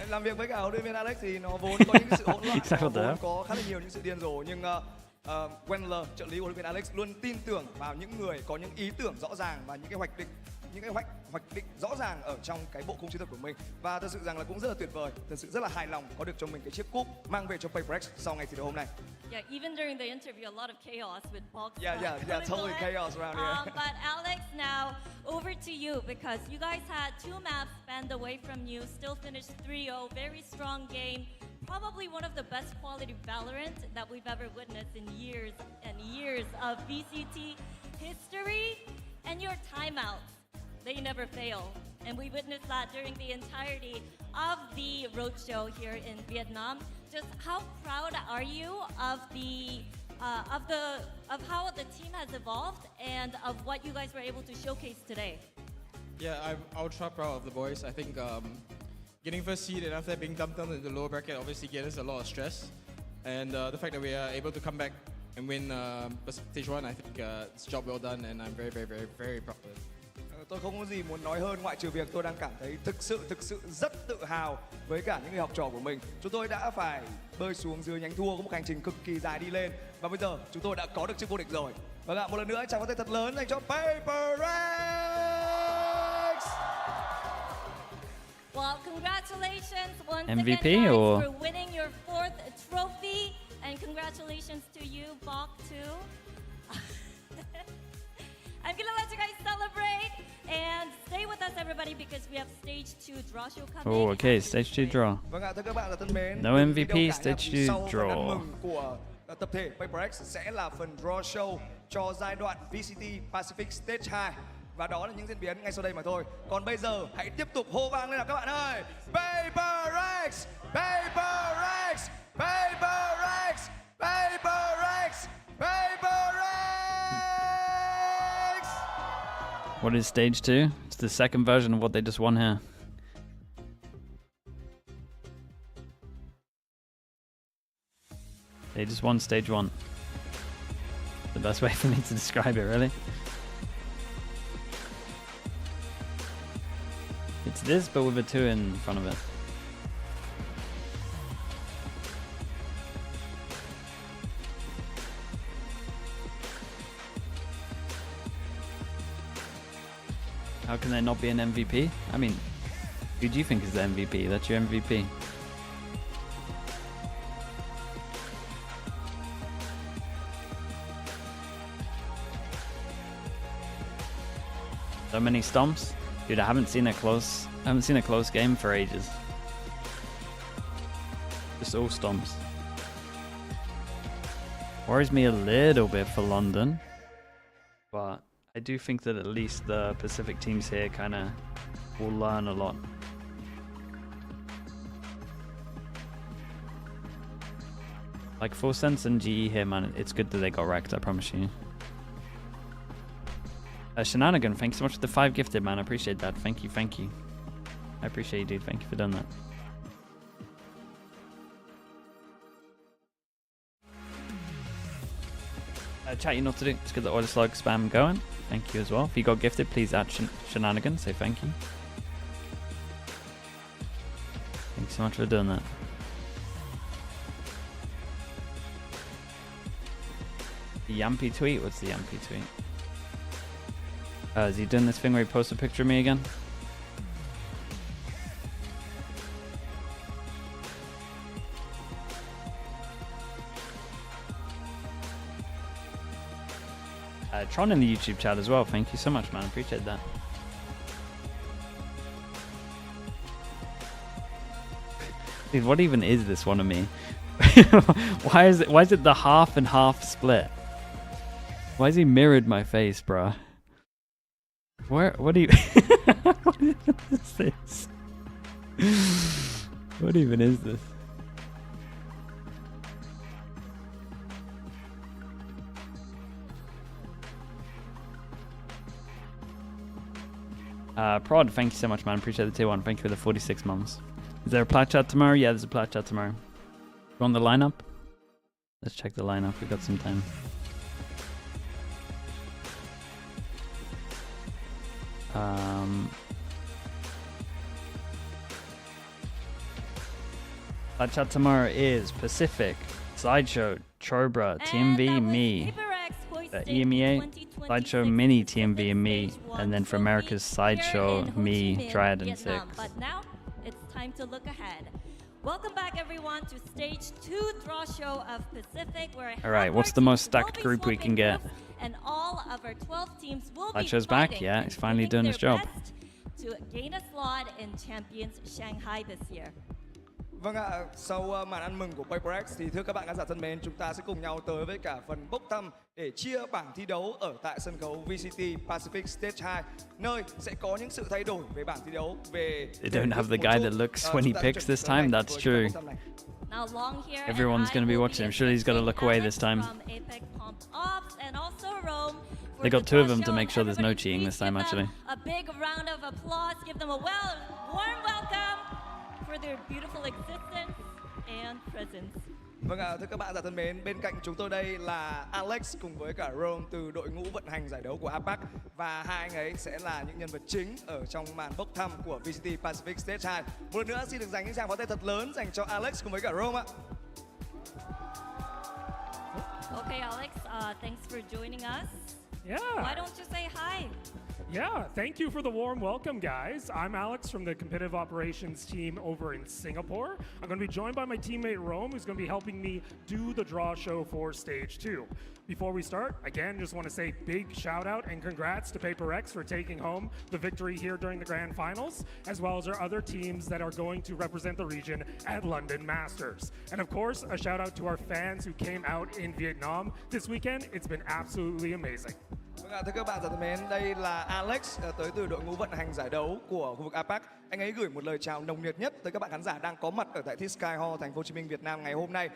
Làm việc với cả huấn luyện viên Alex thì nó vốn có những sự hỗn loạn, nó vốn có khá là nhiều những sự điên rồ, nhưng Wendler, trợ lý của huấn luyện viên Alex luôn tin tưởng vào những người có những ý tưởng rõ ràng và những cái hoạch định rõ ràng ở trong cái bộ khung chiến thuật của mình. Và thật sự rằng là cũng rất là tuyệt vời, thật sự rất là hài lòng có được cho mình cái chiếc cúp mang về cho PaperX sau ngày thi đấu hôm nay. Yeah, even during the interview, a lot of chaos with box. Yeah, totally chaos around here. But Alex, now over to you because you guys had 2 maps spanned away from you, still finished 3-0, very strong game. Probably one of the best quality Valorant that we've ever witnessed in years and years of VCT history. And your timeouts, they never fail. And we witnessed that during the entirety of the roadshow here in Vietnam. Just how proud are you of how the team has evolved and of what you guys were able to showcase today? Yeah, I'm ultra proud of the boys. I think getting first seed and after being dumped down in the lower bracket obviously gave us a lot of stress. And the fact that we are able to come back and win stage 1, I think it's a job well done, and I'm very, very, very, very proud of it. Tôi không có gì muốn nói hơn ngoại trừ việc tôi đang cảm thấy thực sự rất tự hào với cả những người học trò của mình. Chúng tôi đã phải bơi xuống dưới nhánh thua, có một hành trình cực kỳ dài đi lên, và bây giờ chúng tôi đã có được chiếc vô địch rồi. Vâng ạ, một lần nữa chào có tay thật lớn dành cho PaperX. Well, congratulations once MVP again, guys, or for winning your 4th trophy, and congratulations to you, Bok, too. I'm gonna let you guys celebrate and stay with us, everybody, because we have stage 2 draw show coming. Oh, okay, stage 2 draw. Vâng ạ, thưa các bạn là thân mến. No MVP, stage 2 sau phần ăn draw. mừng của tập thể PaperX sẽ là phần draw show cho giai đoạn VCT Pacific Stage 2. Và đó là những diễn biến ngay sau đây mà thôi. Còn bây giờ hãy tiếp tục hô vang lên nào các bạn ơi. PaperX, PaperX, PaperX, PaperX, PaperX. What is stage 2? It's the second version of what they just won here. They just won stage 1. The best way for me to describe it, really. It's this, but with a 2 in front of it. How can there not be an MVP? I mean, who do you think is the MVP? That's your MVP. So many stomps. Dude, I haven't seen a close game for ages. Just all stomps. Worries me a little bit for London, but I do think that at least the Pacific teams here kind of will learn a lot. Like for Sense and GE here, man, it's good that they got wrecked, I promise you. Shenanigan, thanks so much for the 5 gifted, man. I appreciate that. Thank you, thank you. I appreciate you, dude. Thank you for doing that. Chat, you know what to do. Let's get the oil slug spam going. Thank you as well. If you got gifted, please add Shenanigan. Say thank you. Thanks so much for doing that. The Yampy tweet? What's the Yampy tweet? Is he doing this thing where he posts a picture of me again? Tron in the YouTube chat as well. Thank you so much, man. Appreciate that. Dude, what even is this one of me? Why is it the half and half split? Why has he mirrored my face, bruh? What do you what is this? What even is this? Prod, thank you so much, man. Appreciate the tier 1. Thank you for the 46 months. Is there a plat chat tomorrow? Yeah, there's a plat chat tomorrow. You on the lineup? Let's check the lineup. We've got some time. Plat chat tomorrow is Pacific, Sideshow, Chobra, TMV, me. EMEA, Sideshow, Mini, TMV, and me. And then for America's Sideshow, me, Dryad, and Six. But now it's time to look ahead. Welcome back, everyone, to Stage 2 draw show of Pacific, where Alright, what's the most stacked group we can get? And all of our 12 teams will be Sideshow's back, yeah, he's finally doing his job. To gain a slot in Champions Shanghai this year. Vâng ạ, sau màn ăn mừng của PRX thì thưa các bạn khán giả thân mến, chúng ta sẽ cùng nhau tới với cả phần bốc thăm để chia bảng thi đấu ở tại sân khấu VCT Pacific Stage 2, nơi sẽ có những sự thay đổi về bảng thi đấu về. They don't have the guy that looks when he picks this time, that's true. Everyone's going to be watching him. Surely he's got to look away this time. They got 2 of them to make sure there's no cheating this time, actually. A big round of applause. Give them a warm welcome for their beautiful existence and presence. Vâng ạ, thưa các bạn giả thân mến, bên cạnh chúng tôi đây là Alex cùng với cả Rome từ đội ngũ vận hành giải đấu của APAC, và hai anh ấy sẽ là những nhân vật chính ở trong màn bốc thăm của VCT Pacific Stage 2. Một lần nữa xin được dành những tràng pháo tay thật lớn dành cho Alex cùng với cả Rome ạ. Okay, Alex, thanks for joining us. Yeah. Why don't you say hi? Yeah, thank you for the warm welcome, guys. I'm Alex from the competitive operations team over in Singapore. I'm going to be joined by my teammate Rome, who's going to be helping me do the draw show for Stage 2. Before we start, again, just want to say big shout out and congrats to PRX for taking home the victory here during the Grand Finals, as well as our other teams that are going to represent the region at London Masters. And of course, a shout out to our fans who came out in Vietnam this weekend. It's been absolutely amazing. Vâng ạ, thưa các bạn giả thân mến, đây là Alex tới từ đội ngũ vận hành giải đấu của khu vực APAC. Anh ấy gửi một lời chào nồng nhiệt nhất tới các bạn khán giả đang có mặt ở tại Thi Sky Hall, thành phố Hồ Chí Minh, Việt Nam ngày hôm nay.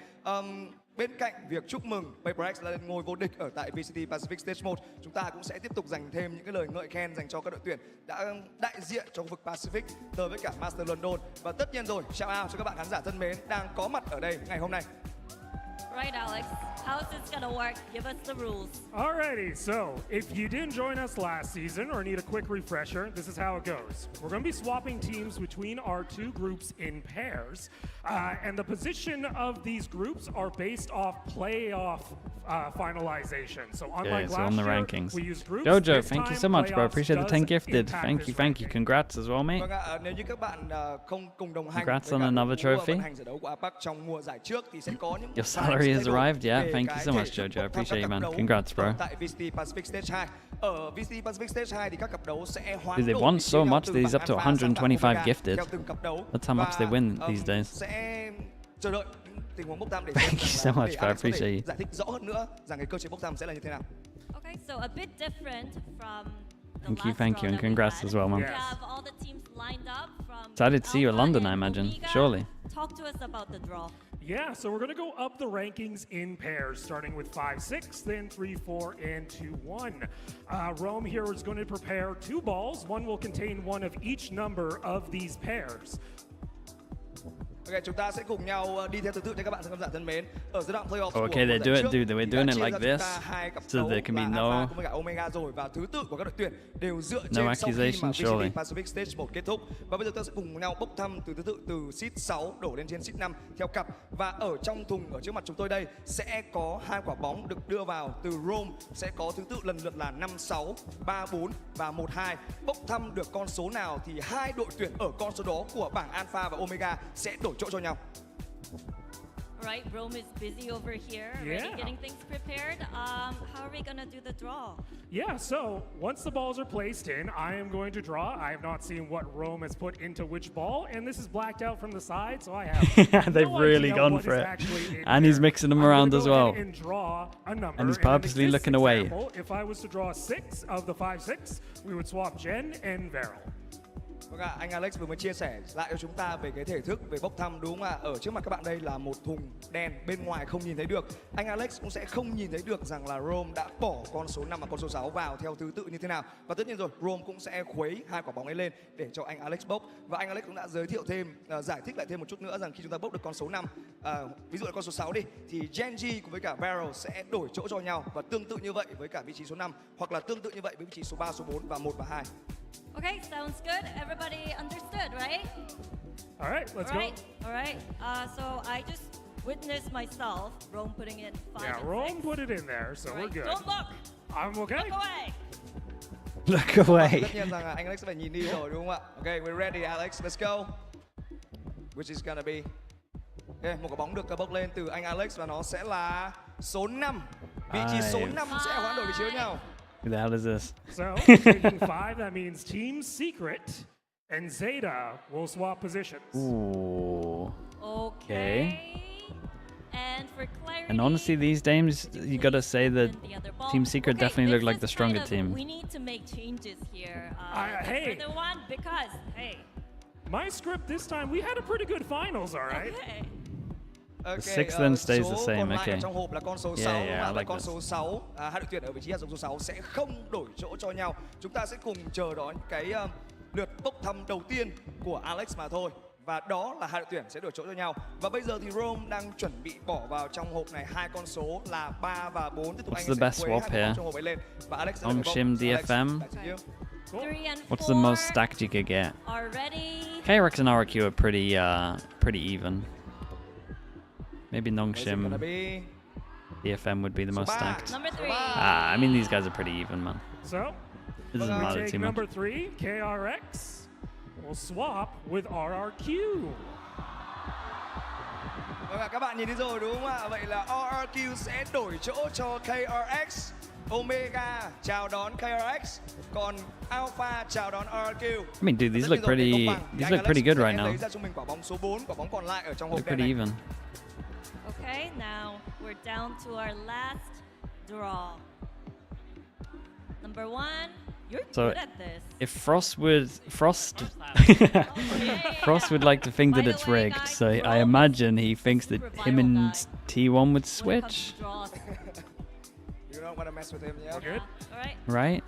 Bên cạnh việc chúc mừng PRX lên ngôi vô địch ở tại VCT Pacific Stage 1, chúng ta cũng sẽ tiếp tục dành thêm những cái lời ngợi khen dành cho các đội tuyển đã đại diện cho khu vực Pacific tới với cả Master London. Và tất nhiên rồi, shout out cho các bạn khán giả thân mến đang có mặt ở đây ngày hôm nay. Right, Alex. How's this gonna work? Give us the rules. Alrighty, so if you didn't join us last season or need a quick refresher, this is how it goes. We're going to be swapping teams between our 2 groups in pairs, and the position of these groups are based off playoff finalization. So unlike so last on the year, rankings. we used groups. Jojo, This thank you time, so much, bro. playoffs Appreciate the 10 does gifted. impact Thank you, this thank you. Congrats as well, mate. Vâng ạ, nếu như các bạn không cùng đồng hành Congrats với on cả another đội ngũ trophy. vận hành giải đấu của APAC trong mùa giải trước thì sẽ có những Your salary has arrived, yeah. về Thank you cái so much, thể Jojo. I tham gia appreciate you, các man. đấu Congrats, bro. tại VCT Pacific Stage 2. Ở VCT Pacific Stage 2 thì các cặp đấu sẽ hoán Dude, they've đổi won vị so trí nhau much từ that he's bảng up to alpha sang bảng 125 omega gifted. theo từng cặp đấu. That's how much they win these days. Sẽ chờ đợi tình huống bốc thăm để Thank you so much, I Alex có appreciate thể you. giải thích rõ hơn nữa rằng cái cơ chế bốc thăm sẽ là như thế nào. Okay, so a bit different from Thank you, and congrats as well, man. we have all the teams lined up from Excited to see you at London, I imagine. Surely. Talk to us about the draw. Yeah, so we're going to go up the rankings in pairs, starting with 5-6, then 3-4, and 2-1. Rome here is going to prepare 2 balls. One will contain one of each number of these pairs. Ok, chúng ta sẽ cùng nhau đi theo thứ tự cho các bạn khán giả thân mến. Ở giai đoạn playoff Oh, okay, they do it, dude. We're doing it like this, so there can be no Omega rồi và thứ tự của các đội tuyển đều dựa No trên sau khi mà accusation, surely. VCT Pacific Stage 1 kết thúc. Và bây giờ ta sẽ cùng nhau bốc thăm từ thứ tự từ seed 6 đổ lên trên seed 5 theo cặp. Và ở trong thùng ở trước mặt chúng tôi đây sẽ có 2 quả bóng được đưa vào từ Rome, sẽ có thứ tự lần lượt là 5-6, 3-4 và 1-2. Bốc thăm được con số nào thì 2 đội tuyển ở con số đó của bảng Alpha và Omega sẽ đổi chỗ cho nhau. Right, Rome is busy over here, already getting things prepared. How are we gonna do the draw? Yeah, so once the balls are placed in, I am going to draw. I have not seen what Rome has put into which ball, and this is blacked out from the side, so I have They've no really idea gone what for is it. actually in And here. he's mixing them I'm gonna around go as ahead well. and draw a number. And he's in purposely this looking away. example, if I was to draw 6 of the 5-6, we would swap Jen and Varel. Vâng ạ, anh Alex vừa mới chia sẻ lại cho chúng ta về cái thể thức về bốc thăm, đúng không ạ? Ở trước mặt các bạn đây là một thùng đen, bên ngoài không nhìn thấy được. Anh Alex cũng sẽ không nhìn thấy được rằng là Rome đã bỏ con số 5 và con số 6 vào theo thứ tự như thế nào. Và tất nhiên rồi, Rome cũng sẽ khuấy 2 quả bóng ấy lên để cho anh Alex bốc. Và anh Alex cũng đã giới thiệu thêm, giải thích lại thêm một chút nữa rằng khi chúng ta bốc được con số 5, ví dụ là con số 6 đi, thì Genji cùng với cả Barrel sẽ đổi chỗ cho nhau và tương tự như vậy với cả vị trí số 5, hoặc là tương tự như vậy với vị trí số 3, số 4 và 1 và 2. Okay, sounds good. Everybody understood, right? All right, let's go. All right. So I just witnessed myself, Rome putting in 5 Yeah, and Rome 6. put it in there, so we're good. Don't look. I'm okay. Look away. Look away. Tất nhiên rằng anh Alex phải nhìn đi rồi, đúng không ạ? Okay, we're ready, Alex. Let's go. Which is gonna be? Okay, một quả bóng được bốc lên từ anh Alex và nó sẽ là số 5. Vị trí số 5 sẽ hoán đổi vị trí với nhau. Who the hell is this? So, taking 5, that means Team Secret and Zeta will swap positions. Ooh. Okay. And for clarity, And honestly, these games, you gotta say that Team Secret definitely look like the stronger team. we need to make changes here. Hey. For the one, because, hey. My script this time, we had a pretty good finals, all right? Okay. Okay, The sixth then stays the số same, còn lại okay. ở trong hộp là con số 6, Yeah, yeah, I và like con this. số 6, hai đội tuyển ở vị trí hạt giống số 6 sẽ không đổi chỗ cho nhau. Chúng ta sẽ cùng chờ đón cái lượt bốc thăm đầu tiên của Alex mà thôi. Và đó là hai đội tuyển sẽ đổi chỗ cho nhau. Và bây giờ thì Rome đang chuẩn bị bỏ vào trong hộp này 2 con số là 3 và 4. Tiếp tục anh What's the best sẽ khuấy swap 2 con here? trong hộp ấy lên. Và Alex sẽ Nongshim DFM. Three and What's the most stacked you could get? are ready. KRX and RQ are pretty even. Maybe Nongshim DFM would be the most stacked. Number 3. I mean, these guys are pretty even, man. So, It doesn't we matter take too much. number 3, KRX, will swap with RRQ. Vâng ạ, các bạn nhìn thấy rồi đúng không ạ? Vậy là RRQ sẽ đổi chỗ cho KRX. Omega chào đón KRX, còn Alpha chào đón RRQ. I mean, dude, these look pretty good right now. Lấy ra cho mình quả bóng số 4, quả bóng còn lại ở trong hộp They're đen pretty này. even. Okay, now we're down to our last draw. Number 1, you're So, good at this. if Frost would like to think that it's rigged, so I imagine he thinks that him and T1 would switch, You don't want to mess with him, yeah? Good. Alright. right?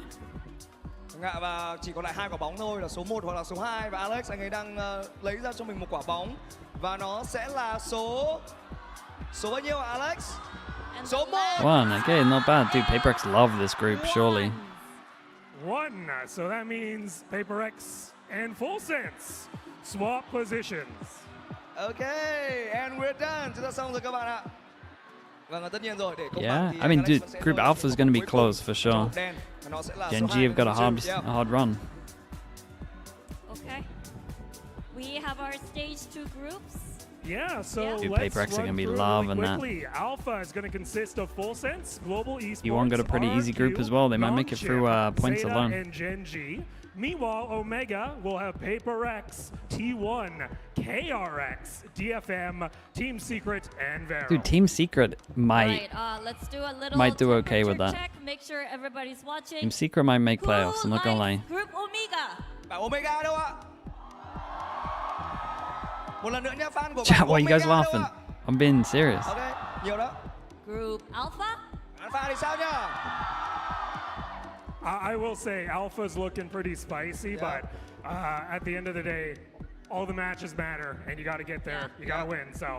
Vâng ạ, và chỉ còn lại 2 quả bóng thôi là số 1 hoặc là số 2 và Alex anh ấy đang lấy ra cho mình một quả bóng và nó sẽ là số bao nhiêu hả Alex? Số 1. One, okay, not bad. Dude, PaperX love this group, surely. 1, so that means PaperX and Full Sense swap positions. Okay, and we're done. Chúng ta xong rồi các bạn ạ. Vâng, tất nhiên rồi để công Yeah, bằng thì I mean, Alex dude, vẫn sẽ group lôi Alpha is going to be cuối cùng close for sure. trong hộp đen, và nó sẽ là số Genji 2 have got a và hard, số 4. a hard run. Okay. We have our stage 2 groups. Yeah, so Dude, let's PaperX are run gonna be through it loving really that. quickly. Alpha is going to consist of Full Sense, Global Esports, T1 got a pretty easy group as well. They might make it through points Zeta, alone. and Gen G. Meanwhile, Omega will have PaperX, T1, KRX, DFM, Team Secret, and Vero. Dude, Team Secret might Let's do a little might do okay with that. check. Make sure everybody's watching. Team Secret might make playoffs. I'm not gonna lie. Group Omega. Bạn Omega đâu ạ? Một lần nữa nhé, fan của Chat, bạn why are you guys Omega đâu laughing? ạ? I'm being serious. Ok, nhiều đó. Group Alpha. Alpha thì sao nhá? I will say Alpha's looking pretty spicy, but at the end of the day, all the matches matter, and you got to get there. You got to win, so.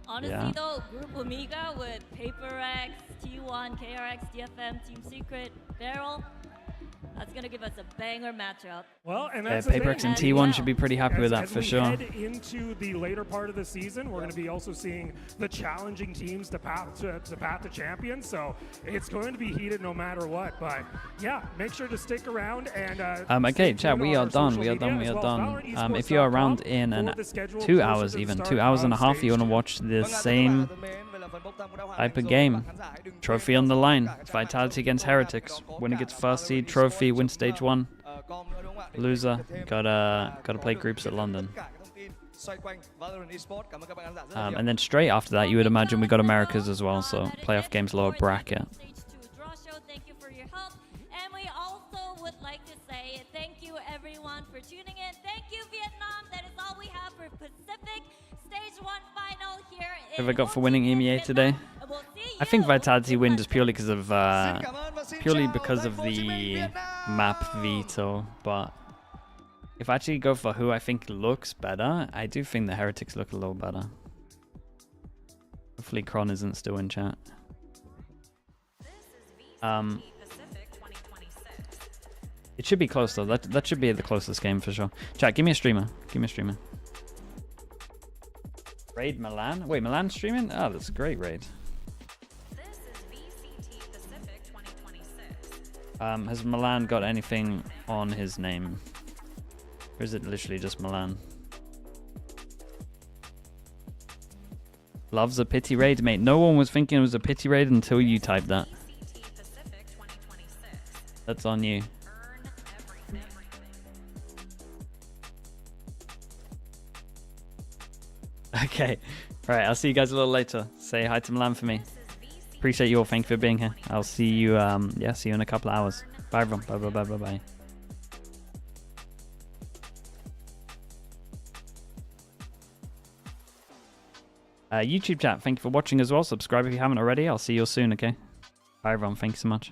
Honestly though, Group Omega with PaperX, T1, KRX, DFM, Team Secret, Barrel, that's gonna give us a banger matchup. Well, and Yeah, that's the PaperX thing. and T1 should be pretty happy with that As for we sure. head into the later part of the season, we're going to be also seeing the challenging teams to path to champions. So it's going to be heated no matter what. But yeah, make sure to stick around and. Okay, stay chat, tuned we on are our done. social We are media, done. We as are well as done. If you're around in for the schedule 2 closer hours, to the even start 2 hours and a of half, you want to stage watch the same type of game. Trophy on the line. Vitality against Heretics. Winner gets first seed. Trophy. Win stage 1. Loser gotta play groups at London. And then straight after that, you would imagine we got Americas as well. So playoff games lower bracket. Thank you for your help. And we also would like to say thank you everyone for tuning in. Thank you, Vietnam. That is all we have for Pacific Stage 1 final here in Have I got for winning EMEA today? I think Vitality win just purely because of the map veto. But if I actually go for who I think looks better, I do think the Heretics look a little better. Hopefully Kron isn't still in chat. It should be close though. That should be the closest game for sure. Chat, give me a streamer. Give me a streamer. Raid Milan? Wait, Milan streaming? Oh, that's a great raid. This is VCT Pacific 2026. Has Milan got anything on his name? Or is it literally just Milan? Loves a pity raid, mate. No one was thinking it was a pity raid until you typed that. That's on you. Okay. Alright, I'll see you guys a little later. Say hi to Milan for me. Appreciate you all. Thank you for being here. I'll see you see you in a couple of hours. Bye everyone. Bye bye bye bye bye. YouTube chat, thank you for watching as well. Subscribe if you haven't already. I'll see you all soon, okay? Bye everyone. Thank you so much.